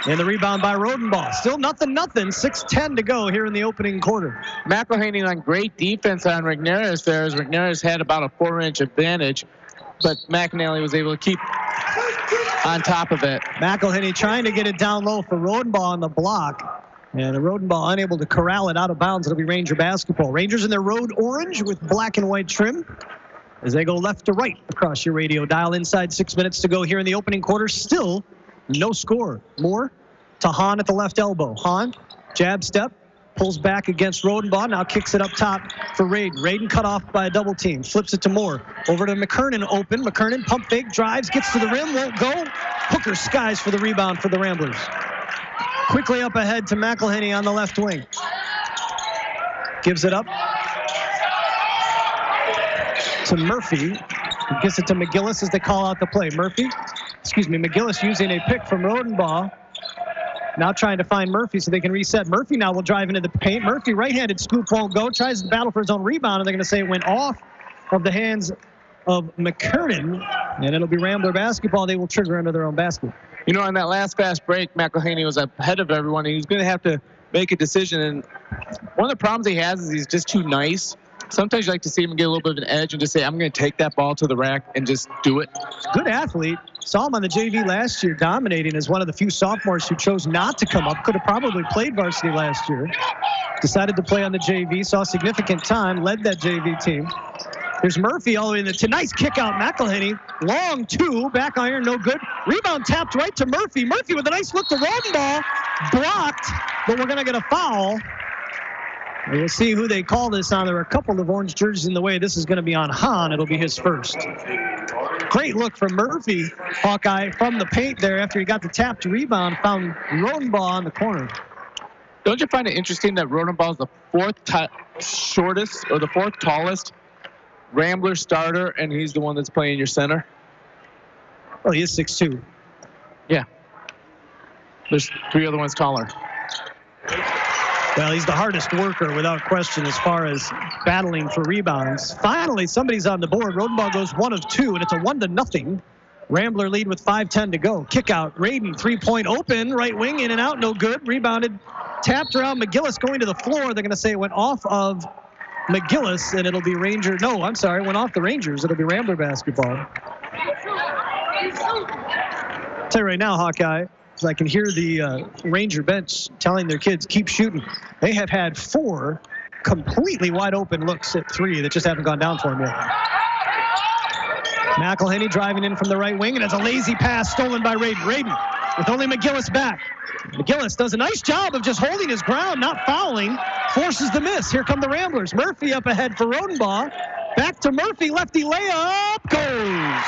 And the rebound by Rodenbaugh. Still nothing. 6:10 to go here in the opening quarter. McElhinney on great defense on Regneris there, as Regneris had about a 4-inch advantage, but McElhinney was able to keep on top of it. McElhinney trying to get it down low for Rodenbaugh on the block. And Rodenbaugh unable to corral it out of bounds. It'll be Ranger basketball. Rangers in their road orange with black and white trim as they go left to right across your radio dial. Inside 6 minutes to go here in the opening quarter. Still no score. Moore to Hahn at the left elbow. Hahn, jab step, pulls back against Rodenbaugh. Now kicks it up top for Raiden. Raiden cut off by a double team. Flips it to Moore. Over to McKernan open. McKernan pump fake, drives, gets to the rim, won't go. Hooker skies for the rebound for the Ramblers. Quickly up ahead to McElhinney on the left wing. Gives it up to Murphy. Gives it to McGillis as they call out the play. McGillis using a pick from Rodenbaugh. Now trying to find Murphy so they can reset. Murphy now will drive into the paint. Murphy right-handed scoop won't go. Tries to battle for his own rebound, and they're going to say it went off of the hands of McKernan, and it'll be Rambler basketball. They will trigger under their own basket. You know, on that last fast break, McElhinney was ahead of everyone, and he's going to have to make a decision. And one of the problems he has is he's just too nice. Sometimes you like to see him get a little bit of an edge and just say, I'm going to take that ball to the rack and just do it. Good athlete. Saw him on the JV last year dominating as one of the few sophomores who chose not to come up. Could have probably played varsity last year. Decided to play on the JV. Saw significant time. Led that JV team. Here's Murphy all the way into nice kick out. McElhinney. Long two. Back iron. No good. Rebound tapped right to Murphy. Murphy with a nice look to Rodenbaugh. Blocked. But we're going to get a foul. We'll see who they call this on. There are a couple of orange jerseys in the way. This is going to be on Hahn. It'll be his first. Great look from Murphy, Hawkeye, from the paint there after he got the tapped rebound. Found Rodenbaugh on the corner. Don't you find it interesting that Rodenbaugh is the fourth tallest Rambler starter, and he's the one that's playing your center? Well, he is 6'2". Yeah. There's three other ones taller. Well, he's the hardest worker without question as far as battling for rebounds. Finally, somebody's on the board. Rodenbaugh goes 1 of 2, and it's a 1-0. Rambler lead with 5:10 to go. Kick out. Raiden, three-point open. Right wing, in and out, no good. Rebounded, tapped around McGillis going to the floor. They're going to say it went off of McGillis, and it'll be Ranger. No, I'm sorry, it went off the Rangers. It'll be Rambler basketball. I'll tell you right now, Hawkeye, I can hear the Ranger bench telling their kids, keep shooting. They have had 4 completely wide open looks at 3 that just haven't gone down for them yet. McElhinney driving in from the right wing, and it's a lazy pass stolen by Raiden. Raiden with only McGillis back. McGillis does a nice job of just holding his ground, not fouling, forces the miss. Here come the Ramblers. Murphy up ahead for Rodenbaugh. Back to Murphy, lefty layup, goes.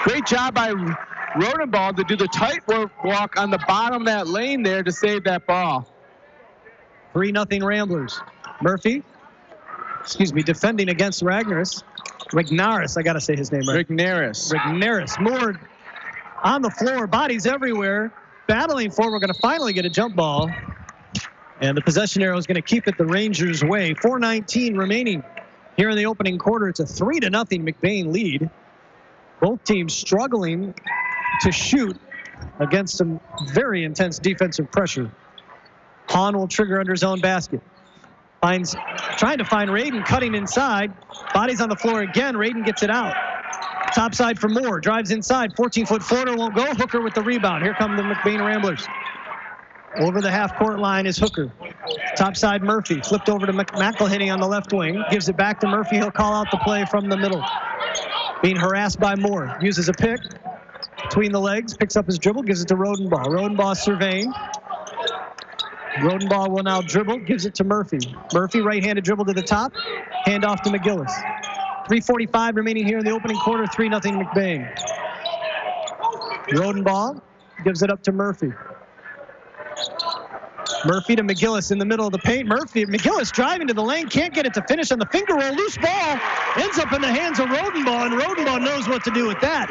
Great job by Rodenbaugh to do the tightrope walk on the bottom of that lane there to save that ball. 3-0 Ramblers. Murphy, defending against Ragnaris. Rignaris, I got to say his name right. Rignaris. Moore on the floor, bodies everywhere, battling for. We're going to finally get a jump ball. And the possession arrow is going to keep it the Rangers' way. 4:19 remaining here in the opening quarter. It's a 3-0 McBain lead. Both teams struggling to shoot against some very intense defensive pressure. Hahn will trigger under his own basket. Trying to find Radin, cutting inside. Bodies on the floor again. Radin gets it out. Top side for Moore. Drives inside. 14-foot floater won't go. Hooker with the rebound. Here come the McBain Ramblers. Over the half-court line is Hooker. Top side Murphy. Flipped over to McElhinney on the left wing. Gives it back to Murphy. He'll call out the play from the middle. Being harassed by Moore. Uses a pick between the legs. Picks up his dribble. Gives it to Rodenbaugh. Rodenbaugh surveying. Rodenbaugh will now dribble. Gives it to Murphy. Murphy right-handed dribble to the top. Hand off to McGillis. 3:45 remaining here in the opening quarter. 3-0 McBain. Rodenbaugh gives it up to Murphy. Murphy to McGillis in the middle of the paint. McGillis driving to the lane, can't get it to finish on the finger roll. Loose ball ends up in the hands of Rodenbaugh, and Rodenbaugh knows what to do with that.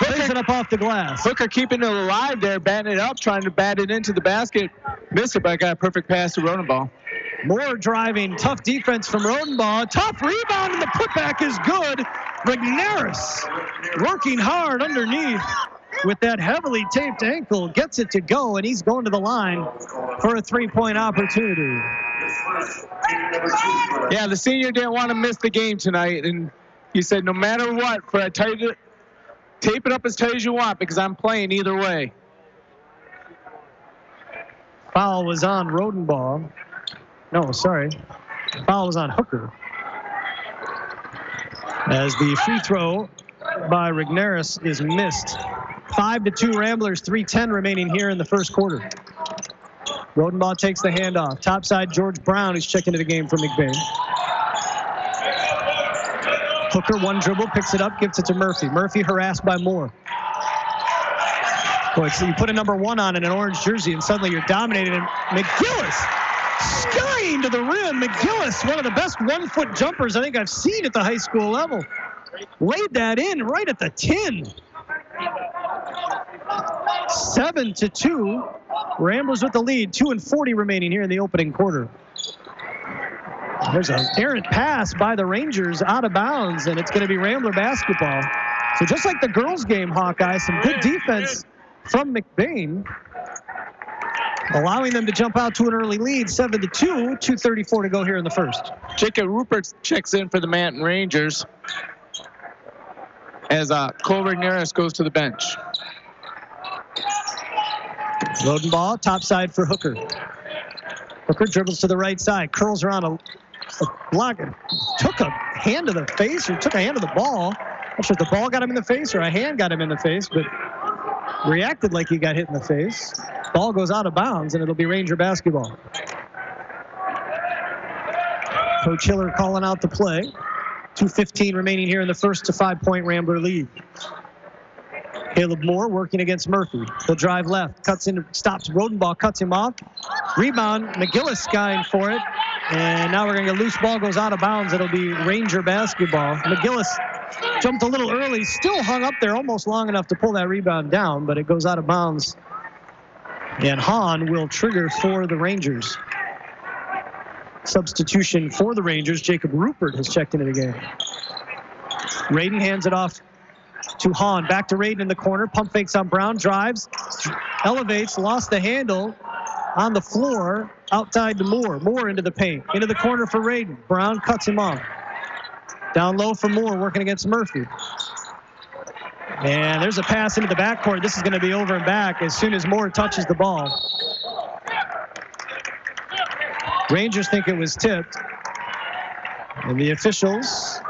Plays it up off the glass. Hooker keeping it alive there, batting it up, trying to bat it into the basket. Missed it, but got a perfect pass to Rodenbaugh. Moore driving, tough defense from Rodenbaugh. Tough rebound, and the putback is good. Rignaris working hard underneath with that heavily taped ankle, gets it to go, and he's going to the line for a three-point opportunity. Yeah, the senior didn't want to miss the game tonight, and he said, no matter what, tape it up as tight as you want because I'm playing either way. Foul was on Rodenbaugh. No, sorry. Foul was on Hooker. As the free throw by Rignaris is missed. 5-2 Ramblers, 3:10 remaining here in the first quarter. Rodenbaugh takes the handoff. Topside George Brown, who's checking into the game for McBain. Hooker, one dribble, picks it up, gives it to Murphy. Murphy harassed by Moore. Boy, so you put a number 1 on in an orange jersey, and suddenly you're dominated. And McGillis skying to the rim. McGillis, one of the best one-foot jumpers I think I've seen at the high school level. Laid that in right at the 10. 7-2. Ramblers with the lead. 2:40 remaining here in the opening quarter. There's an errant pass by the Rangers out of bounds, and it's going to be Rambler basketball. So just like the girls' game, Hawkeye, some good defense from McBain, allowing them to jump out to an early lead, 7-2, 2:34 to go here in the first. Jacob Rupert checks in for the Manton Rangers as Cole Rignaris goes to the bench. Rodenbaugh, topside for Hooker. Hooker dribbles to the right side, curls around a block, and took a hand to the face, or took a hand to the ball. Not sure if the ball got him in the face or a hand got him in the face, but reacted like he got hit in the face. Ball goes out of bounds, and it'll be Ranger basketball. Coach Hiller calling out the play. 2:15 remaining here in the first, to 5-point Rambler lead. Caleb Moore working against Murphy. He'll drive left, cuts in, stops Rodenbaugh, cuts him off. Rebound, McGillis skying for it. And now we're going to get loose ball, goes out of bounds. It'll be Ranger basketball. McGillis jumped a little early, still hung up there almost long enough to pull that rebound down, but it goes out of bounds. And Hahn will trigger for the Rangers. Substitution for the Rangers, Jacob Rupert has checked into the game. Radin hands it off to Hahn. Back to Radin in the corner. Pump fakes on Brown. Drives. Elevates. Lost the handle on the floor. Outside to Moore. Moore into the paint. Into the corner for Radin. Brown cuts him off. Down low for Moore. Working against Murphy. And there's a pass into the backcourt. This is going to be over and back as soon as Moore touches the ball. Rangers think it was tipped. And the officials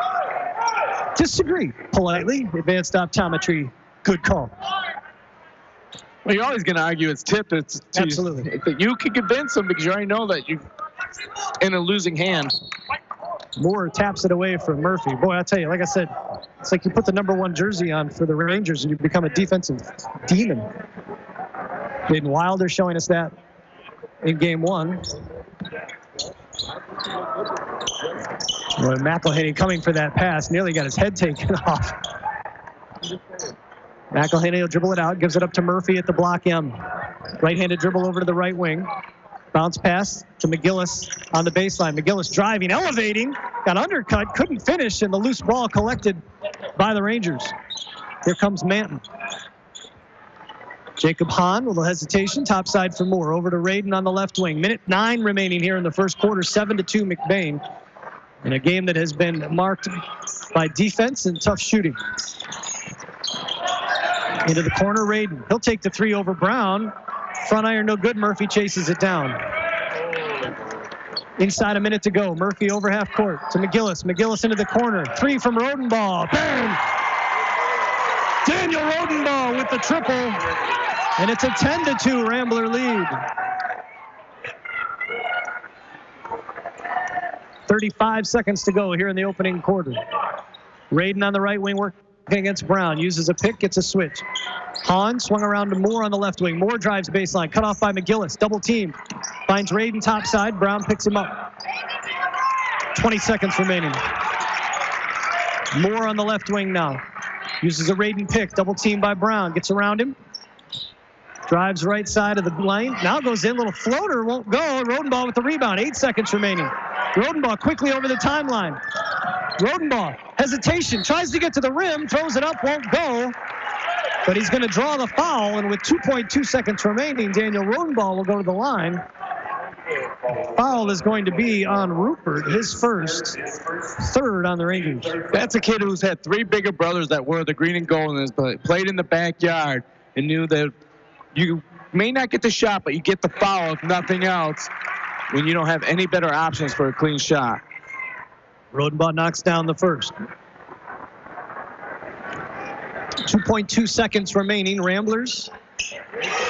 disagree politely. Advanced optometry, good call. Well, you're always going to argue it's tipped. Absolutely. You can convince them because you already know that you're in a losing hand. Moore taps it away from Murphy. Boy, I tell you, like I said, it's like you put the #1 jersey on for the Rangers and you become a defensive demon. Jaden Wilder showing us that in game 1. Well, McElhaney coming for that pass, nearly got his head taken off. McElhaney will dribble it out, gives it up to Murphy at the block M. Right-handed dribble over to the right wing. Bounce pass to McGillis on the baseline. McGillis driving, elevating, got undercut, couldn't finish, and the loose ball collected by the Rangers. Here comes Manton. Jacob Hahn, a little hesitation, topside for Moore. Over to Radin on the left wing. Minute 9 remaining here in the first quarter, 7-2 McBain. In a game that has been marked by defense and tough shooting. Into the corner, Radin. He'll take the 3 over Brown. Front iron no good. Murphy chases it down. Inside a minute to go. Murphy over half court to McGillis. McGillis into the corner. 3 from Rodenbaugh. Bang! Daniel Rodenbaugh with the triple. And it's a 10-2 Rambler lead. 35 seconds to go here in the opening quarter. Radin on the right wing working against Brown. Uses a pick, gets a switch. Hahn swung around to Moore on the left wing. Moore drives baseline, cut off by McGillis. Double team. Finds Radin topside. Brown picks him up. 20 seconds remaining. Moore on the left wing now. Uses a Radin pick. Double team by Brown. Gets around him. Drives right side of the lane. Now goes in. Little floater. Won't go. Rodenbaugh with the rebound. 8 seconds remaining. Rodenbaugh quickly over the timeline. Rodenbaugh, hesitation, tries to get to the rim, throws it up, won't go. But he's going to draw the foul, and with 2.2 seconds remaining, Daniel Rodenbaugh will go to the line. Foul is going to be on Rupert, his first, 3rd on the Rangers. That's a kid who's had 3 bigger brothers that wore the green and gold and played in the backyard and knew that you may not get the shot, but you get the foul if nothing else when you don't have any better options for a clean shot. Rodenbaugh knocks down the first. 2.2 seconds remaining. Ramblers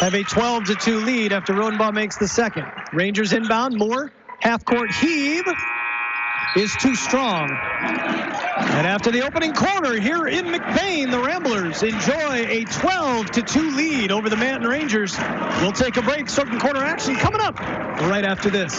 have a 12-2 lead after Rodenbaugh makes the second. Rangers inbound. Moore, half-court heave is too strong. And after the opening quarter here in McBain, the Ramblers enjoy a 12-2 lead over the Manton Rangers. We'll take a break. Second quarter action coming up right after this.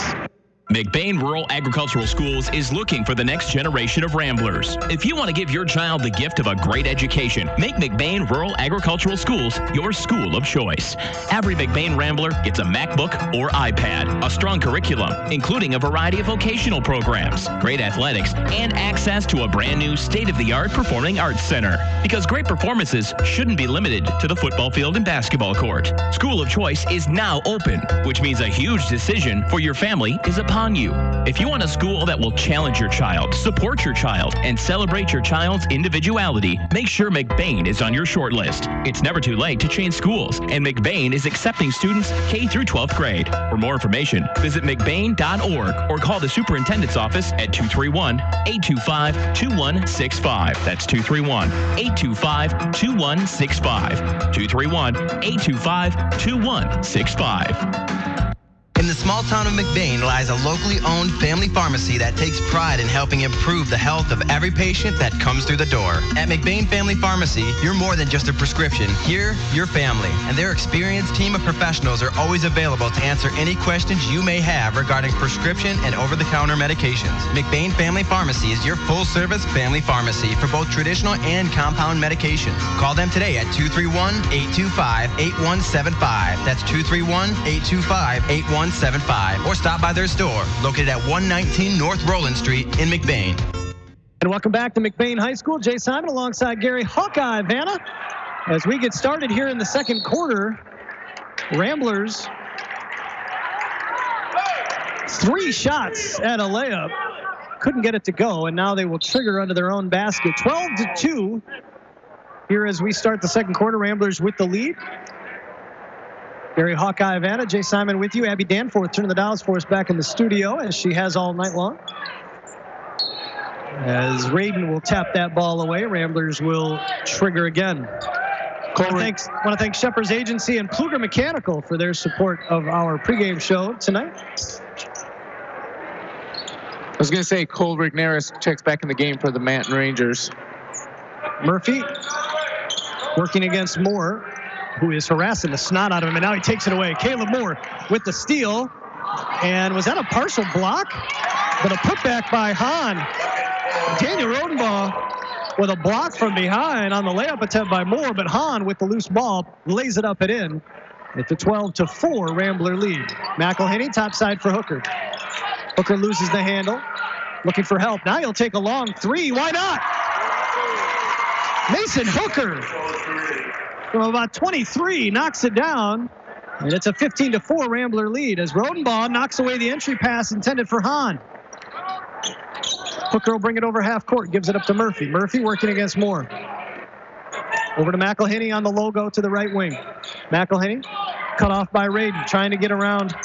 McBain Rural Agricultural Schools is looking for the next generation of Ramblers. If you want to give your child the gift of a great education, make McBain Rural Agricultural Schools your school of choice. Every McBain Rambler gets a MacBook or iPad, a strong curriculum, including a variety of vocational programs, great athletics, and access to a brand new state-of-the-art performing arts center. Because great performances shouldn't be limited to the football field and basketball court. School of Choice is now open, which means a huge decision for your family is upon you. If you want a school that will challenge your child, support your child, and celebrate your child's individuality, make sure McBain is on your short list. It's never too late to change schools, and McBain is accepting students K through 12th grade. For more information, visit mcbain.org or call the superintendent's office at 231-825-2165. That's 231-825-2165. 231-825-2165. In the small town of McBain lies a locally owned family pharmacy that takes pride in helping improve the health of every patient that comes through the door. At McBain Family Pharmacy, you're more than just a prescription. You're your family, and their experienced team of professionals are always available to answer any questions you may have regarding prescription and over-the-counter medications. McBain Family Pharmacy is your full-service family pharmacy for both traditional and compound medications. Call them today at 231-825-8175. That's 231-825-8175. Or stop by their store, located at 119 North Roland Street in McBain. And welcome back to McBain High School. Jay Simon alongside Gary Hawkeye Vanna. As we get started here in the second quarter, Ramblers 3 shots at a layup. Couldn't get it to go, and now they will trigger under their own basket. 12-2 here as we start the second quarter. Ramblers with the lead. Gary Hawkeye Vanna, Jay Simon with you. Abby Danforth turning the dials for us back in the studio, as she has all night long. As Radin will tap that ball away, Ramblers will trigger again. Want to thank Shepherd's Agency and Pluger Mechanical for their support of our pregame show tonight. I was going to say Cole Rigneris checks back in the game for the Manton Rangers. Murphy working against Moore, who is harassing the snot out of him, and now he takes it away. Caleb Moore with the steal, and was that a partial block? But a putback by Hahn. Daniel Rodenbaugh with a block from behind on the layup attempt by Moore, but Hahn with the loose ball lays it up and in. It's a 12-4 Rambler lead. McElhinney topside for Hooker. Hooker loses the handle, looking for help. Now he'll take a long three. Why not? Mason Hooker from about 23 knocks it down, and it's a 15-4 Rambler lead as Rodenbaugh knocks away the entry pass intended for Hahn. Hooker will bring it over half court, gives it up to Murphy. Murphy working against Moore. Over to McElhinney on the logo to the right wing. McElhinney cut off by Radin, trying to get around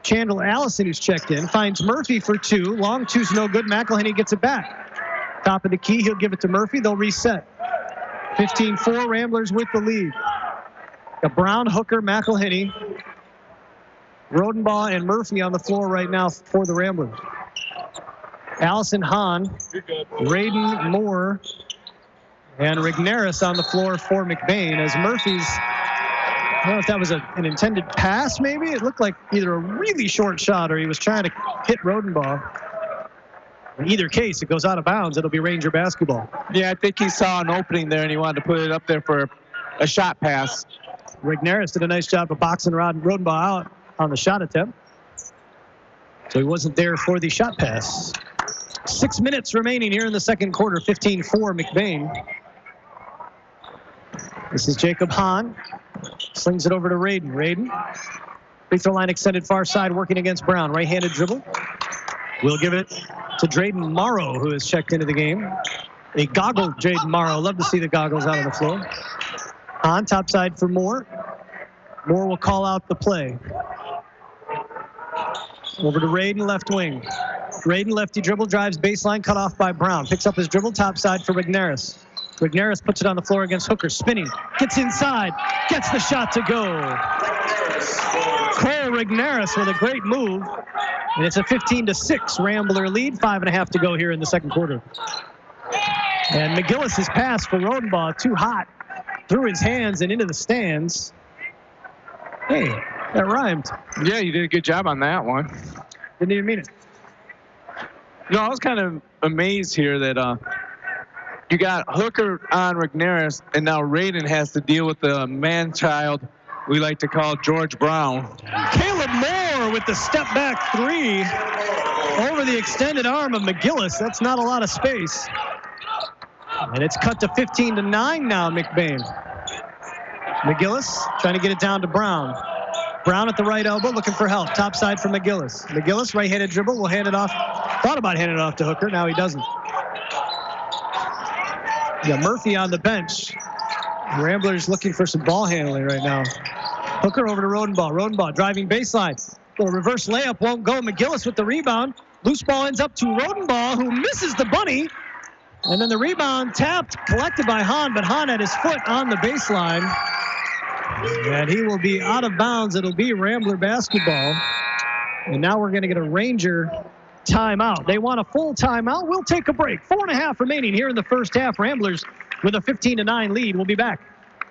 Chandler Allison, who's checked in. Finds Murphy for two. Long two's no good. McElhinney gets it back. Top of the key, he'll give it to Murphy. They'll reset. 15-4, Ramblers with the lead. Got Brown, Hooker, McElhinney, Rodenbaugh, and Murphy on the floor right now for the Ramblers. Allison, Hahn, Radin, Moore, and Rigneris on the floor for McBain as Murphy's, I don't know if that was an intended pass maybe. It looked like either a really short shot or he was trying to hit Rodenbaugh. In either case, it goes out of bounds. It'll be Ranger basketball. Yeah, I think he saw an opening there and he wanted to put it up there for a shot pass. Rigneris did a nice job of boxing Rodenbaugh out on the shot attempt. So he wasn't there for the shot pass. 6 minutes remaining here in the second quarter. 15-4 McBain. This is Jacob Hahn. Slings it over to Radin. Radin. Free throw line extended far side, working against Brown. Right-handed dribble. We'll give it to Drayden Morrow, who has checked into the game. A goggled Drayden Morrow. Love to see the goggles out on the floor. Hahn, top side for Moore. Moore will call out the play. Over to Radin, left wing. Radin, lefty dribble, drives baseline, cut off by Brown. Picks up his dribble, top side for Rigneris. Rigneris puts it on the floor against Hooker, spinning, gets inside, gets the shot to go. Cole Rigneris with a great move, and it's a 15-6 Rambler lead. 5.5 to go here in the second quarter. And McGillis's pass for Rodenbaugh, too hot, through his hands and into the stands. Hey, that rhymed. Yeah, you did a good job on that one. Didn't even mean it. No, I was kind of amazed here that you got Hooker on Rigneris, and now Radin has to deal with the man-child we like to call George Brown. Caleb Moore with the step-back three over the extended arm of McGillis. That's not a lot of space. And it's cut to 15-9 now, McBain. McGillis trying to get it down to Brown. Brown at the right elbow, looking for help. Top side for McGillis. McGillis, right-handed dribble, will hand it off. Thought about handing it off to Hooker. Now he doesn't. Yeah, Murphy on the bench. Ramblers looking for some ball handling right now. Hooker over to Rodenbaugh. Rodenbaugh driving baseline. Little reverse layup won't go. McGillis with the rebound. Loose ball ends up to Rodenbaugh, who misses the bunny. And then the rebound tapped, collected by Hahn, but Hahn had his foot on the baseline. And he will be out of bounds. It'll be Rambler basketball. And now we're going to get a Ranger timeout. They want a full timeout. We'll take a break. 4.5 remaining here in the first half. Ramblers with a 15-9 lead. We'll be back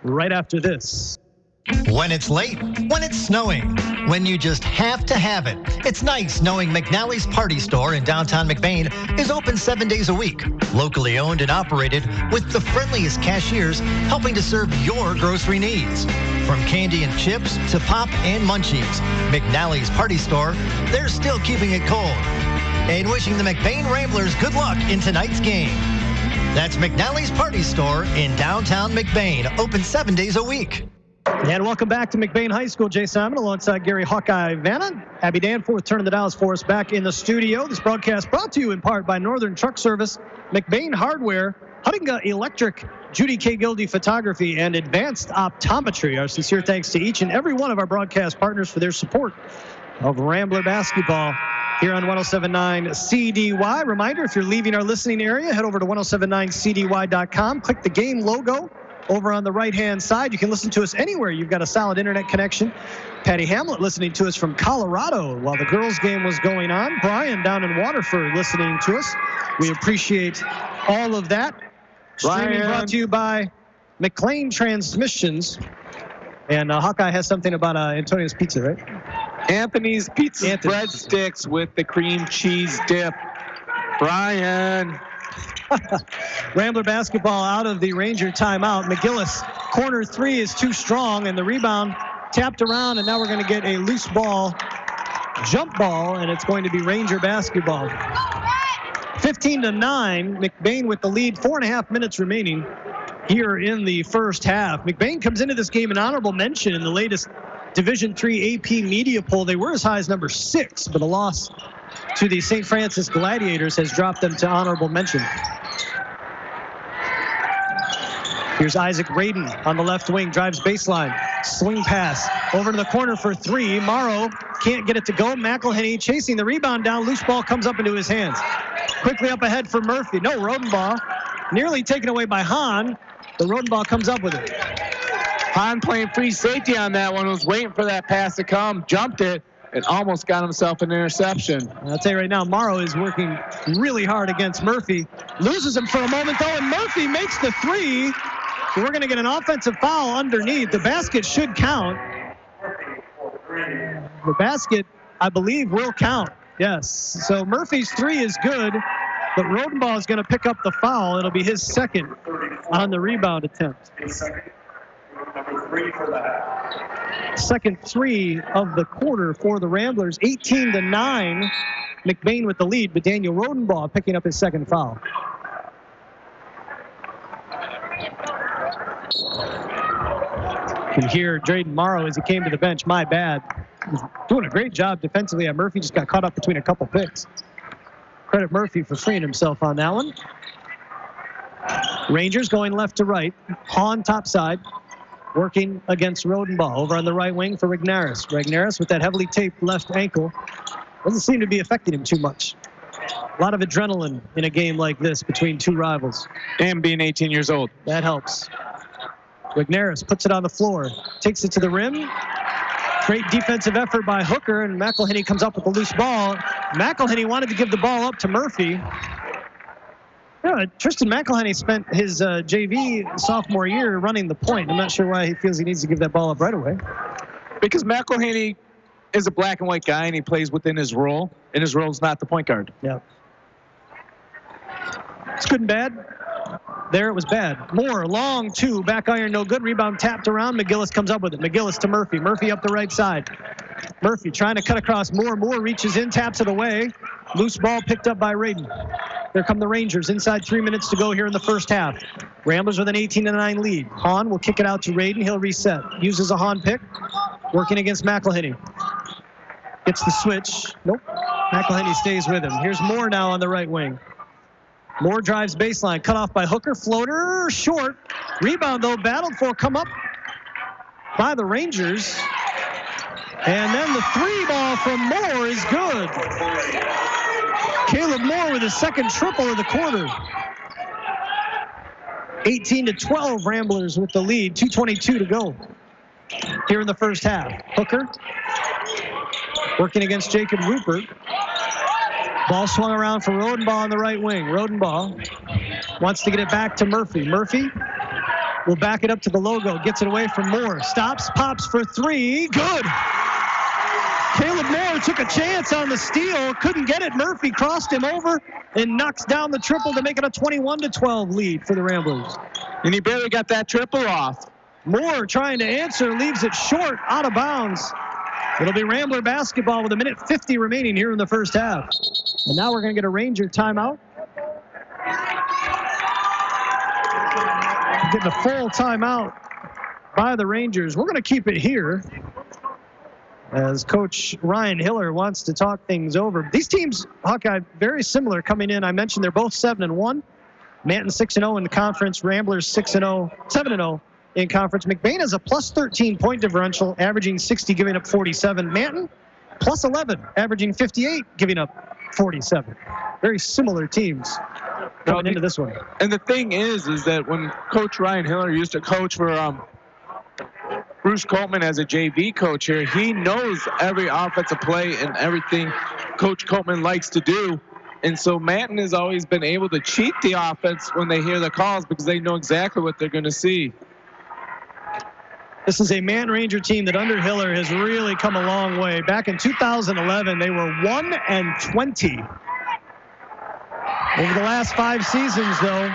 right after this. When it's late, when it's snowing, when you just have to have it. It's nice knowing McNally's Party Store in downtown McBain is open 7 days a week. Locally owned and operated with the friendliest cashiers helping to serve your grocery needs. From candy and chips to pop and munchies, McNally's Party Store, they're still keeping it cold. And wishing the McBain Ramblers good luck in tonight's game. That's McNally's Party Store in downtown McBain, open 7 days a week. And welcome back to McBain High School. Jay Simon alongside Gary Hawkeye Vanna. Abby Danforth turning the dials for us back in the studio. This broadcast brought to you in part by Northern Truck Service, McBain Hardware, Huttinga Electric, Judy K. Gildy Photography, and Advanced Optometry. Our sincere thanks to each and every one of our broadcast partners for their support of Rambler basketball here on 107.9 CDY. Reminder, if you're leaving our listening area, head over to 107.9cdy.com. Click the game logo over on the right-hand side. You can listen to us anywhere you've got a solid internet connection. Patty Hamlet listening to us from Colorado while the girls' game was going on. Brian down in Waterford listening to us. We appreciate all of that. Streaming brought to you by McLean Transmissions. And Hawkeye has something about Antonio's Pizza, right? Anthony's Pizza breadsticks with the cream cheese dip. Brian. Rambler basketball out of the Ranger timeout. McGillis, corner three is too strong, and the rebound tapped around, and now we're going to get a loose ball, jump ball, and it's going to be Ranger basketball. 15-9, McBain with the lead, 4.5 minutes remaining here in the first half. McBain comes into this game an honorable mention in the latest Division III AP media poll. They were as high as number 6, but a loss to the St. Francis Gladiators has dropped them to honorable mention. Here's Isaac Radin on the left wing, drives baseline, swing pass over to the corner for three. Morrow can't get it to go. McElhenney chasing the rebound down. Loose ball comes up into his hands. Quickly up ahead for Murphy. No, Rodenbaugh nearly taken away by Hahn. The Rodenbaugh comes up with it. Hahn playing free safety on that one, was waiting for that pass to come, jumped it, and almost got himself an interception. I'll tell you right now, Morrow is working really hard against Murphy. Loses him for a moment, though, and Murphy makes the three. We're going to get an offensive foul underneath. The basket should count. The basket, I believe, will count. Yes. So Murphy's three is good, but Rodenbaugh is going to pick up the foul. It'll be his second on the rebound attempt. Second three of the quarter for the Ramblers. 18-9. McBain with the lead, but Daniel Rodenbaugh picking up his second foul. You can hear Drayden Morrow as he came to the bench. My bad. He's doing a great job defensively. Murphy just got caught up between a couple picks. Credit Murphy for freeing himself on that one. Rangers going left to right. Hahn top side, working against Rodenbaugh. Over on the right wing for Regnaris. Regnaris with that heavily taped left ankle. Doesn't seem to be affecting him too much. A lot of adrenaline in a game like this between two rivals. And being 18 years old. That helps. Regnaris puts it on the floor, takes it to the rim. Great defensive effort by Hooker, and McElhenney comes up with a loose ball. McElhenney wanted to give the ball up to Murphy. Yeah, Tristan McElhenney spent his JV sophomore year running the point. I'm not sure why he feels he needs to give that ball up right away. Because McElhenney is a black and white guy, and he plays within his role, and his role is not the point guard. Yeah. It's good and bad. There it was bad. Moore, long two, back iron, no good. Rebound tapped around. McGillis comes up with it. McGillis to Murphy. Murphy up the right side. Murphy trying to cut across Moore. Moore reaches in, taps it away. Loose ball picked up by Radin. There come the Rangers. Inside 3 minutes to go here in the first half. Ramblers with an 18-9 lead. Hahn will kick it out to Radin. He'll reset. Uses a Hahn pick. Working against McElhenney. Gets the switch. Nope. McElhenney stays with him. Here's Moore now on the right wing. Moore drives baseline, cut off by Hooker, floater, short. Rebound, though, battled for, come up by the Rangers. And then the three ball from Moore is good. Caleb Moore with his second triple of the quarter. 18-12, Ramblers with the lead, 2:22 to go here in the first half. Hooker working against Jacob Rupert. Ball swung around for Rodenbaugh on the right wing. Rodenbaugh wants to get it back to Murphy. Murphy will back it up to the logo. Gets it away from Moore. Stops, pops for three. Good. Caleb Moore took a chance on the steal. Couldn't get it. Murphy crossed him over and knocks down the triple to make it a 21-12 lead for the Ramblers. And he barely got that triple off. Moore trying to answer, leaves it short, out of bounds. It'll be Rambler basketball with 1:50 remaining here in the first half. And now we're going to get a Ranger timeout. Getting a full timeout by the Rangers. We're going to keep it here as Coach Ryan Hiller wants to talk things over. These teams, Hawkeye, very similar coming in. I mentioned they're both 7-1. Manton 6-0 in the conference. Ramblers 7-0 in conference. McBain has a plus 13 point differential, averaging 60, giving up 47. Manton plus 11, averaging 58, giving up 47. Very similar teams coming into this one. And the thing is that when Coach Ryan Hiller used to coach for Bruce Coltman as a JV coach here, he knows every offensive play and everything Coach Coltman likes to do. And so Manton has always been able to cheat the offense when they hear the calls because they know exactly what they're going to see. This is a Manton Ranger team that under Hiller has really come a long way. Back in 2011, they were 1-20. Over the last 5 seasons, though,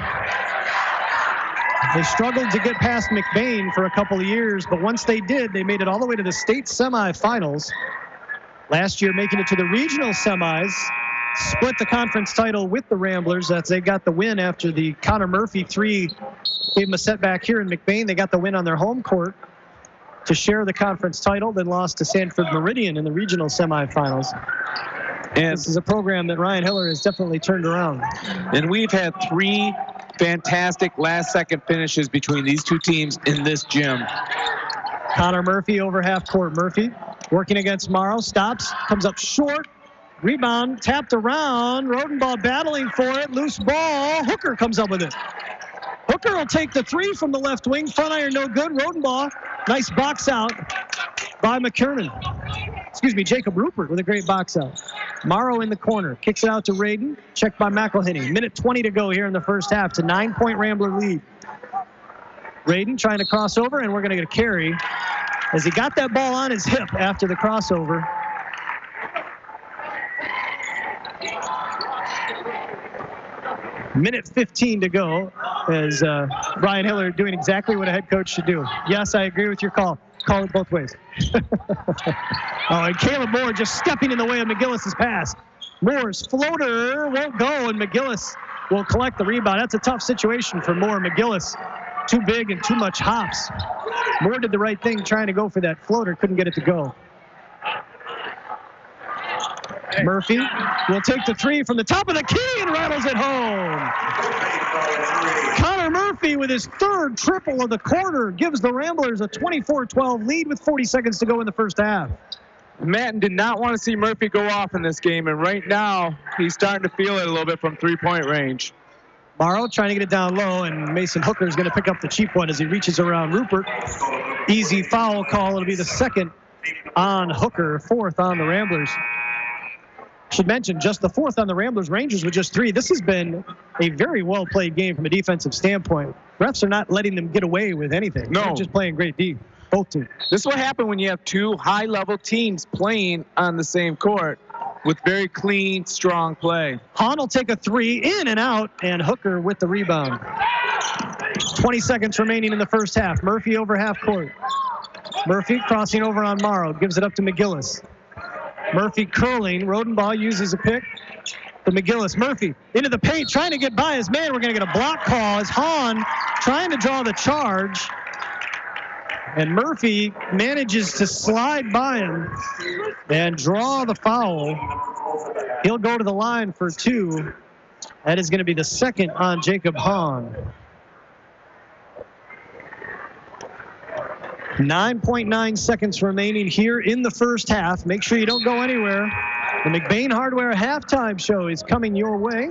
they struggled to get past McBain for a couple of years, but once they did, they made it all the way to the state semifinals. Last year, making it to the regional semis, split the conference title with the Ramblers as they got the win after the Connor Murphy 3 gave them a setback here in McBain. They got the win on their home court to share the conference title, then lost to Sanford Meridian in the regional semifinals. And this is a program that Ryan Hiller has definitely turned around. And we've had 3 fantastic last-second finishes between these two teams in this gym. Connor Murphy over half court. Murphy working against Morrow, stops, comes up short. Rebound, tapped around. Rodenbaugh battling for it. Loose ball. Hooker comes up with it. Hooker will take the 3 from the left wing. Front iron no good. Rodenbaugh, nice box out by McKernan. Jacob Rupert with a great box out. Morrow in the corner. Kicks it out to Radin. Checked by McElhinney. Minute 20 to go here in the first half. It's a 9-point Rambler lead. Radin trying to cross over, and we're going to get a carry as he got that ball on his hip after the crossover. Minute 15 to go as Ryan Hiller doing exactly what a head coach should do. Yes, I agree with your call. Call it both ways. And Caleb Moore just stepping in the way of McGillis's pass. Moore's floater won't go, and McGillis will collect the rebound. That's a tough situation for Moore. McGillis, too big and too much hops. Moore did the right thing trying to go for that floater, couldn't get it to go. Murphy will take the 3 from the top of the key and rattles it home. Connor Murphy with his 3rd triple of the quarter gives the Ramblers a 24-12 lead with 40 seconds to go in the first half. Manton did not want to see Murphy go off in this game, and right now he's starting to feel it a little bit from 3-point range. Morrow trying to get it down low, and Mason Hooker is going to pick up the cheap one as he reaches around Rupert. Easy foul call. It'll be the 2nd on Hooker, 4th on the Ramblers. Should mention just the 4th on the Ramblers. Rangers with just 3. This has been a very well-played game from a defensive standpoint. Refs are not letting them get away with anything. No. They're just playing great D, both teams. This is what happened when you have 2 high-level teams playing on the same court with very clean, strong play. Hahn will take a 3 in and out, and Hooker with the rebound. 20 seconds remaining in the first half. Murphy over half court. Murphy crossing over on Morrow, gives it up to McGillis. Murphy curling. Rodenbaugh uses a pick to McGillis. Murphy into the paint, trying to get by his man. We're going to get a block call as Hahn trying to draw the charge. And Murphy manages to slide by him and draw the foul. He'll go to the line for 2. That is going to be the 2nd on Jacob Hahn. 9.9 seconds remaining here in the first half. Make sure you don't go anywhere. The McBain Hardware halftime show is coming your way.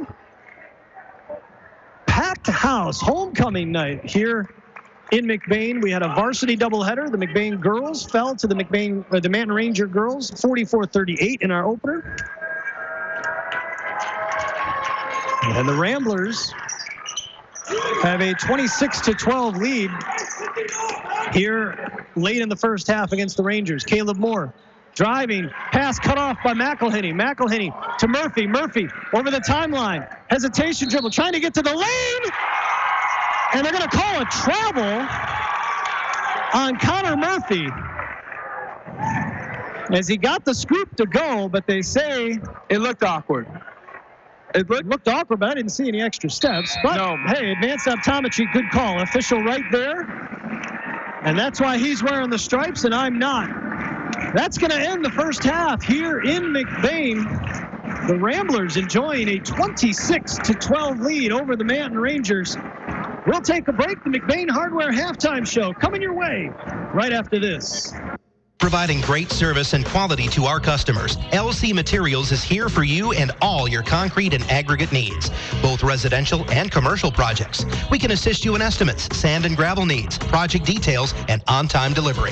Packed house, homecoming night here in McBain. We had a varsity doubleheader. The McBain girls fell to the Manton Ranger girls, 44-38 in our opener. And the Ramblers have a 26-12 lead here late in the first half against the Rangers. Caleb Moore driving, pass cut off by McElhinney. McElhinney to Murphy. Murphy over the timeline. Hesitation dribble, trying to get to the lane. And they're going to call a travel on Connor Murphy as he got the scoop to go, but they say it looked awkward. It looked awkward, but I didn't see any extra steps. But, no. Hey, advanced optometry, good call. Official right there. And that's why he's wearing the stripes and I'm not. That's going to end the first half here in McBain. The Ramblers enjoying a 26-12 lead over the Manton Rangers. We'll take a break. The McBain Hardware halftime show coming your way right after this. providing great service and quality to our customers. LC Materials is here for you and all your concrete and aggregate needs, both residential and commercial projects. We can assist you in estimates, sand and gravel needs, project details, and on-time delivery.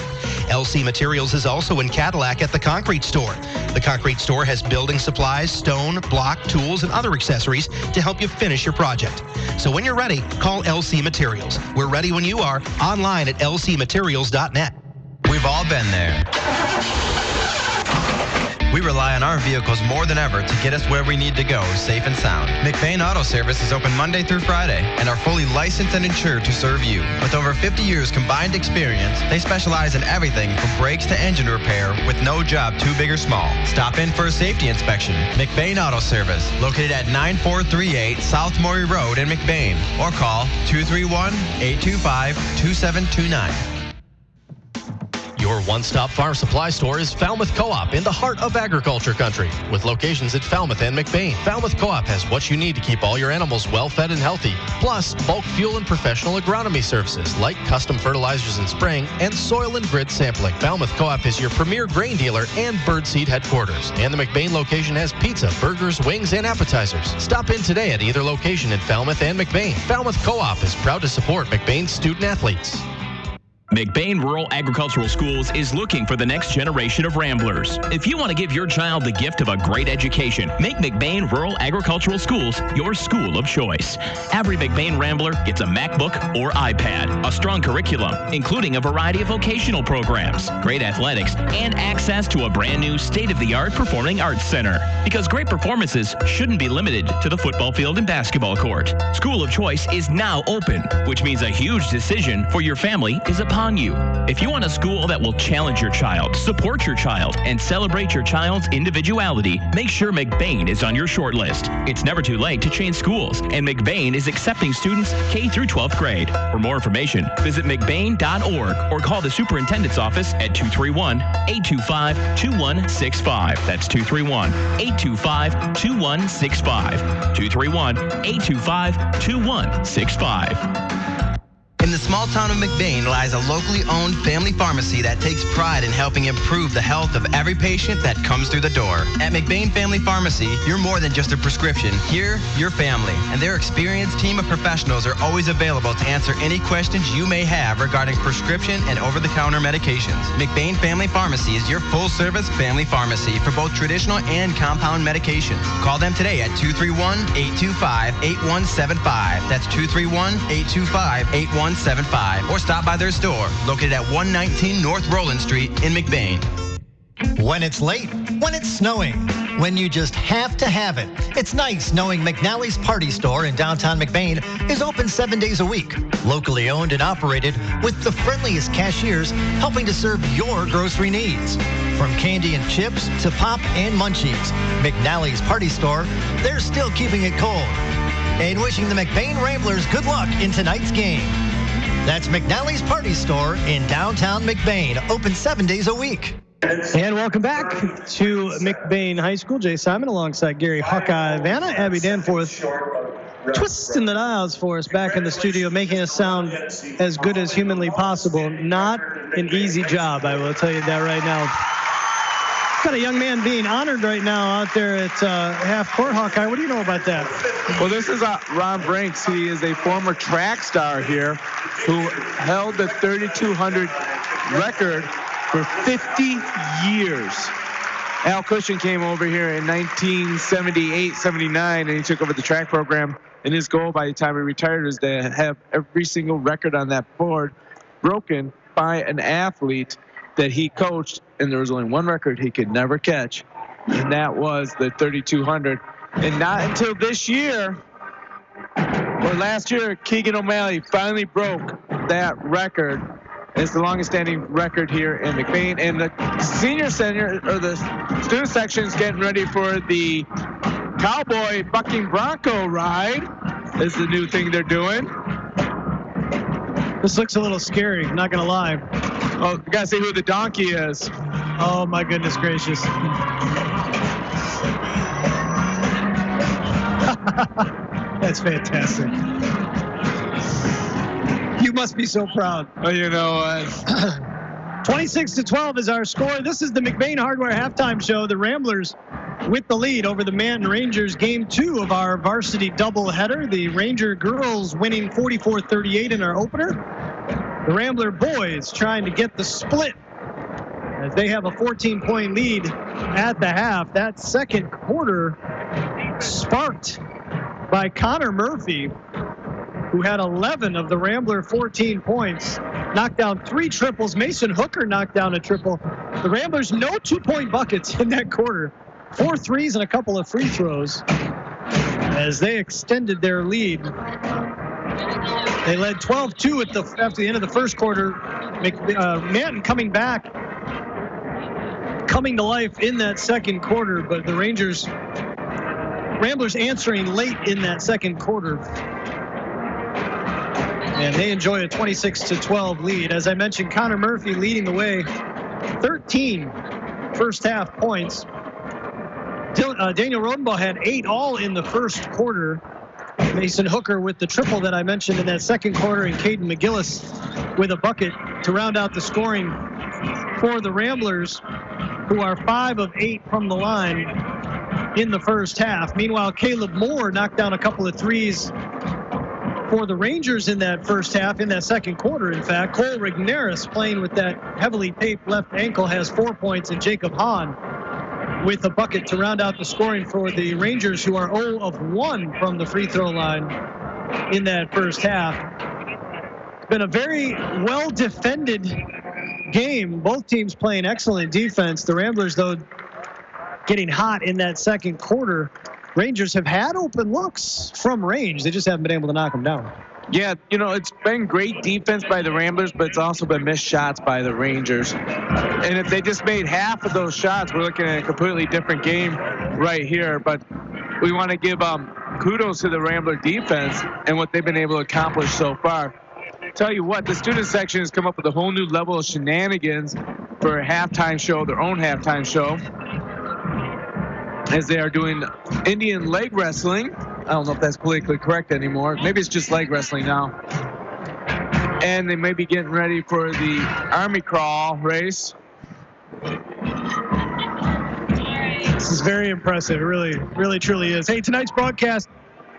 LC Materials is also in Cadillac at the Concrete Store. The Concrete Store has building supplies, stone, block, tools, and other accessories to help you finish your project. So when you're ready, call LC Materials. We're ready when you are. Online at lcmaterials.net. We've all been there. We rely on our vehicles more than ever to get us where we need to go, safe and sound. McBain Auto Service is open Monday through Friday and are fully licensed and insured to serve you. With over 50 years combined experience, they specialize in everything from brakes to engine repair with no job too big or small. Stop in for a safety inspection. McBain Auto Service, located at 9438 South Maury Road in McBain, or call 231-825-2729. Your one-stop farm supply store is Falmouth Co-op in the heart of agriculture country. With locations at Falmouth and McBain, Falmouth Co-op has what you need to keep all your animals well-fed and healthy. Plus, bulk fuel and professional agronomy services like custom fertilizers and spraying and soil and grid sampling. Falmouth Co-op is your premier grain dealer and birdseed headquarters. And the McBain location has pizza, burgers, wings, and appetizers. Stop in today at either location in Falmouth and McBain. Falmouth Co-op is proud to support McBain student athletes. McBain Rural Agricultural Schools is looking for the next generation of Ramblers. If you want to give your child the gift of a great education, make McBain Rural Agricultural Schools your school of choice. Every McBain Rambler gets a MacBook or iPad, a strong curriculum, including a variety of vocational programs, great athletics, and access to a brand new state-of-the-art performing arts center. Because great performances shouldn't be limited to the football field and basketball court. School of Choice is now open, which means a huge decision for your family is upon you. If you want a school that will challenge your child, support your child, and celebrate your child's individuality, make sure McBain is on your short list. It's never too late to change schools, and McBain is accepting students K through 12th grade. For more information, visit mcbain.org or call the superintendent's office at 231-825-2165. That's 231-825-2165. 231-825-2165. In the small town of McBain lies a locally owned family pharmacy that takes pride in helping improve the health of every patient that comes through the door. At McBain Family Pharmacy, you're more than just a prescription. Here, you're family, and their experienced team of professionals are always available to answer any questions you may have regarding prescription and over-the-counter medications. McBain Family Pharmacy is your full-service family pharmacy for both traditional and compound medications. Call them today at 231-825-8175. That's 231-825-8175. Or stop by their store, located at 119 North Roland Street in McBain. When it's late, when it's snowing, when you just have to have it. It's nice knowing McNally's Party Store in downtown McBain is open 7 days a week, locally owned and operated with the friendliest cashiers helping to serve your grocery needs. From candy and chips to pop and munchies, McNally's Party Store, they're still keeping it cold. And wishing the McBain Ramblers good luck in tonight's game. That's McNally's Party Store in downtown McBain, open 7 days a week. And welcome back to McBain High School. Jay Simon alongside Gary Hawkeye Vanna, Abby Danforth, twisting the dials for us back in the studio, making us sound as good as humanly possible. Not an easy job, I will tell you that right now. Got a young man being honored right now out there at half court. Hawkeye, what do you know about that? Well, this is Ron Brinks. He is a former track star here who held the 3,200 record for 50 years. Al Cushing came over here in 1978-79, and he took over the track program. And his goal by the time he retired is to have every single record on that board broken by an athlete that he coached, and there was only one record he could never catch, and that was the 3,200. And not until this year, or last year, Keegan O'Malley finally broke that record. It's the longest standing record here in McBain. And the senior center, or the student section, is getting ready for the Cowboy Bucking Bronco ride, is the new thing they're doing. This looks a little scary, not gonna lie. Oh, you gotta see who the donkey is. Oh my goodness gracious. That's fantastic. You must be so proud. Oh, you know, 26-12 is our score. This is the McBain Hardware halftime show. The Ramblers with the lead over the Manton Rangers, game 2 of our varsity doubleheader. The Ranger girls winning 44-38 in our opener. The Rambler boys trying to get the split as they have a 14-point lead at the half. That second quarter sparked by Connor Murphy, who had 11 of the Rambler 14 points, knocked down 3 triples. Mason Hooker knocked down a triple. The Ramblers, no 2-point buckets in that quarter. 4 threes and a couple of free throws as they extended their lead. They led 12-2 after the end of the first quarter. Manton coming back, coming to life in that second quarter, but the Ramblers answering late in that second quarter. And they enjoy a 26-12 lead. As I mentioned, Connor Murphy leading the way, 13 first half points. Daniel Rodenbaugh had 8 all in the first quarter. Mason Hooker with the triple that I mentioned in that second quarter, and Caden McGillis with a bucket to round out the scoring for the Ramblers, who are 5 of 8 from the line in the first half. Meanwhile, Caleb Moore knocked down a couple of threes for the Rangers in that first half, in that second quarter, in fact. Cole Rigneris, playing with that heavily taped left ankle, has 4 points, and Jacob Hahn with a bucket to round out the scoring for the Rangers, who are 0 of 1 from the free throw line in that first half. It's been a very well-defended game. Both teams playing excellent defense. The Ramblers, though, getting hot in that second quarter. Rangers have had open looks from range. They just haven't been able to knock them down. Yeah, it's been great defense by the Ramblers, but it's also been missed shots by the Rangers. And if they just made half of those shots, we're looking at a completely different game right here. But we want to give kudos to the Rambler defense and what they've been able to accomplish so far. Tell you what, the student section has come up with a whole new level of shenanigans for a halftime show, their own halftime show, as they are doing Indian leg wrestling. I don't know if that's politically correct anymore. Maybe it's just leg wrestling now. And they may be getting ready for the Army crawl race. This is very impressive. It really, truly is. Hey, tonight's broadcast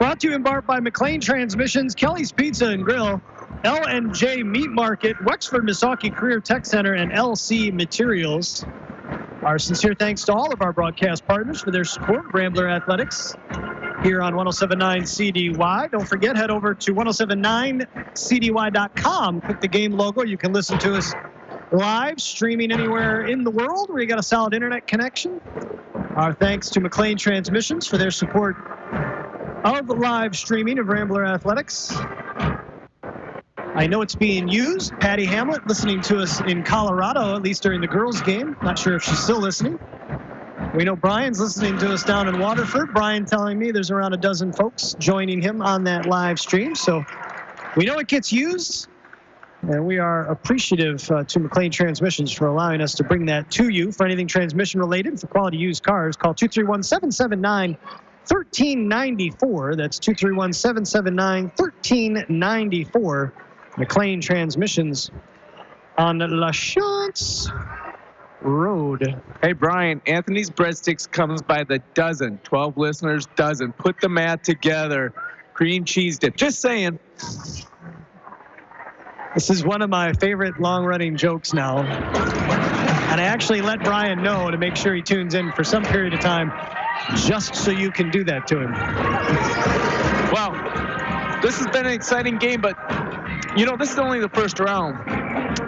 brought to you in part by McLean Transmissions, Kelly's Pizza and Grill, L&J Meat Market, Wexford Misaki Career Tech Center, and LC Materials. Our sincere thanks to all of our broadcast partners for their support of Rambler Athletics here on 107.9 CDY. Don't forget, head over to 107.9cdy.com. Click the game logo. You can listen to us live, streaming anywhere in the world where you got a solid internet connection. Our thanks to McLean Transmissions for their support of live streaming of Rambler Athletics. I know it's being used. Patty Hamlet listening to us in Colorado, at least during the girls' game. Not sure if she's still listening. We know Brian's listening to us down in Waterford. Brian telling me there's around a dozen folks joining him on that live stream. So we know it gets used, and we are appreciative to McLean Transmissions for allowing us to bring that to you. For anything transmission related, for quality used cars, call 231-779-1394. That's 231-779-1394. McLean Transmissions on La Chance Road. Hey, Brian, Anthony's Breadsticks comes by the dozen. 12 listeners, dozen. Put the math together. Cream cheese dip. Just saying. This is one of my favorite long-running jokes now. And I actually let Brian know to make sure he tunes in for some period of time just so you can do that to him. Well, this has been an exciting game, but this is only the first round.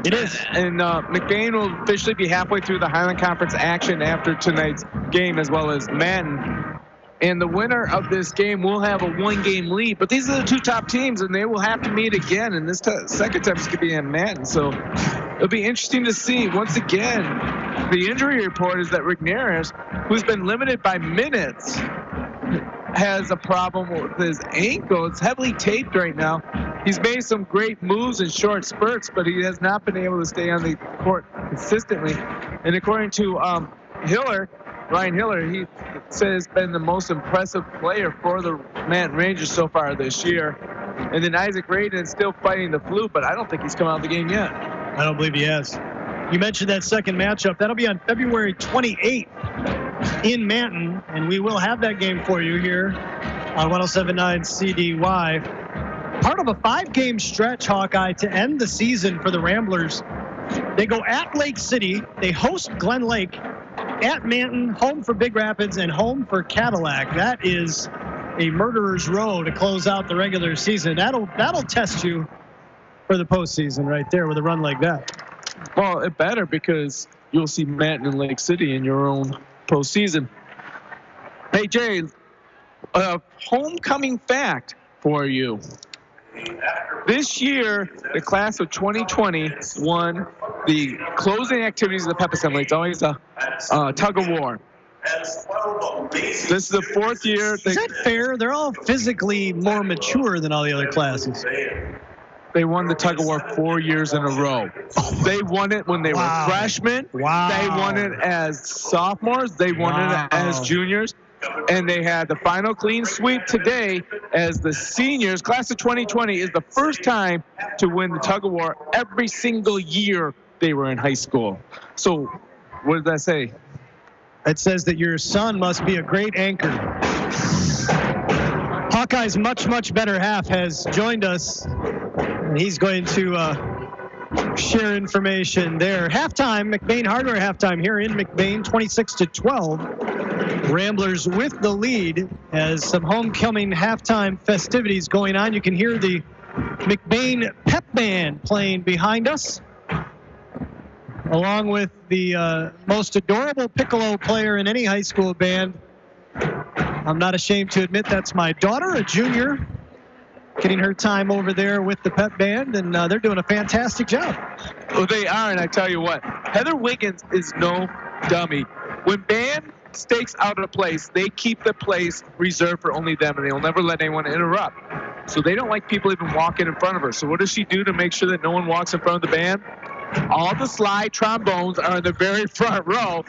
It is. And McBain will officially be halfway through the Highland Conference action after tonight's game, as well as Manton. And the winner of this game will have a 1-game lead. But these are the 2 top teams, and they will have to meet again. And this second time is going to be in Manton. So it'll be interesting to see. Once again, the injury report is that Rigneris, who's been limited by minutes, has a problem with his ankle. It's heavily taped right now. He's made some great moves in short spurts, but he has not been able to stay on the court consistently. And according to Ryan Hiller, he says he's been the most impressive player for the Manton Rangers so far this year. And then Isaac Radin is still fighting the flu, but I don't think he's come out of the game yet. I don't believe he has. You mentioned that second matchup. That'll be on February 28th in Manton, and we will have that game for you here on 107.9 CDY. Part of a 5-game stretch, Hawkeye, to end the season for the Ramblers. They go at Lake City, they host Glen Lake, at Manton, home for Big Rapids, and home for Cadillac. That is a murderer's row to close out the regular season. That'll test you for the postseason right there with a run like that. Well, it better, because you'll see Manton and Lake City in your own postseason. Hey, Jay, a homecoming fact for you. This year, the class of 2020 won the closing activities of the pep assembly. It's always a tug of war. This is the 4th year. Is that fair? They're all physically more mature than all the other classes. They won the tug of war 4 years in a row. They won it when they were freshmen. Wow. They won it as sophomores. They won it as juniors. And they had the final clean sweep today as the seniors. Class of 2020 is the first time to win the tug of war every single year they were in high school. So what does that say? It says that your son must be a great anchor. Hawkeye's much better half has joined us, and he's going to share information there. Halftime, McBain Hardware halftime here in McBain, 26-12. Ramblers with the lead as some homecoming halftime festivities going on. You can hear the McBain Pep Band playing behind us, along with the most adorable piccolo player in any high school band. I'm not ashamed to admit that's my daughter, a junior, getting her time over there with the Pep Band, and they're doing a fantastic job. Well, they are, and I tell you what, Heather Wiggins is no dummy. When band stakes out a place, they keep the place reserved for only them, and they'll never let anyone interrupt. So they don't like people even walking in front of her. So what does she do to make sure that no one walks in front of the band? All the slide trombones are in the very front row.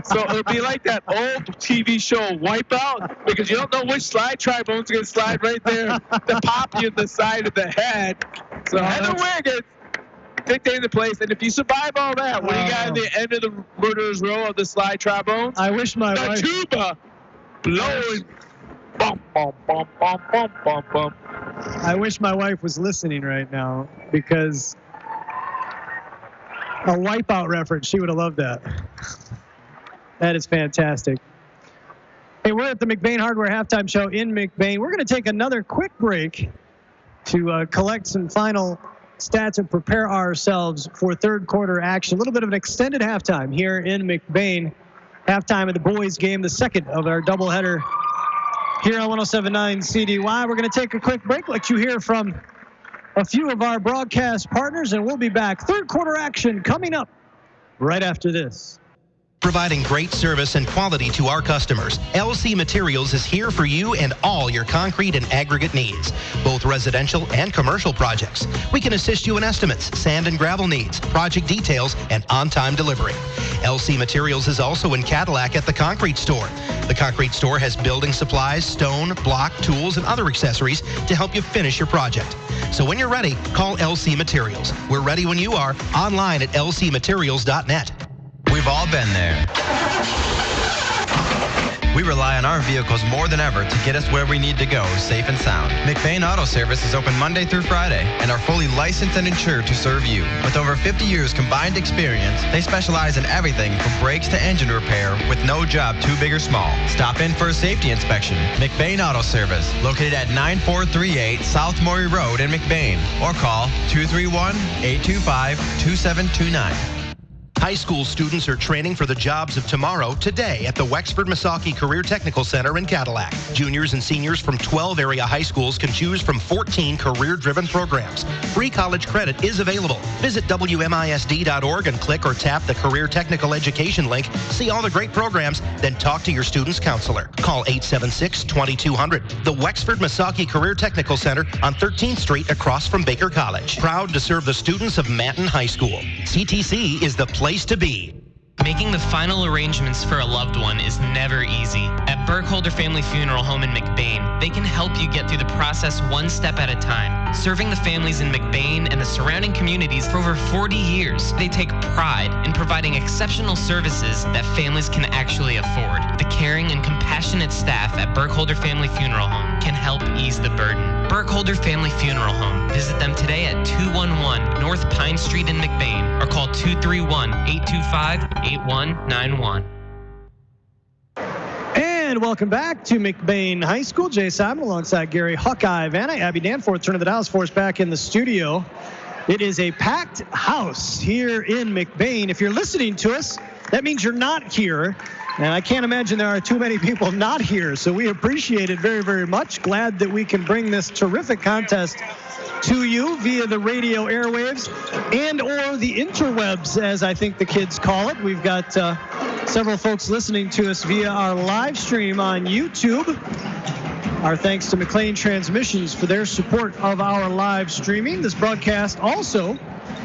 So it'll be like that old TV show Wipeout, because you don't know which slide trombone's going to slide right there to pop you in the side of the head. So Heather Wiggins dictating the place, and if you survive all that, what do you got at the end of the murderer's row of the slide trombones? I wish my wife... tuba blowing. Bum, bum, bum, bum, bum, bum, bum. I wish my wife was listening right now, because a Wipeout reference, she would have loved that. That is fantastic. Hey, we're at the McBain Hardware halftime show in McBain. We're going to take another quick break to collect some final stats and prepare ourselves for third quarter action. A little bit of an extended halftime here in McBain. Halftime of the boys game, the second of our doubleheader here on 107.9 CDY. We're going to take a quick break, let you hear from a few of our broadcast partners, and we'll be back. Third quarter action coming up right after this. Providing great service and quality to our customers, LC Materials is here for you and all your concrete and aggregate needs, both residential and commercial projects. We can assist you in estimates, sand and gravel needs, project details, and on-time delivery. LC Materials is also in Cadillac at the Concrete Store. The Concrete Store has building supplies, stone, block, tools, and other accessories to help you finish your project. So when you're ready, call LC Materials. We're ready when you are, online at lcmaterials.net. We've all been there. We rely on our vehicles more than ever to get us where we need to go, safe and sound. McBain Auto Service is open Monday through Friday and are fully licensed and insured to serve you. With over 50 years combined experience, they specialize in everything from brakes to engine repair with no job too big or small. Stop in for a safety inspection. McBain Auto Service, located at 9438 South Maury Road in McBain, or call 231-825-2729. High school students are training for the jobs of tomorrow today at the Wexford-Missaukee Career Technical Center in Cadillac. Juniors and seniors from 12 area high schools can choose from 14 career-driven programs. Free college credit is available. Visit WMISD.org and click or tap the Career Technical Education link. See all the great programs, then talk to your student's counselor. Call 876-2200. The Wexford-Missaukee Career Technical Center on 13th Street across from Baker College. Proud to serve the students of Manton High School. CTC is the place to be. Making the final arrangements for a loved one is never easy. At Burkholder Family Funeral Home in McBain, they can help you get through the process one step at a time. Serving the families in McBain and the surrounding communities for over 40 years, they take pride in providing exceptional services that families can actually afford. The caring and compassionate staff at Burkholder Family Funeral Home can help ease the burden. Burkholder Family Funeral Home. Visit them today at 211 North Pine Street in McBain or call 231-825-8191. And welcome back to McBain High School. Jay Simon alongside Gary Hawkeye Vanna. Abby Danforth turning the dials for us back in the studio. It is a packed house here in McBain. If you're listening to us, that means you're not here. And I can't imagine there are too many people not here. So we appreciate it very, very much. Glad that we can bring this terrific contest to you via the radio airwaves and or the interwebs, as I think the kids call it. We've got several folks listening to us via our live stream on YouTube. Our thanks to McLean Transmissions for their support of our live streaming. This broadcast also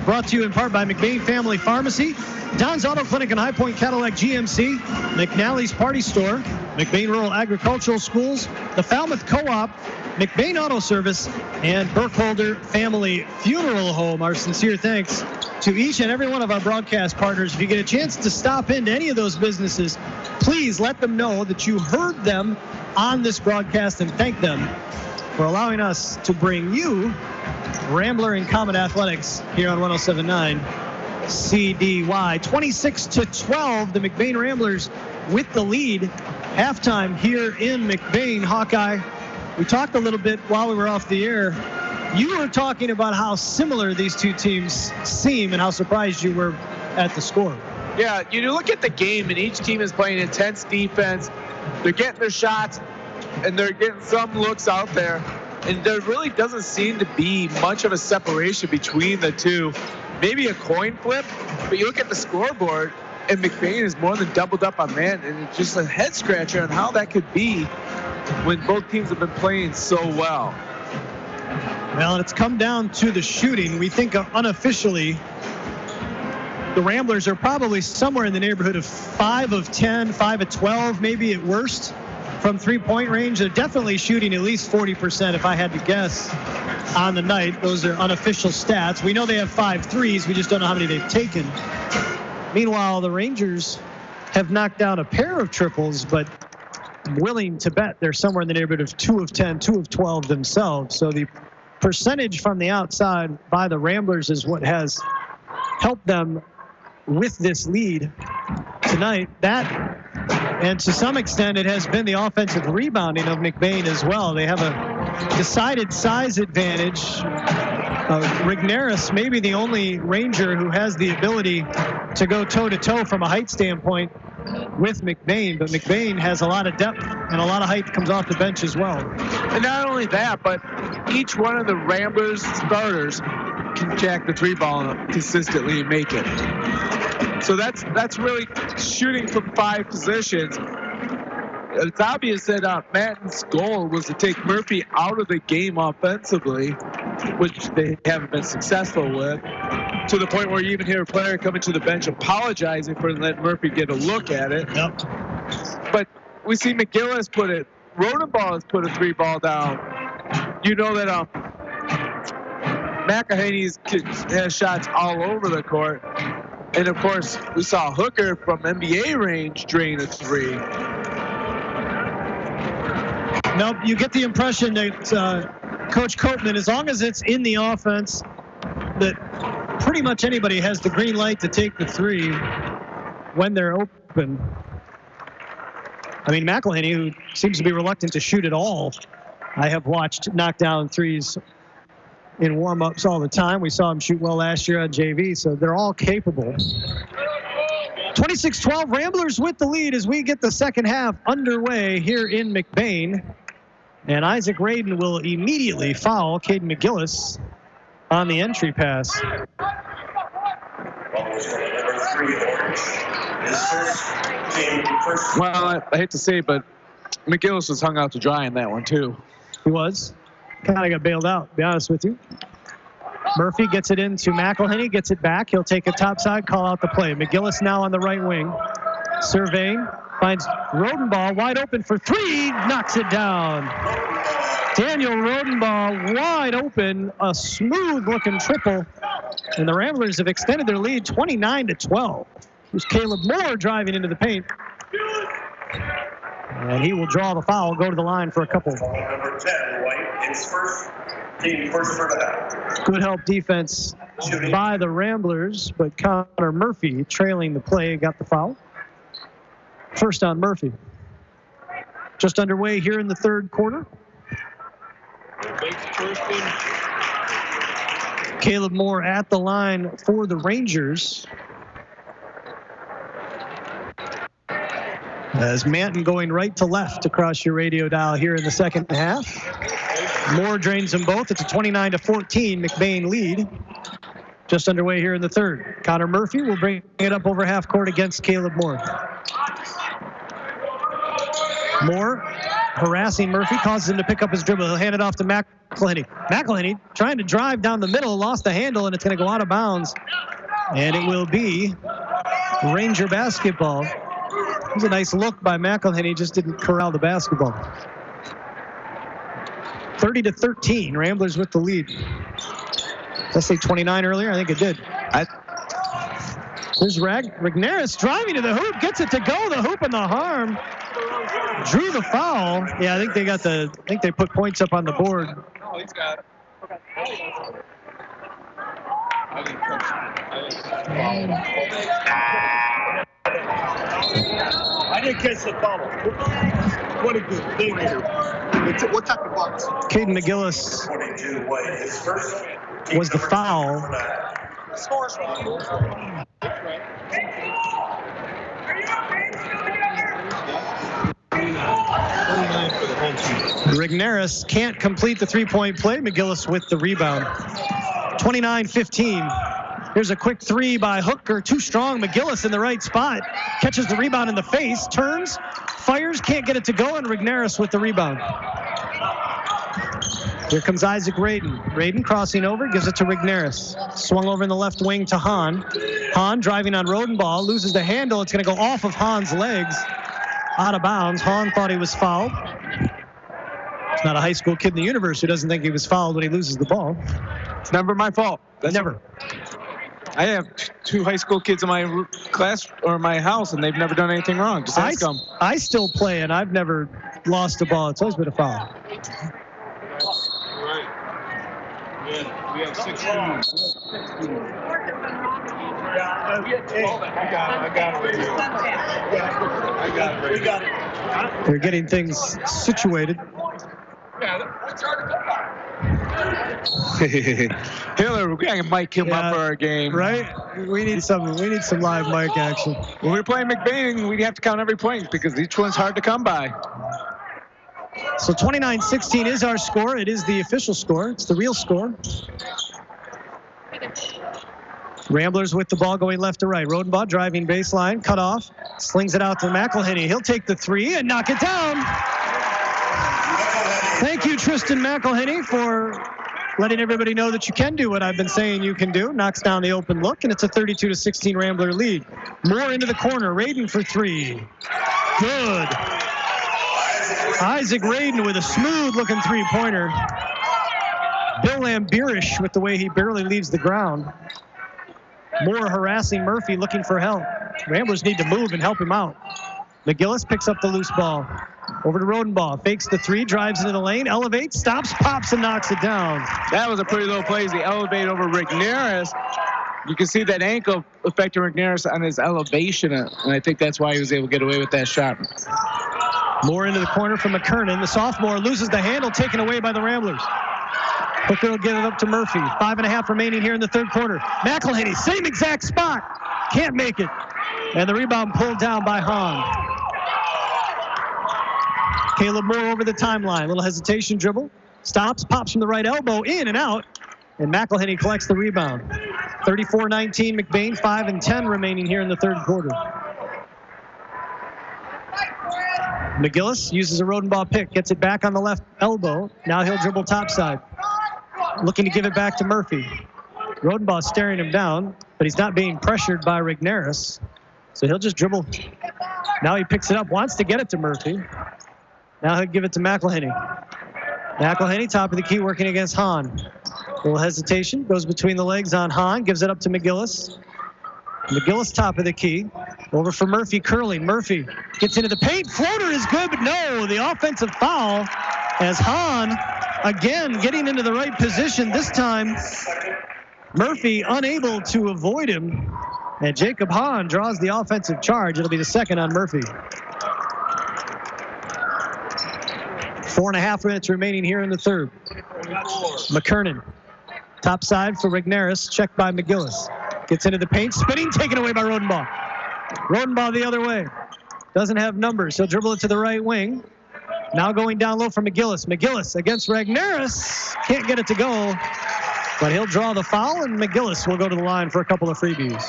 brought to you in part by McBain Family Pharmacy, Don's Auto Clinic and High Point Cadillac GMC, McNally's Party Store, McBain Rural Agricultural Schools, the Falmouth Co-op, McBain Auto Service, and Burkholder Family Funeral Home. Our sincere thanks to each and every one of our broadcast partners. If you get a chance to stop into any of those businesses, please let them know that you heard them on this broadcast and thank them for allowing us to bring you Rambler and Comet Athletics here on 107.9 CDY. 26-12, the McBain Ramblers with the lead. Halftime here in McBain. Hawkeye, we talked a little bit while we were off the air. You were talking about how similar these two teams seem and how surprised you were at the score. Yeah, you look at the game, and each team is playing intense defense. They're getting their shots, and they're getting some looks out there. And there really doesn't seem to be much of a separation between the two. Maybe a coin flip, but you look at the scoreboard, and McBain is more than doubled up on man, and it's just a head scratcher on how that could be when both teams have been playing so well. Well, it's come down to the shooting. We think unofficially the Ramblers are probably somewhere in the neighborhood of 5 of 10, 5 of 12, maybe at worst from three-point range. They're definitely shooting at least 40% if I had to guess on the night. Those are unofficial stats. We know they have 5 threes. We just don't know how many they've taken. Meanwhile, the Rangers have knocked down a pair of triples, but I'm willing to bet they're somewhere in the neighborhood of 2 of 10, 2 of 12 themselves. So the percentage from the outside by the Ramblers is what has helped them with this lead tonight. That, and to some extent, it has been the offensive rebounding of McBain as well. They have a decided size advantage. Rigneris may be the only Ranger who has the ability to go toe-to-toe from a height standpoint with McBain, but McBain has a lot of depth and a lot of height comes off the bench as well. And not only that, but each one of the Ramblers starters can jack the three ball consistently and make it. So that's really shooting from 5 positions. It's obvious that Matton's goal was to take Murphy out of the game offensively, which they haven't been successful with, to the point where you even hear a player coming to the bench apologizing for letting Murphy get a look at it. Yep. But we see McGillis put it, Rodenball has put a 3 ball down. You know that McElhaney has shots all over the court. And of course, we saw Hooker from NBA range drain a 3. Nope, you get the impression that Coach Copeman, as long as it's in the offense, that pretty much anybody has the green light to take the 3 when they're open. I mean, McElhaney, who seems to be reluctant to shoot at all, I have watched knock down 3s in warm-ups all the time. We saw him shoot well last year on JV, so they're all capable. 26-12, Ramblers with the lead as we get the second half underway here in McBain. And Isaac Radin will immediately foul Caden McGillis on the entry pass. Well, I hate to say it, but McGillis was hung out to dry in that one, too. He was. Kind of got bailed out, to be honest with you. Murphy gets it into McElhenney, gets it back. He'll take it topside, call out the play. McGillis now on the right wing. Surveying, finds Rodenbaugh wide open for three, knocks it down. Daniel Rodenbaugh wide open, a smooth-looking triple. And the Ramblers have extended their lead 29-12. Here's Caleb Moore driving into the paint. And he will draw the foul, go to the line for a couple. Number 10, White, is first. Team first for that. Good help defense by the Ramblers, but Connor Murphy trailing the play got the foul. First on Murphy. Just underway here in the third quarter. Caleb Moore at the line for the Rangers. As Manton going right to left across your radio dial here in the second half. Moore drains them both. It's a 29-14 McBain lead. Just underway here in the third. Connor Murphy will bring it up over half court against Caleb Moore. Moore harassing Murphy, causes him to pick up his dribble. He'll hand it off to McElhenney. McElhenney trying to drive down the middle, lost the handle, and it's going to go out of bounds. And it will be Ranger basketball. It was a nice look by McElhenney, just didn't corral the basketball. 30-13, Ramblers with the lead. Did I say 29 earlier? I think it did. There's Rigneris driving to the hoop, gets it to go. The hoop and the harm. Drew the foul. Yeah, I think they put points up on the board. Oh, he's got it. I didn't catch the bubble. What a good thing here. What type of box? Caden McGillis was the foul. Rigneris can't complete the three-point play. McGillis with the rebound. 29-15. Here's a quick three by Hooker. Too strong. McGillis in the right spot. Catches the rebound in the face. Turns. Fires. Can't get it to go. And Rigneris with the rebound. Here comes Isaac Raiden. Raiden crossing over. Gives it to Rigneris. Swung over in the left wing to Hahn. Hahn driving on Rodenbaugh. Loses the handle. It's going to go off of Hahn's legs. Out of bounds. Hahn thought he was fouled. It's not a high school kid in the universe who doesn't think he was fouled when he loses the ball. It's never my fault. Never. I have two high school kids in my class or my house, and they've never done anything wrong. Just ask them. I still play, and I've never lost a ball. It's always been a foul. Right. Yeah, we have 16. I got it. They're getting things situated. Hiller, we gotta mic him up for our game. Right? We need some live mic action. When we're playing McBain, we have to count every point because each one's hard to come by. So 29-16 is our score. It is the official score. It's the real score. Ramblers with the ball going left to right. Rodenbaugh driving baseline, cut off, slings it out to McElhenney. He'll take the three and knock it down. Thank you, Tristan McElhenney, for letting everybody know that you can do what I've been saying you can do. Knocks down the open look, and it's a 32-16 Rambler lead. Moore into the corner. Raiden for three. Good. Isaac Raiden with a smooth-looking three-pointer. Bill Lambirish with the way he barely leaves the ground. Moore harassing Murphy, looking for help. Ramblers need to move and help him out. McGillis picks up the loose ball. Over to Rodenbaugh. Fakes the three, drives into the lane, elevates, stops, pops, and knocks it down. That was a pretty low play as he elevated over Rigneris. You can see that ankle affecting Rigneris on his elevation, and I think that's why he was able to get away with that shot. Moore into the corner from McKernan. The sophomore loses the handle, taken away by the Ramblers. Hooker will get it up to Murphy. 5.5 remaining here in the third quarter. McElhenney, same exact spot. Can't make it. And the rebound pulled down by Hahn. Caleb Moore over the timeline. Little hesitation dribble. Stops, pops from the right elbow, in and out. And McElhenney collects the rebound. 34-19 McBain, 5-10 remaining here in the third quarter. McGillis uses a Rodenbaugh pick, gets it back on the left elbow. Now he'll dribble topside. Looking to give it back to Murphy. Rodenbaugh staring him down, but he's not being pressured by Rigneris. So he'll just dribble. Now he picks it up, wants to get it to Murphy. Now he'll give it to McElhenney. McElhenney, top of the key, working against Hahn. A little hesitation, goes between the legs on Hahn, gives it up to McGillis. McGillis, top of the key. Over for Murphy, curling. Murphy gets into the paint. Floater is good, but no, the offensive foul as Hahn, again, getting into the right position. This time, Murphy unable to avoid him. And Jacob Hahn draws the offensive charge. It'll be the second on Murphy. 4.5 minutes remaining here in the third. McKernan, top side for Rigneris, checked by McGillis. Gets into the paint, spinning, taken away by Rodenbaugh. Rodenbaugh the other way. Doesn't have numbers. He'll dribble it to the right wing. Now going down low for McGillis. McGillis against Rigneris. Can't get it to go, but he'll draw the foul, and McGillis will go to the line for a couple of freebies.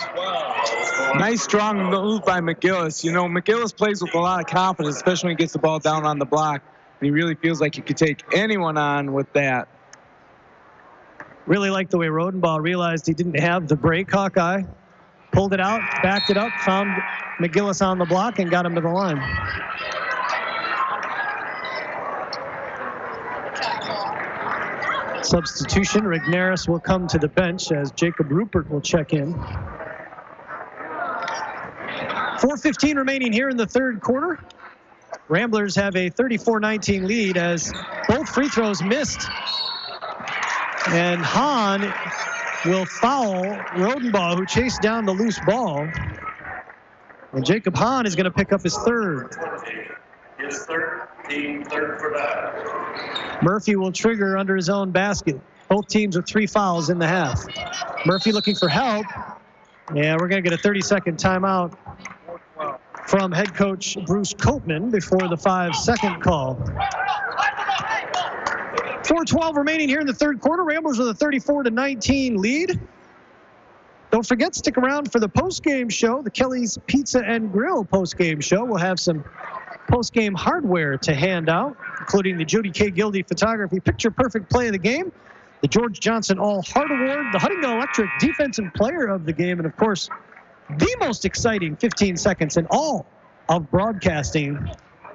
Nice, strong move by McGillis. You know, McGillis plays with a lot of confidence, especially when he gets the ball down on the block. He really feels like he could take anyone on with that. Really like the way Rodenbaugh realized he didn't have the break, Hawkeye. Pulled it out, backed it up, found McGillis on the block, and got him to the line. Substitution, Rigneris will come to the bench as Jacob Rupert will check in. 4:15 remaining here in the third quarter. Ramblers have a 34-19 lead as both free throws missed. And Hahn will foul Rodenbaugh, who chased down the loose ball. And Jacob Hahn is going to pick up his third. His third, team third for that. Murphy will trigger under his own basket. Both teams with 3 fouls in the half. Murphy looking for help. And we're going to get a 30-second timeout from head coach Bruce Copeman before the 5-second call. 4:12 remaining here in the third quarter. Ramblers with a 34-19 lead. Don't forget, stick around for the post-game show, the Kelly's Pizza and Grill post-game show. We'll have some post-game hardware to hand out, including the Jody K. Gildy Photography Picture Perfect Play of the Game, the George Johnson All-Heart Award, the Huntington Electric Defensive Player of the Game, and of course, the most exciting 15 seconds in all of broadcasting.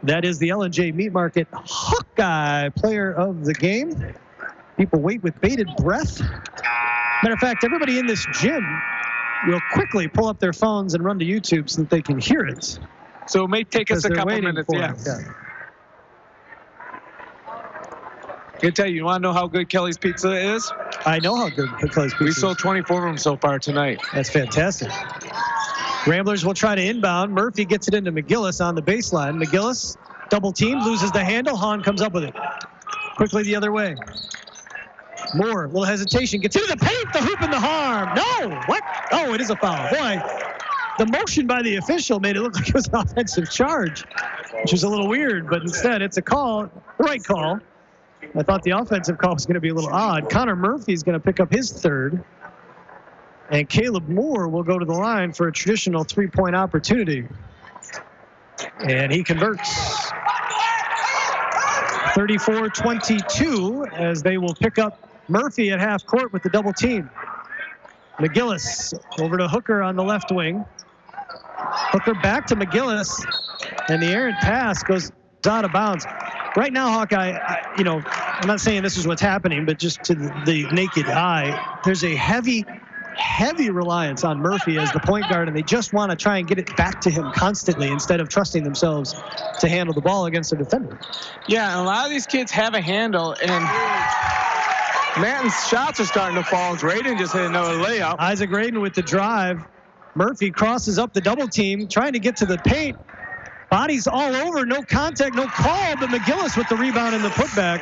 That is the L&J Meat Market Hawkeye Player of the Game. People wait with bated breath. Matter of fact, everybody in this gym will quickly pull up their phones and run to YouTube so that they can hear it. So it may take us a couple minutes. Yeah. I can tell you, you want to know how good Kelly's Pizza is? I know how good Kelly's Pizza is. We sold 24 of them so far tonight. That's fantastic. Ramblers will try to inbound. Murphy gets it into McGillis on the baseline. McGillis, double team, loses the handle. Hahn comes up with it. Quickly the other way. Moore, little hesitation, gets into the paint, the hoop and the harm. No, what? Oh, it is a foul. Boy, the motion by the official made it look like it was an offensive charge, which is a little weird, but instead it's a call, the right call. I thought the offensive call was going to be a little odd. Connor Murphy's going to pick up his third. And Caleb Moore will go to the line for a traditional three-point opportunity. And he converts. 34-22 as they will pick up Murphy at half court with the double team. McGillis over to Hooker on the left wing. Hooker back to McGillis. And the errant pass goes out of bounds. Right now, Hawkeye, I'm not saying this is what's happening, but just to the naked eye, there's a heavy reliance on Murphy as the point guard, and they just want to try and get it back to him constantly instead of trusting themselves to handle the ball against a defender. Yeah, and a lot of these kids have a handle, and Manton's shots are starting to fall. Graydon just hit another layup. Isaac Graydon with the drive. Murphy crosses up the double team, trying to get to the paint. Bodies all over, no contact, no call, but McGillis with the rebound and the putback.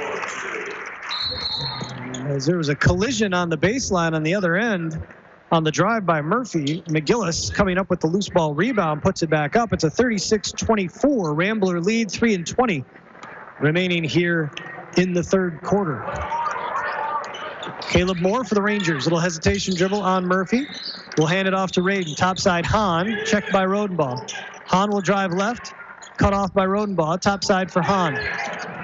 As there was a collision on the baseline on the other end on the drive by Murphy. McGillis coming up with the loose ball rebound, puts it back up. It's a 36-24 Rambler lead, 3:20 remaining here in the third quarter. Caleb Moore for the Rangers. Little hesitation dribble on Murphy. We'll hand it off to Raiden. Topside Hahn, checked by Rodenbaugh. Hahn will drive left, cut off by Rodenbaugh. Topside for Hahn.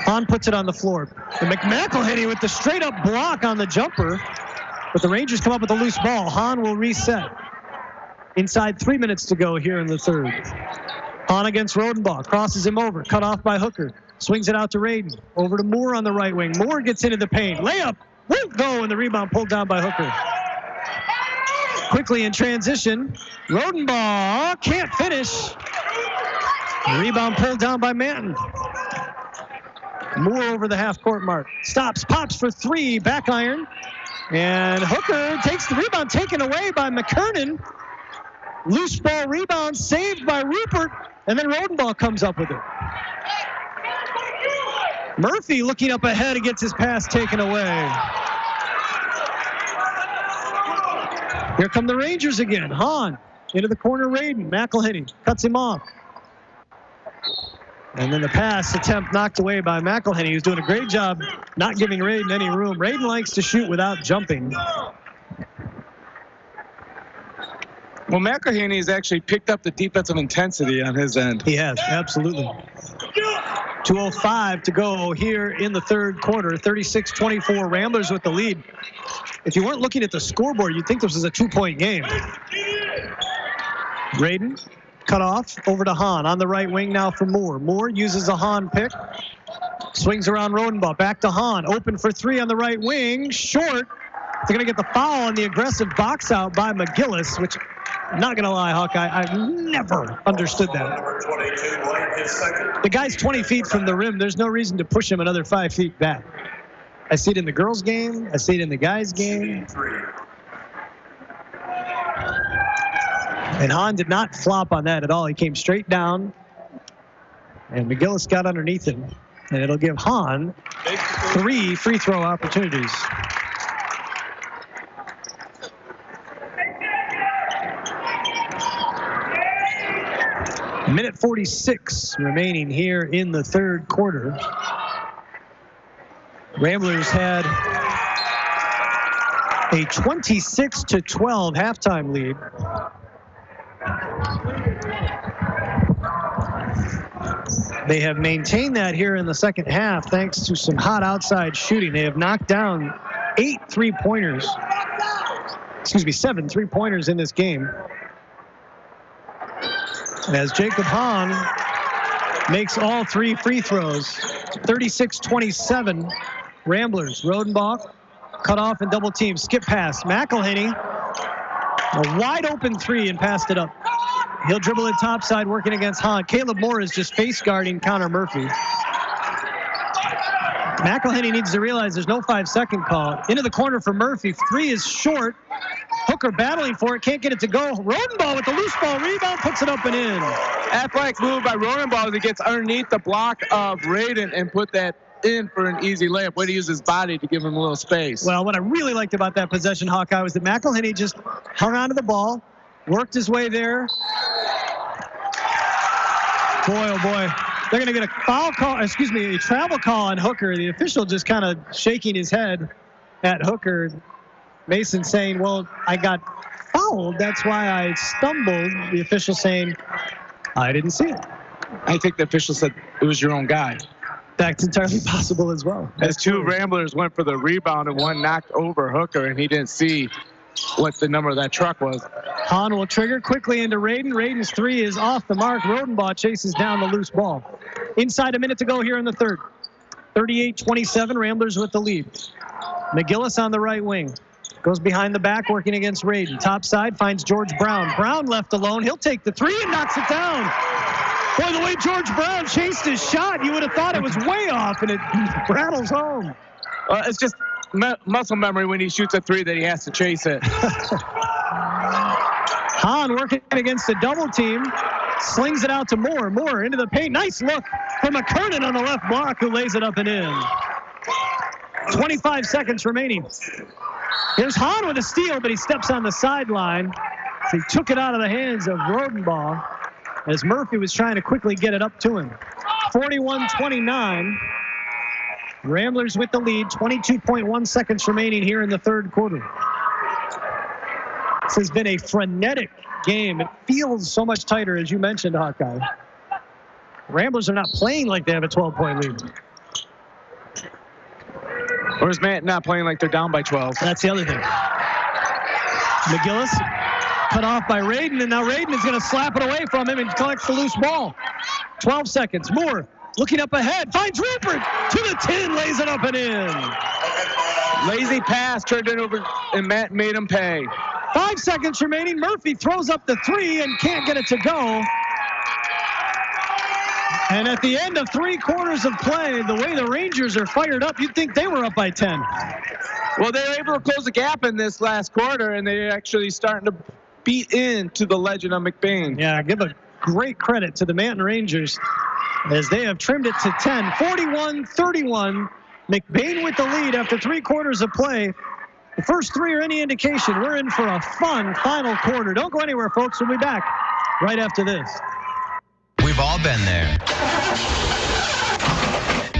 Hahn puts it on the floor. And McMcElhenney with the straight up block on the jumper. But the Rangers come up with a loose ball. Hahn will reset. Inside 3 minutes to go here in the third. Hahn against Rodenbaugh. Crosses him over. Cut off by Hooker. Swings it out to Raiden. Over to Moore on the right wing. Moore gets into the paint. Layup. Won't go, and the rebound pulled down by Hooker. Quickly in transition. Rodenbaugh can't finish. Rebound pulled down by Manton. Moore over the half-court mark. Stops, pops for three. Back iron. And Hooker takes the rebound, taken away by McKernan. Loose ball rebound saved by Rupert, and then Rodenbaugh comes up with it. Murphy looking up ahead and gets his pass taken away. Here come the Rangers again. Hahn into the corner, Raiden. McElhinney cuts him off. And then the pass attempt knocked away by McElhinney, who's doing a great job not giving Raiden any room. Raiden likes to shoot without jumping. Well, McElhinney has actually picked up the defensive intensity on his end. He has, absolutely. 2:05 to go here in the third quarter. 36-24, Ramblers with the lead. If you weren't looking at the scoreboard, you'd think this was a 2-point game. Raiden cut off over to Hahn on the right wing now for Moore. Moore uses a Hahn pick. Swings around Rodenbaugh. Back to Hahn. Open for three on the right wing. Short. They're going to get the foul on the aggressive box out by McGillis, which, I'm not going to lie, Hawkeye, I've never understood that. The guy's 20 feet from the rim. There's no reason to push him another 5 feet back. I see it in the girls' game. I see it in the guys' game. And Hahn did not flop on that at all. He came straight down, and McGillis got underneath him. And it'll give Hahn 3 free throw opportunities. Minute 46 remaining here in the third quarter. Ramblers had a 26-12 halftime lead. They have maintained that here in the second half thanks to some hot outside shooting. They have knocked down 7 3-pointers in this game. As Jacob Hahn makes all 3 free throws. 36-27, Ramblers. Rodenbaugh cut off and double team. Skip pass. McElhinney, a wide open 3 and passed it up. He'll dribble it topside, working against Hahn. Caleb Moore is just face guarding Connor Murphy. McElhinney needs to realize there's no 5-second call. Into the corner for Murphy. 3 is short. Hooker battling for it, can't get it to go. Rodenbaugh with the loose ball rebound, puts it up and in. Athletic move by Rodenbaugh as he gets underneath the block of Raiden and put that in for an easy layup. Way to use his body to give him a little space. Well, what I really liked about that possession, Hawkeye, was that McElhinney just hung onto the ball, worked his way there. Boy, oh boy. They're going to get a foul call, a travel call on Hooker. The official just kind of shaking his head at Hooker. Mason saying, well, I got fouled. That's why I stumbled. The official saying, I didn't see it. I think the official said it was your own guy. That's entirely possible as well. As 2 Ramblers went for the rebound and one knocked over Hooker, and he didn't see what the number of that truck was. Hahn will trigger quickly into Raiden. Raiden's 3 is off the mark. Rodenbaugh chases down the loose ball. Inside a minute to go here in the third. 38-27, Ramblers with the lead. McGillis on the right wing. Goes behind the back, working against Raiden. Top side, finds George Brown. Brown left alone. He'll take the 3 and knocks it down. Boy, the way George Brown chased his shot, you would have thought it was way off, and it rattles home. It's just muscle memory when he shoots a 3 that he has to chase it. Hahn working against a double team. Slings it out to Moore. Moore into the paint. Nice look from McKernan on the left block, who lays it up and in. 25 seconds remaining. Here's Hahn with a steal, but he steps on the sideline. So he took it out of the hands of Rodenbaugh as Murphy was trying to quickly get it up to him. 41-29. Ramblers with the lead. 22.1 seconds remaining here in the third quarter. This has been a frenetic game. It feels so much tighter, as you mentioned, Hawkeye. Ramblers are not playing like they have a 12-point lead. Or is Matt not playing like they're down by 12? That's the other thing. McGillis cut off by Radin, and now Radin is going to slap it away from him and collects the loose ball. 12 seconds. Moore looking up ahead, finds Rupert to the 10, lays it up and in. Lazy pass, turned it over, and Matt made him pay. 5 seconds remaining. Murphy throws up the 3 and can't get it to go. And at the end of 3 quarters of play, the way the Rangers are fired up, you'd think they were up by 10. Well, they were able to close the gap in this last quarter, and they're actually starting to beat into the legend of McBain. Yeah, give a great credit to the Manton Rangers as they have trimmed it to 10. 41-31. McBain with the lead after 3 quarters of play. The first 3 are any indication. We're in for a fun final quarter. Don't go anywhere, folks. We'll be back right after this. We've all been there.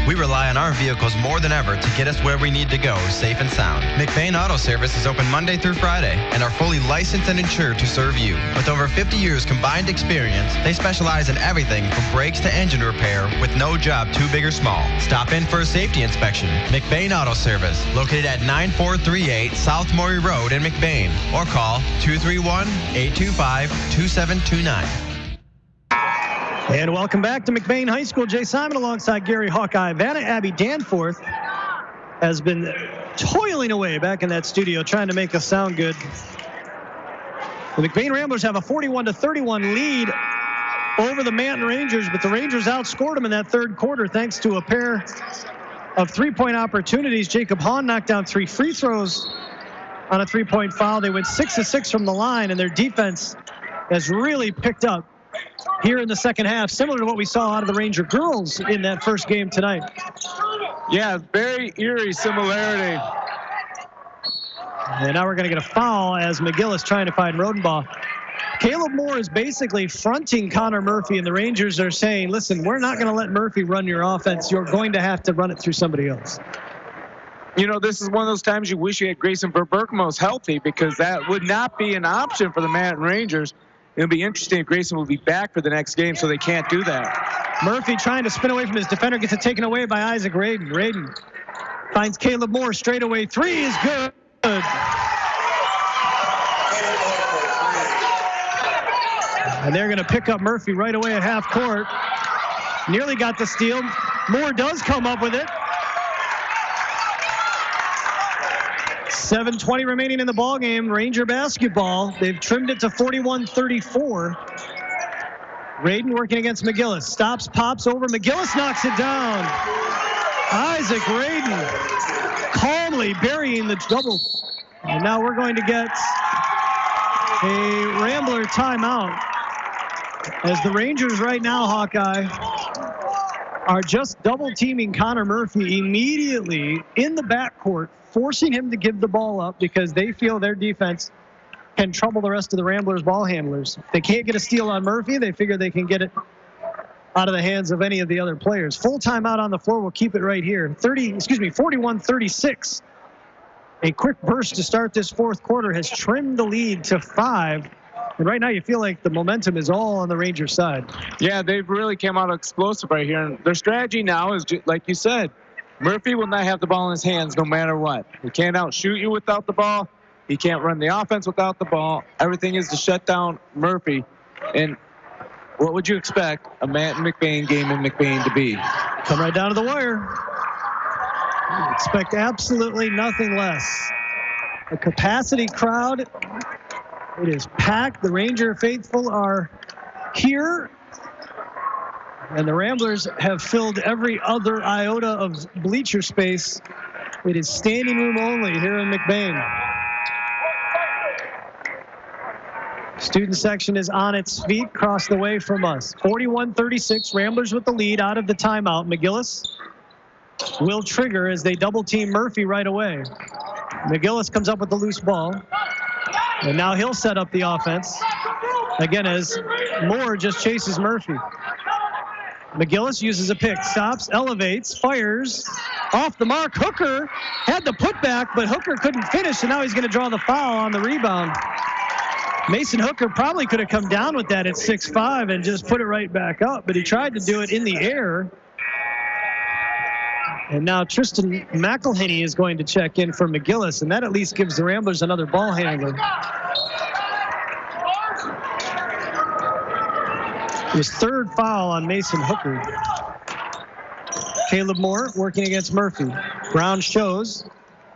We rely on our vehicles more than ever to get us where we need to go, safe and sound. McBain Auto Service is open Monday through Friday and are fully licensed and insured to serve you. With over 50 years combined experience, they specialize in everything from brakes to engine repair with no job too big or small. Stop in for a safety inspection. McBain Auto Service, located at 9438 South Maury Road in McBain, or call 231-825-2729. And welcome back to McBain High School. Jay Simon alongside Gary Hawkeye Vanna. Abby Danforth has been toiling away back in that studio trying to make us sound good. The McBain Ramblers have a 41-31 lead over the Manton Rangers, but the Rangers outscored them in that 3rd quarter thanks to a pair of 3-point opportunities. Jacob Hahn knocked down 3 free throws on a 3-point foul. They went 6 of 6 from the line, and their defense has really picked up here in the second half, similar to what we saw out of the Ranger girls in that first game tonight. Yeah, very eerie similarity. And now we're going to get a foul as McGillis trying to find Rodenbaugh. Caleb Moore is basically fronting Connor Murphy, and the Rangers are saying, listen, we're not going to let Murphy run your offense. You're going to have to run it through somebody else. You know, this is one of those times you wish you had Grayson Verberkmos healthy, because that would not be an option for the Manton Rangers. It'll be interesting if Grayson will be back for the next game, so they can't do that. Murphy trying to spin away from his defender, gets it taken away by Isaac Radin. Radin finds Caleb Moore, straightaway 3 is good. And they're going to pick up Murphy right away at half court. Nearly got the steal. Moore does come up with it. 7:20 remaining in the ball game. Ranger basketball. They've trimmed it to 41-34. Radin working against McGillis. Stops, pops over. McGillis knocks it down. Isaac Radin calmly burying the double. And now we're going to get a Rambler timeout. As the Rangers right now, Hawkeye, are just double teaming Connor Murphy immediately in the backcourt, forcing him to give the ball up because they feel their defense can trouble the rest of the Ramblers ball handlers. If they can't get a steal on Murphy, they figure they can get it out of the hands of any of the other players. Full timeout on the floor. We'll keep it right here. 41-36. A quick burst to start this 4th quarter has trimmed the lead to 5. And right now you feel like the momentum is all on the Rangers side. Yeah, they've really came out explosive right here. And their strategy now is, like you said, Murphy will not have the ball in his hands no matter what. He can't outshoot you without the ball. He can't run the offense without the ball. Everything is to shut down Murphy. And what would you expect a Manton McBain game in McBain to be? Come right down to the wire. You expect absolutely nothing less. A capacity crowd. It is packed. The Ranger faithful are here. And the Ramblers have filled every other iota of bleacher space. It is standing room only here in McBain. Student section is on its feet, across the way from us. 41-36, Ramblers with the lead out of the timeout. McGillis will trigger as they double team Murphy right away. McGillis comes up with the loose ball. And now he'll set up the offense. Again, as Moore just chases Murphy. McGillis uses a pick, stops, elevates, fires, off the mark. Hooker had the putback, but Hooker couldn't finish, and now he's going to draw the foul on the rebound. Mason Hooker probably could have come down with that at 6'5" and just put it right back up, but he tried to do it in the air. And now Tristan McElhinney is going to check in for McGillis, and that at least gives the Ramblers another ball handler. His third foul on Mason Hooker. Caleb Moore working against Murphy. Brown shows.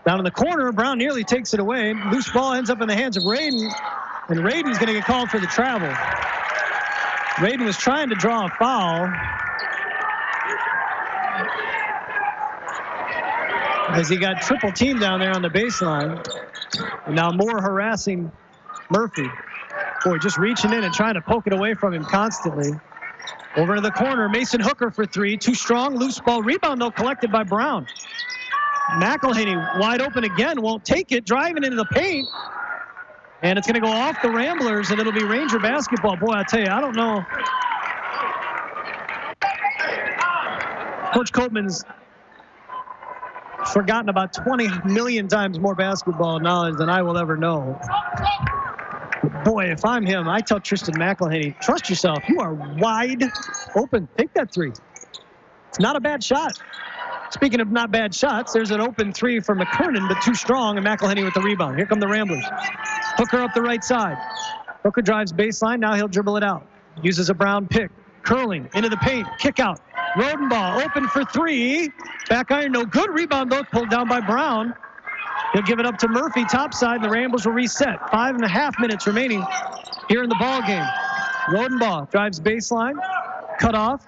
Down in the corner, Brown nearly takes it away. Loose ball ends up in the hands of Radin, and Radin's going to get called for the travel. Radin was trying to draw a foul as he got triple teamed down there on the baseline. And now Moore harassing Murphy. Boy, just reaching in and trying to poke it away from him constantly. Over to the corner, Mason Hooker for three. Too strong, loose ball. Rebound, though, collected by Brown. McElhaney wide open again, won't take it, driving into the paint. And it's going to go off the Ramblers, and it'll be Ranger basketball. Boy, I tell you, I don't know. Coach Copeman's forgotten about 20 million times more basketball knowledge than I will ever know. Boy, if I'm him, I tell Tristan McElhaney, trust yourself. You are wide open. Take that three. It's not a bad shot. Speaking of not bad shots, there's an open three for McKernan, but too strong, and McElhaney with the rebound. Here come the Ramblers. Hooker up the right side. Hooker drives baseline. Now he'll dribble it out. Uses a Brown pick. Curling into the paint. Kick out. Rodenbaugh open for three. Back iron, no good. Rebound, though, pulled down by Brown. He'll give it up to Murphy, top side, and the Ramblers will reset. 5.5 minutes remaining here in the ball game. Rodenbaugh drives baseline. Cut off.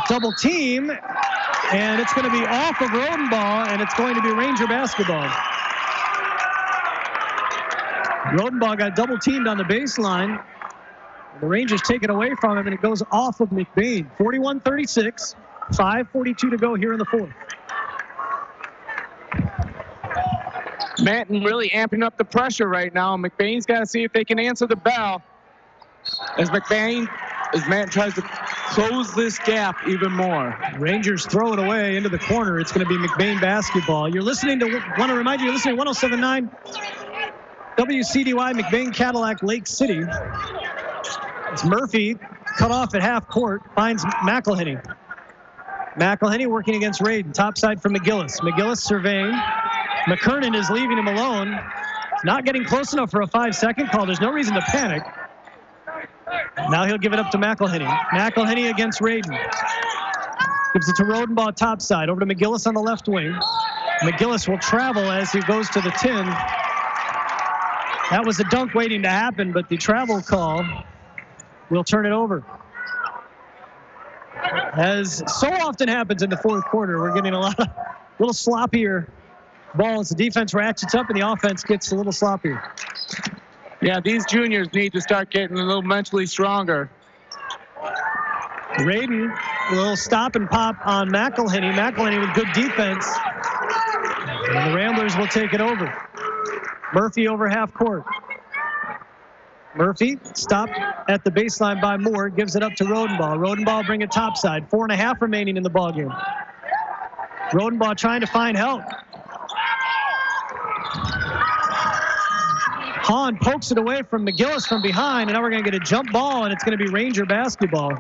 Double team. And it's going to be off of Rodenbaugh, and it's going to be Ranger basketball. Rodenbaugh got double teamed on the baseline. The Rangers take it away from him, and it goes off of McBain. 41-36, 5:42 to go here in the fourth. Manton really amping up the pressure right now. McBain's got to see if they can answer the bell. As Manton tries to close this gap even more. Rangers throw it away into the corner. It's going to be McBain basketball. You're listening to, want to remind you, you're listening to 107.9 WCDY, McBain Cadillac, Lake City. It's Murphy cut off at half court, finds McElhaney. McElhaney working against Radin, top side from McGillis. McGillis surveying. McKernan is leaving him alone. Not getting close enough for a 5-second call. There's no reason to panic. Now he'll give it up to McElhaney. McElhaney against Radin. Gives it to Rodenbaugh top side. Over to McGillis on the left wing. McGillis will travel as he goes to the 10. That was a dunk waiting to happen, but the travel call will turn it over. As so often happens in the fourth quarter, we're getting a little sloppier balls. The defense ratchets up and the offense gets a little sloppier. Yeah, these juniors need to start getting a little mentally stronger. Radin, a little stop and pop on McElhaney. McElhaney with good defense. And the Ramblers will take it over. Murphy over half court. Murphy stopped at the baseline by Moore. Gives it up to Rodenbaugh. Rodenbaugh bring it topside. 4.5 remaining in the ballgame. Rodenbaugh trying to find help. Hahn pokes it away from McGillis from behind, and now we're going to get a jump ball, and it's going to be Ranger basketball.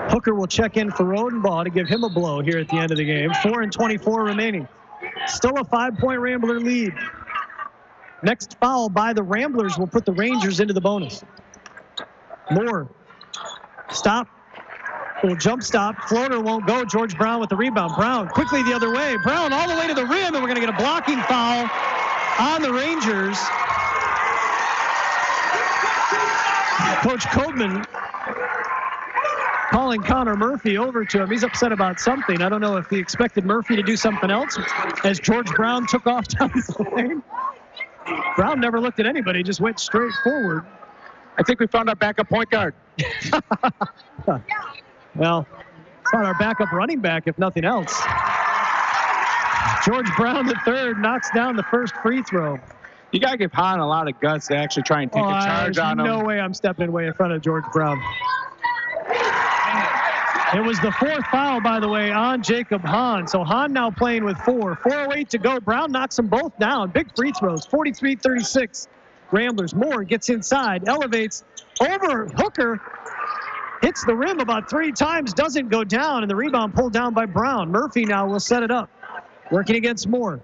Hooker will check in for Rodenbaugh to give him a blow here at the end of the game. 4:24 remaining. Still a 5-point Rambler lead. Next foul by the Ramblers will put the Rangers into the bonus. Moore. Stop. Little jump stop. Floater won't go. George Brown with the rebound. Brown quickly the other way. Brown all the way to the rim, and we're going to get a blocking foul on the Rangers. Coach Copeman calling Connor Murphy over to him. He's upset about something. I don't know if he expected Murphy to do something else as George Brown took off down the lane. Brown never looked at anybody, just went straight forward. I think we found our backup point guard. Well, it's not our backup running back, if nothing else. George Brown, the third, knocks down the first free throw. You got to give Hahn a lot of guts to actually try and take a charge on him. There's no way I'm stepping way in front of George Brown. It was the fourth foul, by the way, on Jacob Hahn. So Hahn now playing with 4. 4:08 to go. Brown knocks them both down. Big free throws. 43-36. Ramblers. Moore gets inside, elevates over Hooker. Hits the rim about 3 times, doesn't go down, and the rebound pulled down by Brown. Murphy now will set it up. Working against Moore.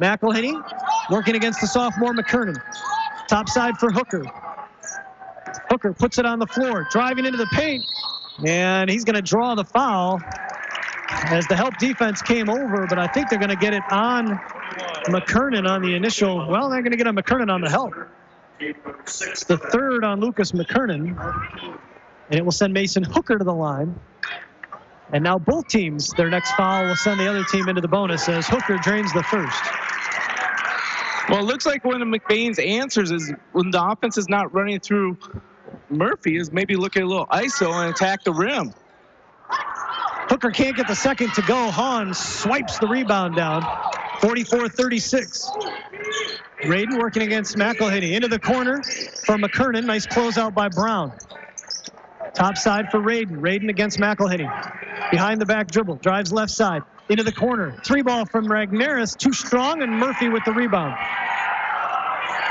McElhinney working against the sophomore McKernan. Top side for Hooker. Hooker puts it on the floor, driving into the paint, and he's going to draw the foul as the help defense came over, but I think they're going to get it on McKernan on the initial. Well, they're going to get on McKernan on the help. It's the third on Lucas McKernan, and it will send Mason Hooker to the line. And now both teams, their next foul will send the other team into the bonus as Hooker drains the first. Well, it looks like one of McBain's answers is when the offense is not running through Murphy is maybe look at a little ISO and attack the rim. Hooker can't get the second to go. Hahn swipes the rebound down. 44-36. Radin working against McElhinney. Into the corner for McKernan. Nice closeout by Brown. Top side for Radin. Radin against McElhinney. Behind the back dribble. Drives left side. Into the corner. 3-ball from Ragnaris. Too strong, and Murphy with the rebound.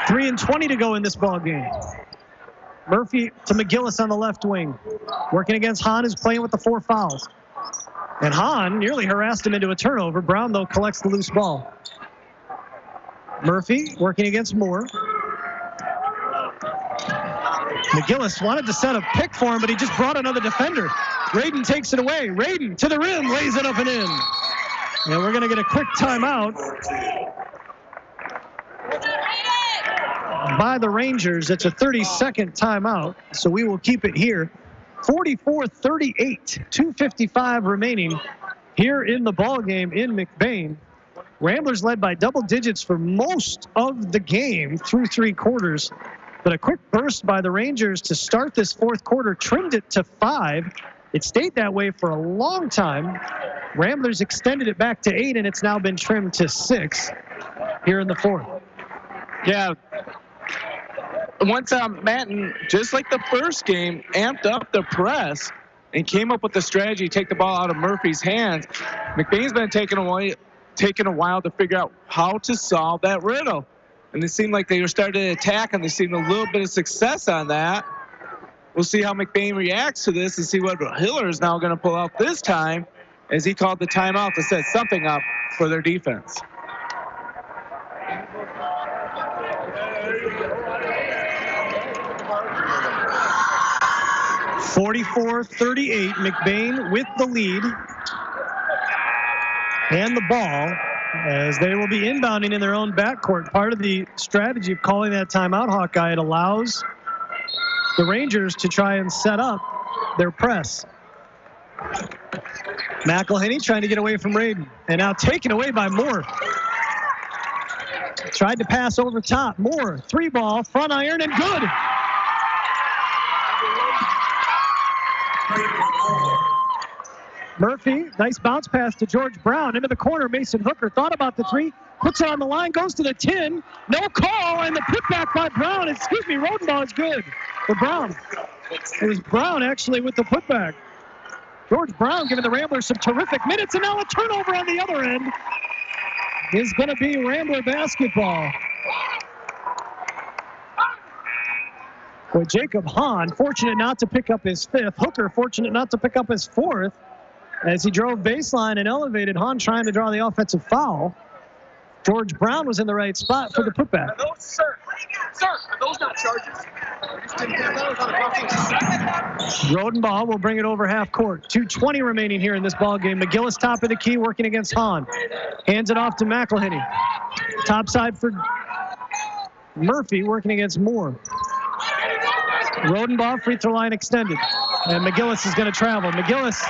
3:20 to go in this ball game. Murphy to McGillis on the left wing. Working against Hahn, who's playing with the 4 fouls. And Hahn nearly harassed him into a turnover. Brown, though, collects the loose ball. Murphy working against Moore. McGillis wanted to set a pick for him, but he just brought another defender. Radin takes it away. Radin to the rim, lays it up and in. And we're going to get a quick timeout by the Rangers. It's a 30-second timeout, so we will keep it here. 44-38, 2:55 remaining here in the ball game in McBain. Ramblers led by double digits for most of the game through 3 quarters, but a quick burst by the Rangers to start this 4th quarter trimmed it to 5. It stayed that way for a long time. Ramblers extended it back to 8, and it's now been trimmed to 6 here in the 4th. Yeah. Once Manton, just like the first game, amped up the press and came up with the strategy to take the ball out of Murphy's hands. McBain's been taking a while to figure out how to solve that riddle. And it seemed like they were starting to attack, and they seen a little bit of success on that. We'll see how McBain reacts to this and see what Hiller is now going to pull out this time as he called the timeout to set something up for their defense. 44-38, McBain with the lead and the ball as they will be inbounding in their own backcourt. Part of the strategy of calling that timeout, Hawkeye, it allows the Rangers to try and set up their press. McElhinney trying to get away from Radin, and now taken away by Moore. Tried to pass over top. Moore, 3-ball, front iron, and good. Murphy, nice bounce pass to George Brown. Into the corner, Mason Hooker thought about the 3, puts it on the line, goes to the 10. No call, and the putback by Brown. Rodenbaugh is good for Brown. It was Brown, actually, with the putback. George Brown giving the Ramblers some terrific minutes, and now a turnover on the other end is going to be Rambler basketball. Boy, Jacob Hahn, fortunate not to pick up his 5th. Hooker, fortunate not to pick up his 4th. As he drove baseline and elevated, Hahn trying to draw the offensive foul. George Brown was in the right spot for the putback. Are those not charges? Rodenbaugh will bring it over half court. 2:20 remaining here in this ball game. McGillis top of the key working against Hahn. Hands it off to McElhinney. Top side for Murphy working against Moore. Rodenbaugh free throw line extended. And McGillis is going to travel. McGillis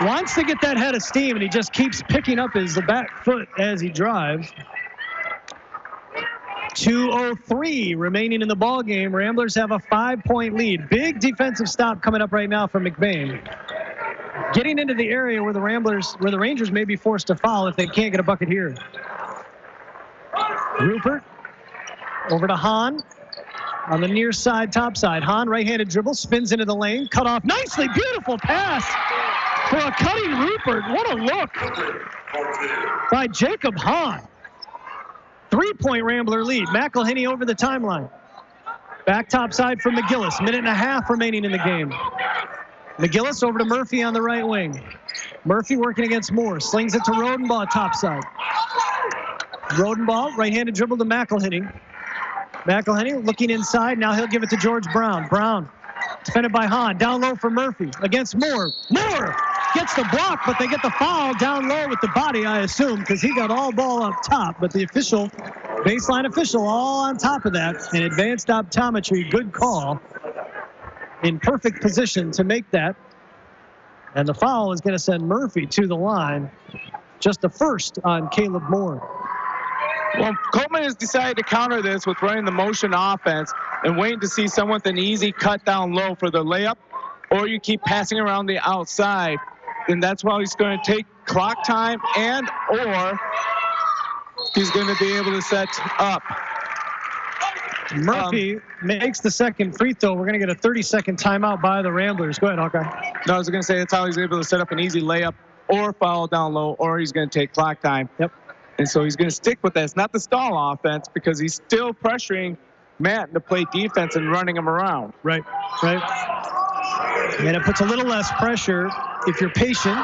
wants to get that head of steam, and he just keeps picking up his back foot as he drives. 2:03 remaining in the ball game. Ramblers have a 5-point lead. Big defensive stop coming up right now from McBain. Getting into the area where the Rangers may be forced to foul if they can't get a bucket here. Rupert over to Hahn on the near side, top side. Hahn right-handed dribble, spins into the lane, cut off nicely. Beautiful pass for a cutting Rupert. What a look by Jacob Hahn. 3-point Rambler lead. McElhinney over the timeline. Back top side for McGillis. 1.5 remaining in the game. McGillis over to Murphy on the right wing. Murphy working against Moore. Slings it to Rodenbaugh top side. Rodenbaugh, right-handed dribble to McElhenney. McElhenney looking inside. Now he'll give it to George Brown. Brown, defended by Hahn. Down low for Murphy against Moore. Moore gets the block, but they get the foul down low with the body, I assume, because he got all ball up top. But the official, baseline official, all on top of that. And advanced optometry, good call. In perfect position to make that. And the foul is going to send Murphy to the line. Just the first on Caleb Moore. Well, Coleman has decided to counter this with running the motion offense and waiting to see someone with an easy cut down low for the layup, or you keep passing around the outside. And that's why he's going to take clock time or he's going to be able to set up. Murphy makes the second free throw. We're going to get a 30-second timeout by the Ramblers. Go ahead, Hawkeye. No, I was going to say that's how he's able to set up an easy layup or foul down low, or he's going to take clock time. Yep. And so he's going to stick with that. It's not the stall offense because he's still pressuring Matt to play defense and running him around. Right. And it puts a little less pressure if you're patient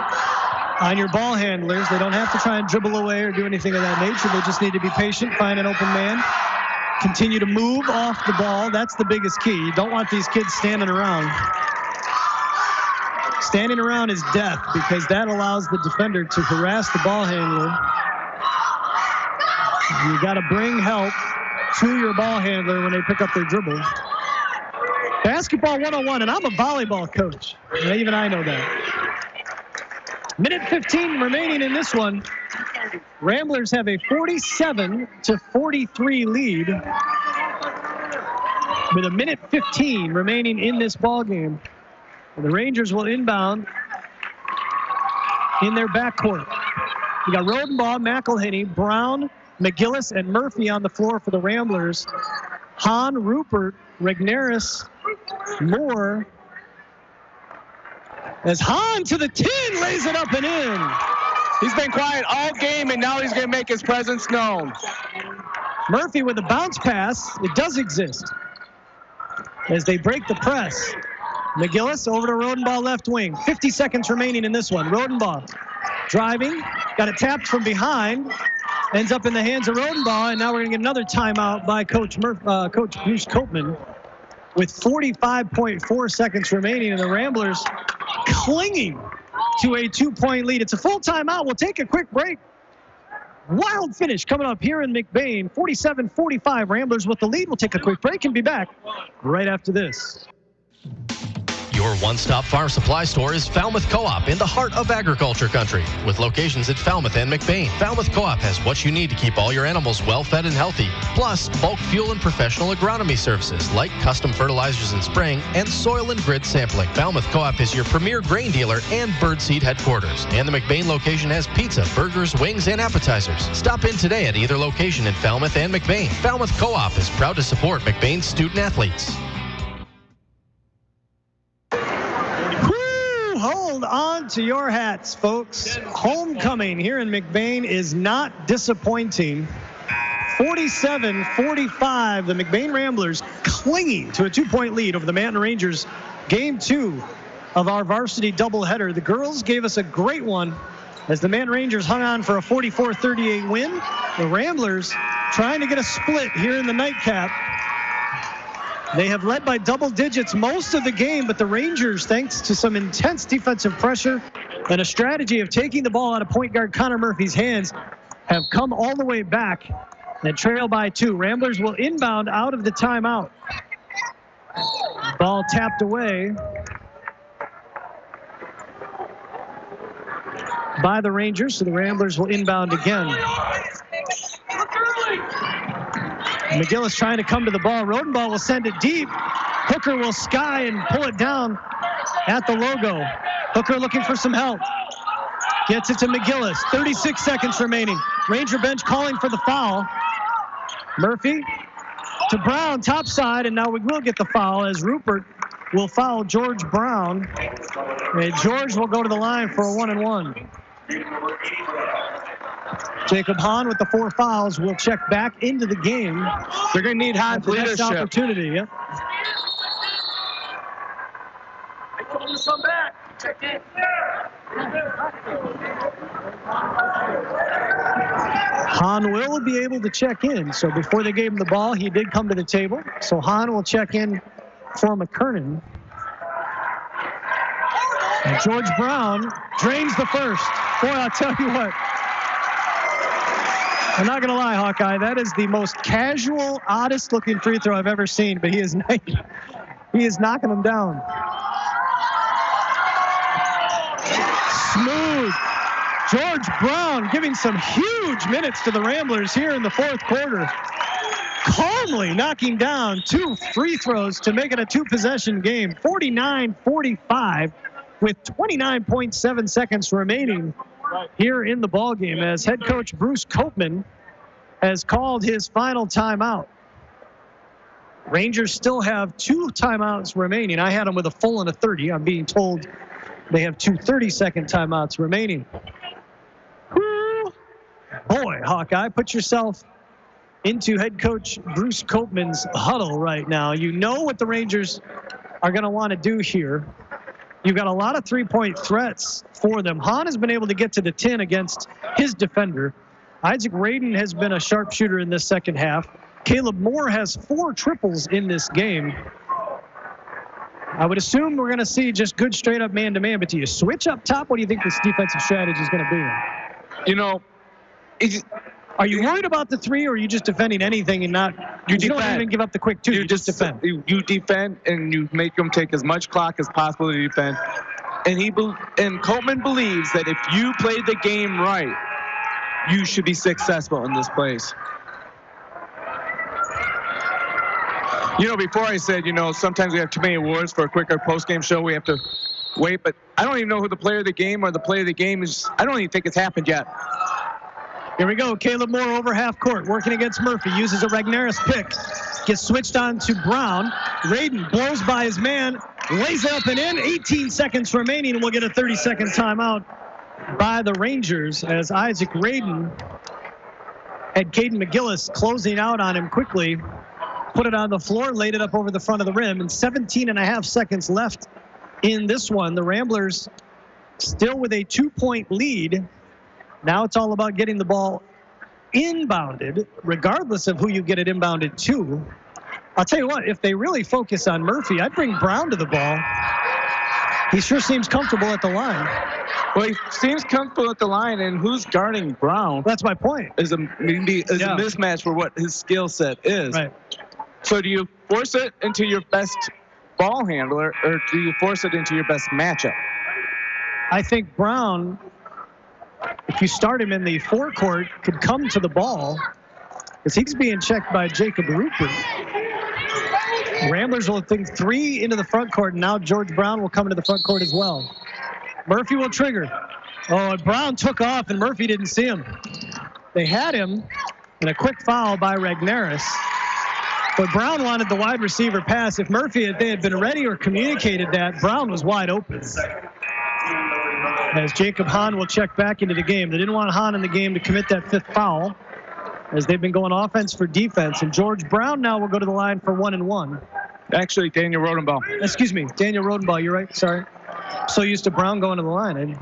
on your ball handlers. They don't have to try and dribble away or do anything of that nature. They just need to be patient, find an open man, continue to move off the ball. That's the biggest key. You don't want these kids standing around. Standing around is death because that allows the defender to harass the ball handler. You got to bring help to your ball handler when they pick up their dribble. Basketball 101, and I'm a volleyball coach. Even I know that. Minute 15 remaining in this one. Ramblers have a 47-43 lead with a minute 15 remaining in this ball game. And the Rangers will inbound in their backcourt. You got Rodenbaugh, McElhenney, Brown, McGillis, and Murphy on the floor for the Ramblers. Hahn, Rupert, Regnerus, Moore. As Hahn to the 10, lays it up and in. He's been quiet all game, and now he's going to make his presence known. Murphy with a bounce pass. It does exist. As they break the press. McGillis over to Rodenbaugh left wing. 50 seconds remaining in this one. Rodenbaugh driving. Got it tapped from behind. Ends up in the hands of Rodenbaugh, and now we're going to get another timeout by Coach Bruce Koopman with 45.4 seconds remaining, and the Ramblers clinging to a 2-point lead. It's a full timeout. We'll take a quick break. Wild finish coming up here in McBain. 47-45. Ramblers with the lead. We'll take a quick break and be back right after this. Your one-stop farm supply store is Falmouth Co-op in the heart of agriculture country. With locations at Falmouth and McBain, Falmouth Co-op has what you need to keep all your animals well-fed and healthy, plus bulk fuel and professional agronomy services like custom fertilizers and spraying and soil and grid sampling. Falmouth Co-op is your premier grain dealer and birdseed headquarters. And the McBain location has pizza, burgers, wings, and appetizers. Stop in today at either location in Falmouth and McBain. Falmouth Co-op is proud to support McBain's student athletes. Hold on to your hats, folks. Homecoming here in McBain is not disappointing. 47-45, the McBain Ramblers clinging to a 2-point lead over the Manton Rangers. Game 2 of our varsity doubleheader. The girls gave us a great one as the Manton Rangers hung on for a 44-38 win. The Ramblers trying to get a split here in the nightcap. They have led by double digits most of the game, but the Rangers, thanks to some intense defensive pressure and a strategy of taking the ball out of point guard Connor Murphy's hands, have come all the way back and trail by 2. Ramblers will inbound out of the timeout. Ball tapped away by the Rangers, so the Ramblers will inbound again. McGillis trying to come to the ball. Rodenbaugh will send it deep. Hooker will sky and pull it down at the logo. Hooker looking for some help. Gets it to McGillis. 36 seconds remaining. Ranger bench calling for the foul. Murphy to Brown, top side, and now we will get the foul as Rupert will foul George Brown. And George will go to the line for a 1-and-1. Jacob Hahn with the 4 fouls will check back into the game. They're going to need Hahn's leadership. Opportunity, yeah. Hahn will be able to check in. So before they gave him the ball, he did come to the table. So Hahn will check in for McKernan. And George Brown drains the first. Boy, I'll tell you what. I'm not going to lie, Hawkeye. That is the most casual, oddest-looking free throw I've ever seen. But he is knocking them down. Smooth. George Brown giving some huge minutes to the Ramblers here in the fourth quarter. Calmly knocking down 2 free throws to make it a 2-possession game. 49-45 with 29.7 seconds remaining here in the ballgame as head coach Bruce Koopman has called his final timeout. Rangers still have 2 timeouts remaining. I had them with a full and a 30. I'm being told they have 2 30-second timeouts remaining. Woo. Boy, Hawkeye, put yourself into head coach Bruce Koopman's huddle right now. You know what the Rangers are going to want to do here. You've got a lot of three-point threats for them. Hahn has been able to get to the 10 against his defender. Isaac Raiden has been a sharpshooter in this second half. Caleb Moore has 4 triples in this game. I would assume we're going to see just good straight-up man-to-man, but do you switch up top? What do you think this defensive strategy is going to be? You know, are you worried about the 3, or are you just defending anything and not? You don't even give up the quick 2. You just defend. You defend, and you make them take as much clock as possible to defend. And Koopman believes that if you play the game right, you should be successful in this place. You know, before I said, sometimes we have too many awards for a quicker post-game show. We have to wait, but I don't even know who the player of the game or the player of the game is. I don't even think it's happened yet. Here we go. Caleb Moore over half court, working against Murphy. Uses a Regnerus pick. Gets switched on to Brown. Raiden blows by his man. Lays it up and in. 18 seconds remaining, and we'll get a 30-second timeout by the Rangers as Isaac Raiden had Caden McGillis closing out on him quickly. Put it on the floor, laid it up over the front of the rim, and 17.5 seconds left in this one. The Ramblers still with a 2-point lead. Now it's all about getting the ball inbounded, regardless of who you get it inbounded to. I'll tell you what, if they really focus on Murphy, I'd bring Brown to the ball. He sure seems comfortable at the line. Well, he seems comfortable at the line, and who's guarding Brown? That's my point. Is a mismatch for what his skill set is. Right. So do you force it into your best ball handler, or do you force it into your best matchup? I think Brown, if you start him in the forecourt, could come to the ball because he's being checked by Jacob Rupert. Ramblers will think 3 into the front court, and now George Brown will come into the front court as well. Murphy will trigger. Oh, and Brown took off, and Murphy didn't see him. They had him in a quick foul by Regnerus. But Brown wanted the wide receiver pass. If they had been ready or communicated that, Brown was wide open. As Jacob Hahn will check back into the game. They didn't want Hahn in the game to commit that 5th foul, as they've been going offense for defense. And George Brown now will go to the line for 1-and-1. Actually, Daniel Rodenbaugh. Excuse me, Daniel Rodenbaugh. You're right. Sorry. So used to Brown going to the line. And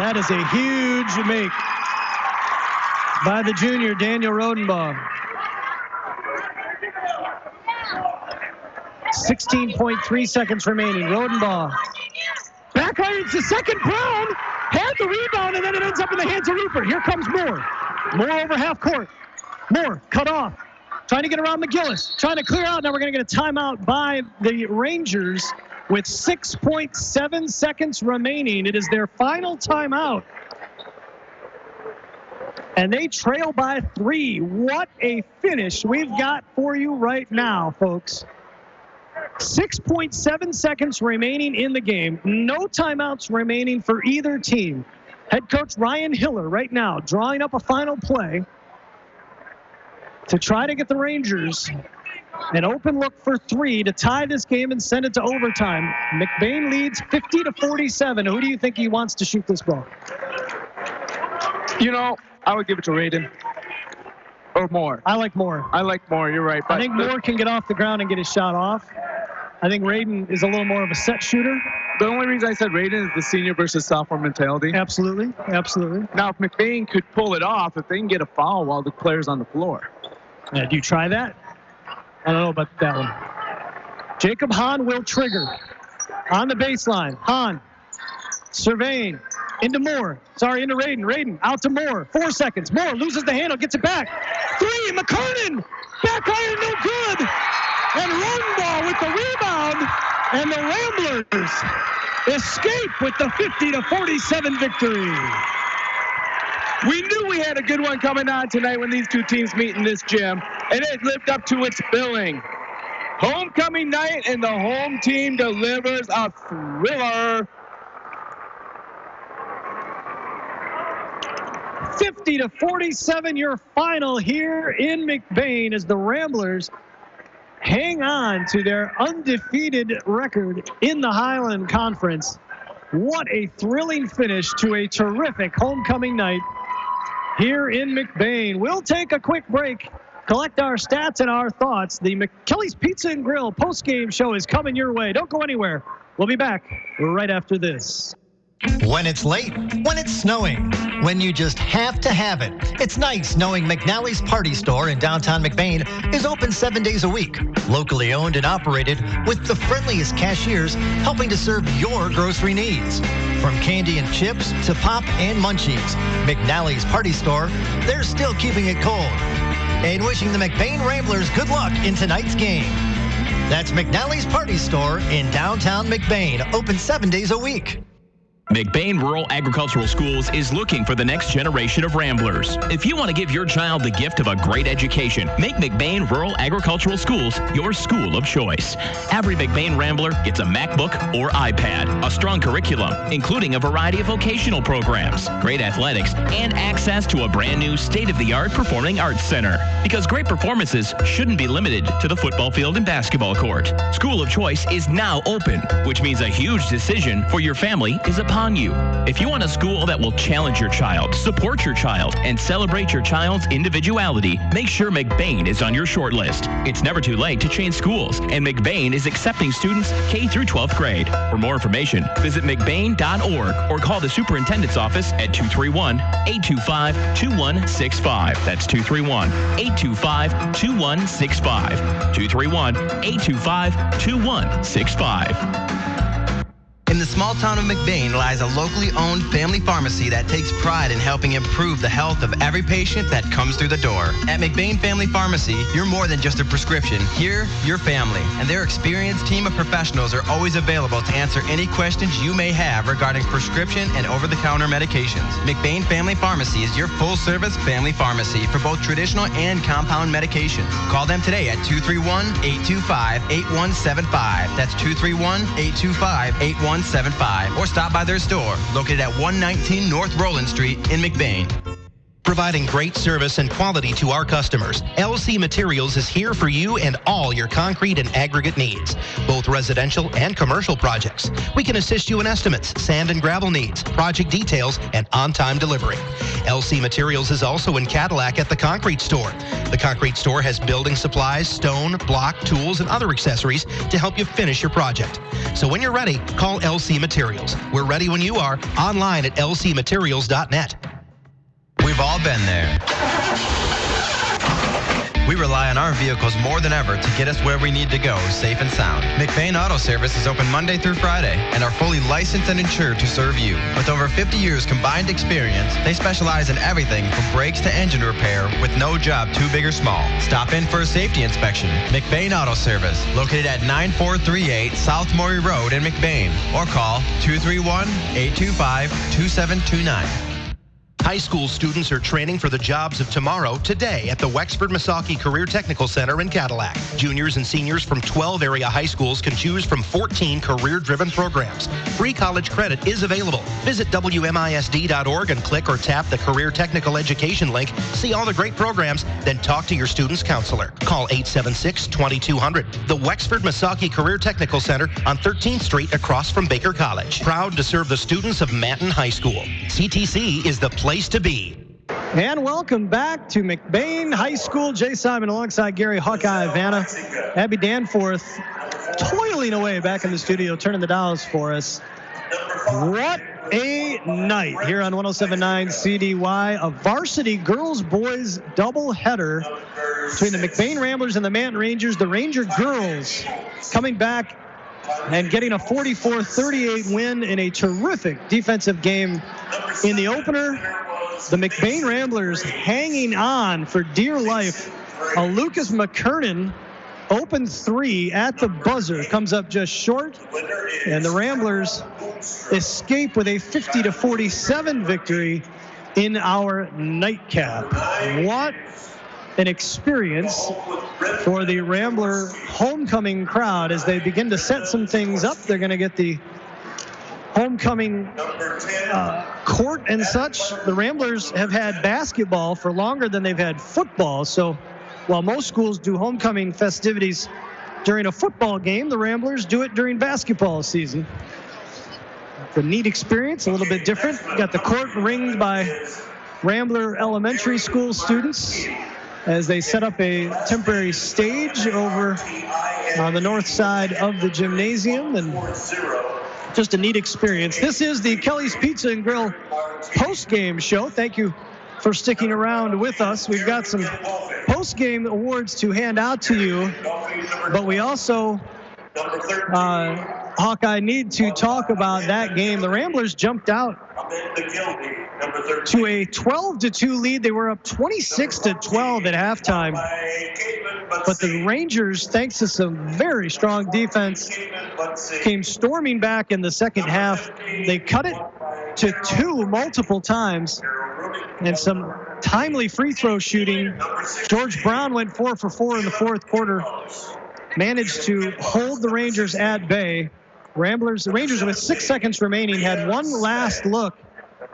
that is a huge make by the junior, Daniel Rodenbaugh. 16.3 seconds remaining. Rodenbaugh backhand to second. Brown had the rebound, and then it ends up in the hands of Rupert. Here comes Moore. Moore over half court. Moore cut off. Trying to get around McGillis. Trying to clear out. Now we're going to get a timeout by the Rangers with 6.7 seconds remaining. It is their final timeout. And they trail by 3. What a finish we've got for you right now, folks. 6.7 seconds remaining in the game. No timeouts remaining for either team. Head coach Ryan Hiller right now drawing up a final play to try to get the Rangers an open look for 3 to tie this game and send it to overtime. McBain leads 50-47. Who do you think he wants to shoot this ball? I would give it to Raiden. or more? I like Moore. I like Moore. You're right. I think Moore can get off the ground and get his shot off. I think Radin is a little more of a set shooter. The only reason I said Radin is the senior versus sophomore mentality. Absolutely. Now, if McBain could pull it off, if they can get a foul while the player's on the floor. Do you try that? I don't know about that one. Jacob Hahn will trigger. On the baseline. Hahn surveying. Into Moore. Into Radin. Radin out to Moore. 4 seconds. Moore loses the handle. Gets it back. 3. McKernan. Back iron. No good. And Rodendahl with the rebound. And the Ramblers escape with the 50-47 victory. We knew we had a good one coming on tonight when these two teams meet in this gym, and it lived up to its billing. Homecoming night, and the home team delivers a thriller. 50-47, your final here in McBain as the Ramblers hang on to their undefeated record in the Highland Conference. What a thrilling finish to a terrific homecoming night here in McBain. We'll take a quick break, collect our stats and our thoughts. The McKelly's Pizza and Grill post-game show is coming your way. Don't go anywhere. We'll be back right after this. When it's late, when it's snowing, when you just have to have it. It's nice knowing McNally's Party Store in downtown McBain is open 7 days a week. Locally owned and operated with the friendliest cashiers helping to serve your grocery needs. From candy and chips to pop and munchies, McNally's Party Store, they're still keeping it cold. And wishing the McBain Ramblers good luck in tonight's game. That's McNally's Party Store in downtown McBain, open 7 days a week. McBain Rural Agricultural Schools is looking for the next generation of Ramblers. If you want to give your child the gift of a great education, make McBain Rural Agricultural Schools your school of choice. Every McBain Rambler gets a MacBook or iPad, a strong curriculum, including a variety of vocational programs, great athletics, and access to a brand new state-of-the-art performing arts center. Because great performances shouldn't be limited to the football field and basketball court. School of Choice is now open, which means a huge decision for your family is upon you. If you want a school that will challenge your child, support your child, and celebrate your child's individuality, make sure McBain is on your short list. It's never too late to change schools, and McBain is accepting students K through 12th grade. For more information, visit McBain.org or call the superintendent's office at 231-825-2165. That's 231-825-2165. 231-825-2165. In the small town of McBain lies a locally owned family pharmacy that takes pride in helping improve the health of every patient that comes through the door. At McBain Family Pharmacy, you're more than just a prescription. Here, you're family, and their experienced team of professionals are always available to answer any questions you may have regarding prescription and over-the-counter medications. McBain Family Pharmacy is your full-service family pharmacy for both traditional and compound medications. Call them today at 231-825-8175. That's 231-825-8175. Or stop by their store located at 119 North Roland Street in McBain. Providing great service and quality to our customers, LC Materials is here for you and all your concrete and aggregate needs, both residential and commercial projects. We can assist you in estimates, sand and gravel needs, project details, and on-time delivery. LC Materials is also in Cadillac at the Concrete Store. The Concrete Store has building supplies, stone, block, tools, and other accessories to help you finish your project. So when you're ready, call LC Materials. We're ready when you are, online at lcmaterials.net. We've all been there. We rely on our vehicles more than ever to get us where we need to go, safe and sound. McBain Auto Service is open Monday through Friday and are fully licensed and insured to serve you. With over 50 years combined experience, they specialize in everything from brakes to engine repair with no job too big or small. Stop in for a safety inspection. McBain Auto Service, located at 9438 South Maury Road in McBain, or call 231-825-2729. High school students are training for the jobs of tomorrow today at the Wexford-Missaukee Career Technical Center in Cadillac. Juniors and seniors from 12 area high schools can choose from 14 career-driven programs. Free college credit is available. Visit WMISD.org and click or tap the Career Technical Education link. See all the great programs, then talk to your student's counselor. Call 876-2200. The Wexford-Missaukee Career Technical Center on 13th Street across from Baker College. Proud to serve the students of Manton High School. CTC is the place to be. And welcome back to McBain High School. Jay Simon alongside Gary Hawkeye Vanna. Abby Danforth toiling away back in the studio, turning the dials for us. What a night here on 107.9 CDY. A varsity girls-boys doubleheader between the McBain Ramblers and the Manton Rangers. The Ranger girls coming back and getting a 44-38 win in a terrific defensive game in the opener. The McBain Ramblers hanging on for dear life. A Lucas McKernan open three at the buzzer comes up just short, and the Ramblers escape with a 50-47 victory in our nightcap. What an experience for the Rambler homecoming crowd as they begin to set some things up. They're going to get the homecoming court and such. The Ramblers have had basketball for longer than they've had football. So while most schools do homecoming festivities during a football game, the Ramblers do it during basketball season. It's a neat experience, a little bit different. Got the court ringed by Rambler Elementary School students as they set up a temporary stage over on the north side of the gymnasium, and just a neat experience. This is the Kelly's Pizza and Grill post-game show. Thank you for sticking around with us. We've got some post-game awards to hand out to you, but we also, Hawkeye, need to talk about that game. The Ramblers jumped out to a 12-2 lead. They were up 26-12 at halftime. But the Rangers, thanks to some very strong defense, came storming back in the second half. They cut it to 2 multiple times, and some timely free throw shooting. George Brown went 4 for 4 in the fourth quarter, managed to hold the Rangers at bay. The Rangers with 6 seconds remaining had one last look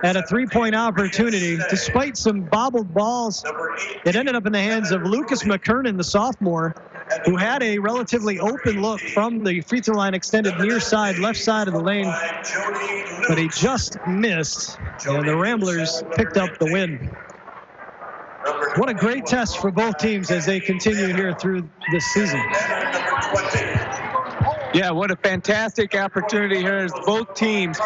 at a three-point opportunity. Despite some bobbled balls, it ended up in the hands of Lucas McKernan, the sophomore, who had a relatively open look from the free throw line, extended near side, left side of the lane, but he just missed, and the Ramblers picked up the win. What a great test for both teams as they continue here through this season. Yeah, what a fantastic opportunity here as both teams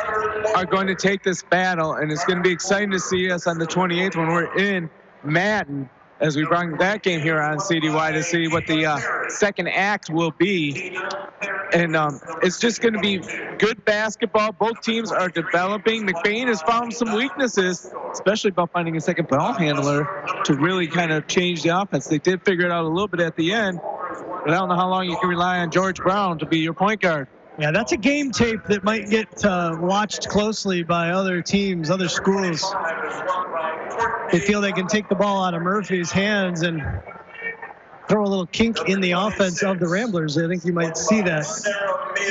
are going to take this battle, and it's going to be exciting to see us on the 28th when we're in Madden as we bring that game here on CDY to see what the second act will be. And it's just going to be good basketball. Both teams are developing. McBain has found some weaknesses, especially about finding a second ball handler to really kind of change the offense. They did figure it out a little bit at the end, but I don't know how long you can rely on George Brown to be your point guard. Yeah, that's a game tape that might get watched closely by other teams, other schools. They feel they can take the ball out of Murphy's hands and throw a little kink in the offense of the Ramblers. I think you might see that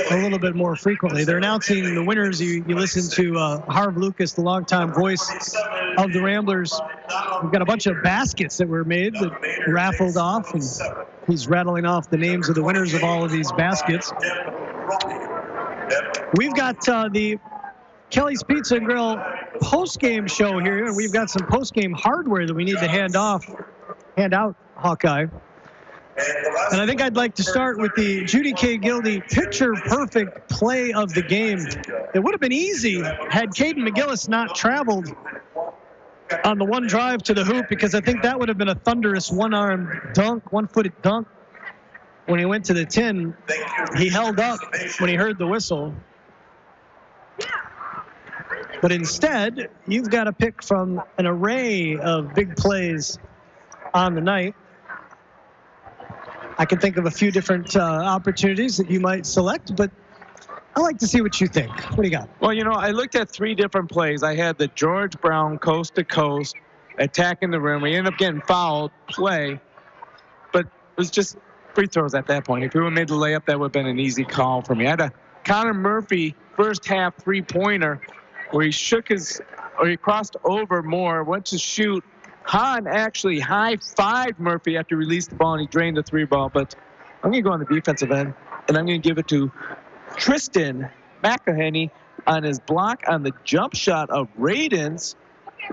a little bit more frequently. They're announcing the winners. You listen to Harv Lucas, the longtime voice of the Ramblers. We've got a bunch of baskets that were made that raffled off, and he's rattling off the names of the winners of all of these baskets. We've got the Kelly's Pizza and Grill post-game show here, and we've got some post-game hardware that we need to hand out, Hawkeye. And I think I'd like to start with the Judy K. Gildy picture-perfect play of the game. It would have been easy had Caden McGillis not traveled on the one drive to the hoop, because I think that would have been a thunderous one-arm dunk, one-footed dunk. When he went to the 10, he held up when he heard the whistle. But instead, you've got to pick from an array of big plays on the night. I can think of a few different opportunities that you might select, but I'd like to see what you think. What do you got? Well, I looked at 3 different plays. I had the George Brown coast-to-coast attacking the rim. We ended up getting fouled play, but it was just free throws at that point. If he would have made the layup, that would have been an easy call for me. I had a Connor Murphy first half three-pointer where he crossed over more, went to shoot. Hahn actually high-fived Murphy after he released the ball, and he drained the 3-ball. But I'm going to go on the defensive end, and I'm going to give it to Tristan McElhenney on his block on the jump shot of Radens.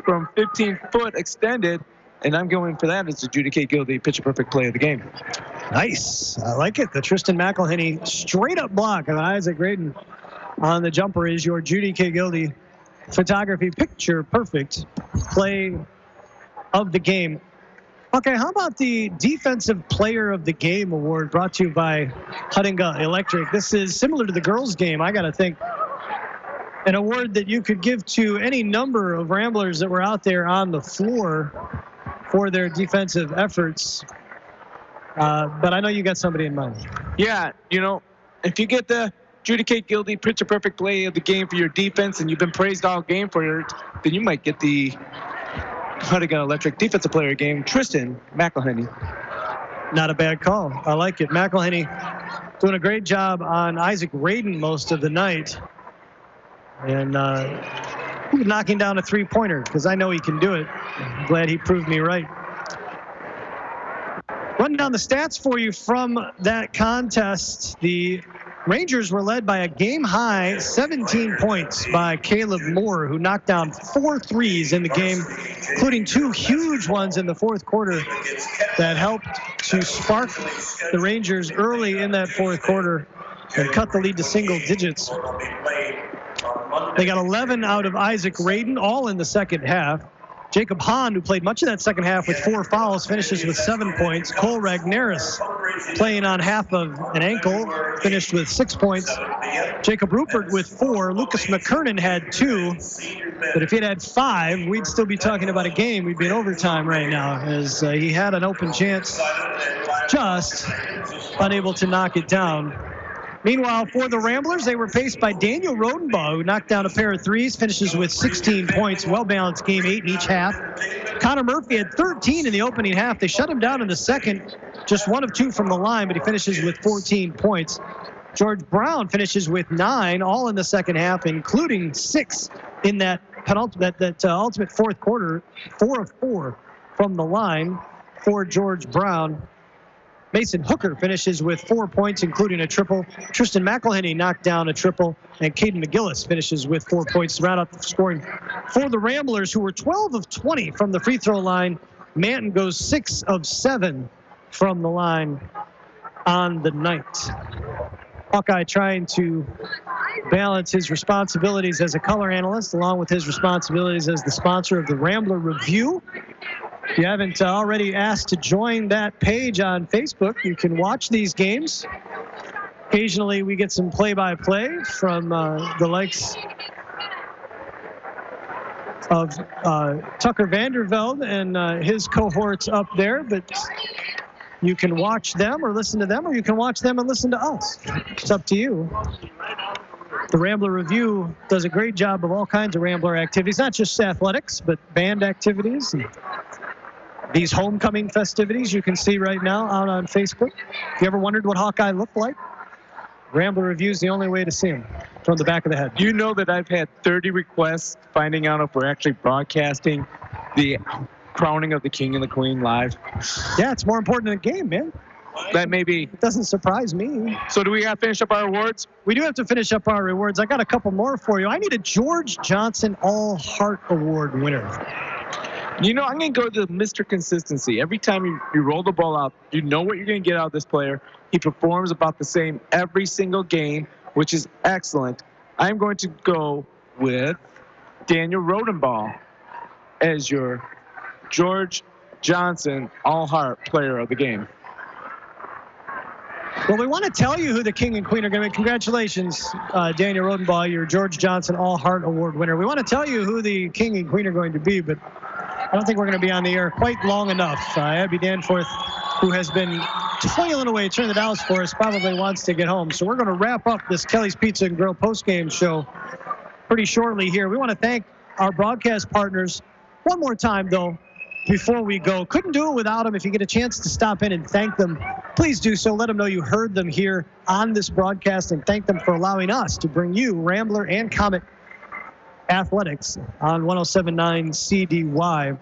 from 15 foot extended, and I'm going for that as the Judy K. Gildy pitch perfect play of the game. Nice. I like it. The Tristan McElhenney straight up block of Isaac Graydon on the jumper is your Judy K. Gildy photography picture perfect play of the game. Okay, how about the Defensive Player of the Game award brought to you by Huttinga Electric? This is similar to the girls' game, I got to think. An award that you could give to any number of Ramblers that were out there on the floor for their defensive efforts. But I know you got somebody in mind. Yeah, you know, if you get the Judy K. Gildy picture perfect play of the game for your defense and you've been praised all game for it, then you might get the Huttinga Electric Defensive Player game, Tristan McElhenney. Not a bad call. I like it. McElhenney doing a great job on Isaac Graydon most of the night. And knocking down a three-pointer because I know he can do it. I'm glad he proved me right. Running down the stats for you from that contest. The Rangers were led by a game-high 17 points by Caleb Moore, who knocked down 4 threes in the game, including 2 huge ones in the fourth quarter that helped to spark the Rangers early in that fourth quarter and cut the lead to single digits. They got 11 out of Isaac Graydon, all in the second half. Jacob Hahn, who played much of that second half with 4 fouls, finishes with 7 points. Cole Ragnaris, playing on half of an ankle, finished with 6 points. Jacob Rupert with 4. Lucas McKernan had 2. But if he'd had 5, we'd still be talking about a game. We'd be in overtime right now, as he had an open chance, just unable to knock it down. Meanwhile, for the Ramblers, they were faced by Daniel Rodenbaugh, who knocked down a pair of threes, finishes with 16 points. Well-balanced game, 8 in each half. Connor Murphy had 13 in the opening half. They shut him down in the second, just 1 of 2 from the line, but he finishes with 14 points. George Brown finishes with 9, all in the second half, including 6 in that ultimate fourth quarter, 4 of 4 from the line for George Brown. Mason Hooker finishes with 4 points, including a triple. Tristan McElhenney knocked down a triple, and Caden McGillis finishes with 4 points to round out the scoring for the Ramblers, who were 12 of 20 from the free throw line. Manton goes 6 of 7 from the line on the night. Hawkeye trying to balance his responsibilities as a color analyst along with his responsibilities as the sponsor of the Rambler Review. If you haven't already asked to join that page on Facebook, you can watch these games. Occasionally, we get some play-by-play from the likes of Tucker Vandervelde and his cohorts up there, but you can watch them or listen to them, or you can watch them and listen to us. It's up to you. The Rambler Review does a great job of all kinds of Rambler activities, not just athletics, but band activities. And these homecoming festivities you can see right now out on Facebook. If you ever wondered what Hawkeye looked like, Rambler Review is the only way to see him from the back of the head. You know that I've had 30 requests finding out if we're actually broadcasting the crowning of the king and the queen live. Yeah, it's more important than the game, man. That may be. It doesn't surprise me. So do we have to finish up our awards? We do have to finish up our awards. I got a couple more for you. I need a George Johnson All-Heart Award winner. You know, I'm going to go to Mr. Consistency. Every time you roll the ball out, you know what you're going to get out of this player. He performs about the same every single game, which is excellent. I'm going to go with Daniel Rodenbaugh as your George Johnson All-Heart Player of the Game. Well, we want to tell you who the king and queen are going to be. Congratulations, Daniel Rodenbaugh, your George Johnson All-Heart Award winner. We want to tell you who the king and queen are going to be, but I don't think we're going to be on the air quite long enough. Abby Danforth, who has been toiling away, turning the dials for us, probably wants to get home. So we're going to wrap up this Kelly's Pizza and Grill postgame show pretty shortly here. We want to thank our broadcast partners one more time, though, before we go. Couldn't do it without them. If you get a chance to stop in and thank them, please do so. Let them know you heard them here on this broadcast, and thank them for allowing us to bring you Rambler and Comet Athletics on 107.9 CDY.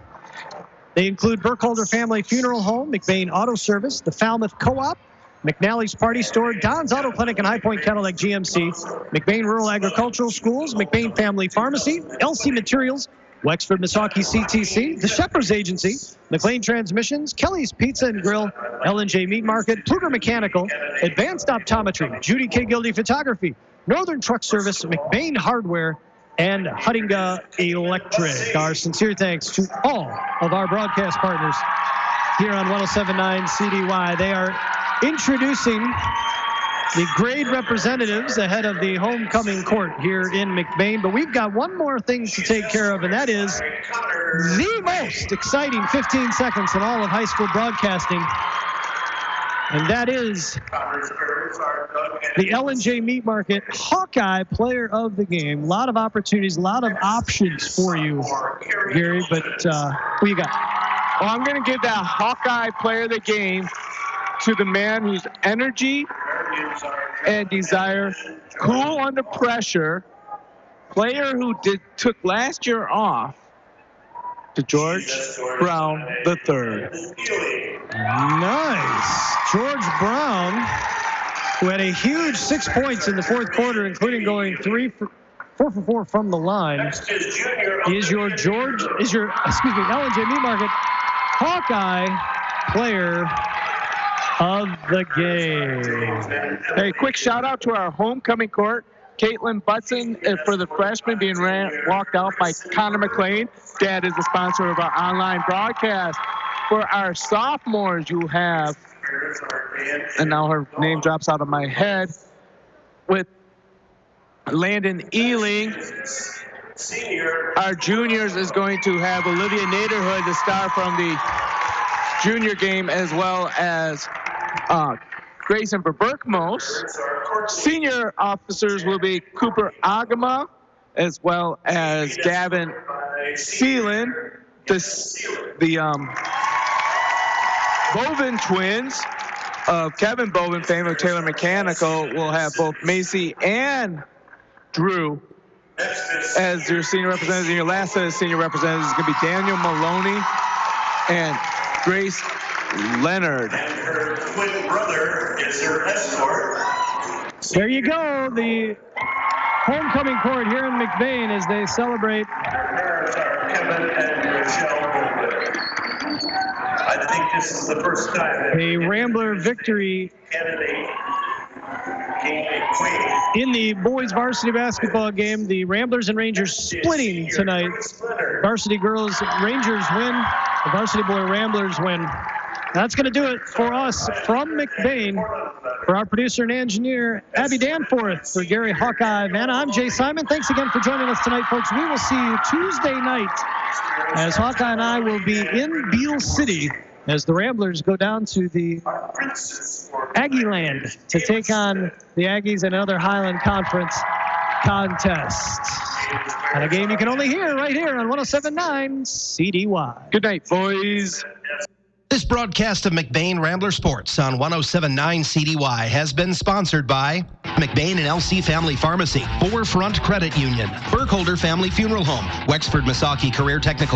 They include Burkholder Family Funeral Home, McBain Auto Service, the Falmouth Co-op, McNally's Party Store, Don's Auto Clinic and High Point Cadillac GMC, McBain Rural Agricultural Schools, McBain Family Pharmacy, LC Materials, Wexford Misaki CTC, The Shepherd's Agency, McLean Transmissions, Kelly's Pizza and Grill, L&J Meat Market, Pluger Mechanical, Advanced Optometry, Judy K. Gildy Photography, Northern Truck Service, McBain Hardware, and Huttinga Electric. Our sincere thanks to all of our broadcast partners here on 107.9 CDY. They are introducing the grade representatives ahead of the homecoming court here in McBain. But we've got one more thing to take care of, and that is the most exciting 15 seconds in all of high school broadcasting. And that is the L&J Meat Market Hawkeye Player of the Game. A lot of opportunities, a lot of options for you, Gary. But who you got? Well, I'm going to give that Hawkeye Player of the Game to the man whose energy and desire, cool under pressure, player who took last year off, to George Brown III. Nice. George Brown, who had a huge 6 points in the fourth quarter, including going 4 for 4 from the line, is your L&J Meat Market Hawkeye Player of the Game. Hey, quick shout out to our homecoming court. Caitlin Butson for the freshman being walked out by Connor McLean. Dad is the sponsor of our online broadcast. For our sophomores, you have, and now her name drops out of my head, with Landon Ealing. Our juniors is going to have Olivia Naderhood, the star from the junior game, as well as Grayson Berberkmos. Senior officers will be Cooper Agama, as well as Gavin Seelan. The Bovin twins of Kevin Bovin, fame of Taylor Mechanical, will have both Macy and Drew as your senior representatives. And your last set of senior representatives is going to be Daniel Maloney and Grace Leonard. And her twin brother is her escort. There you go, the homecoming court here in McBain as they celebrate. Her parents are Kevin and Michelle Goldberg. I think this is the first time that A Rambler victory candidate gained a queen. in the boys varsity basketball game. The Ramblers and Rangers splitting tonight. Varsity girls Rangers win. The varsity boy Ramblers win. That's going to do it for us from McBain. For our producer and engineer, Abby Danforth, for Gary Hawkeye Vanna, I'm Jay Simon. Thanks again for joining us tonight, folks. We will see you Tuesday night as Hawkeye and I will be in Beale City as the Ramblers go down to the Aggie Land to take on the Aggies in another Highland Conference contest. And a game you can only hear right here on 107.9 CDY. Good night, boys. This broadcast of McBain Rambler Sports on 107.9 CDY has been sponsored by McBain and LC Family Pharmacy, Forefront Credit Union, Burkholder Family Funeral Home, Wexford Misaki Career Technical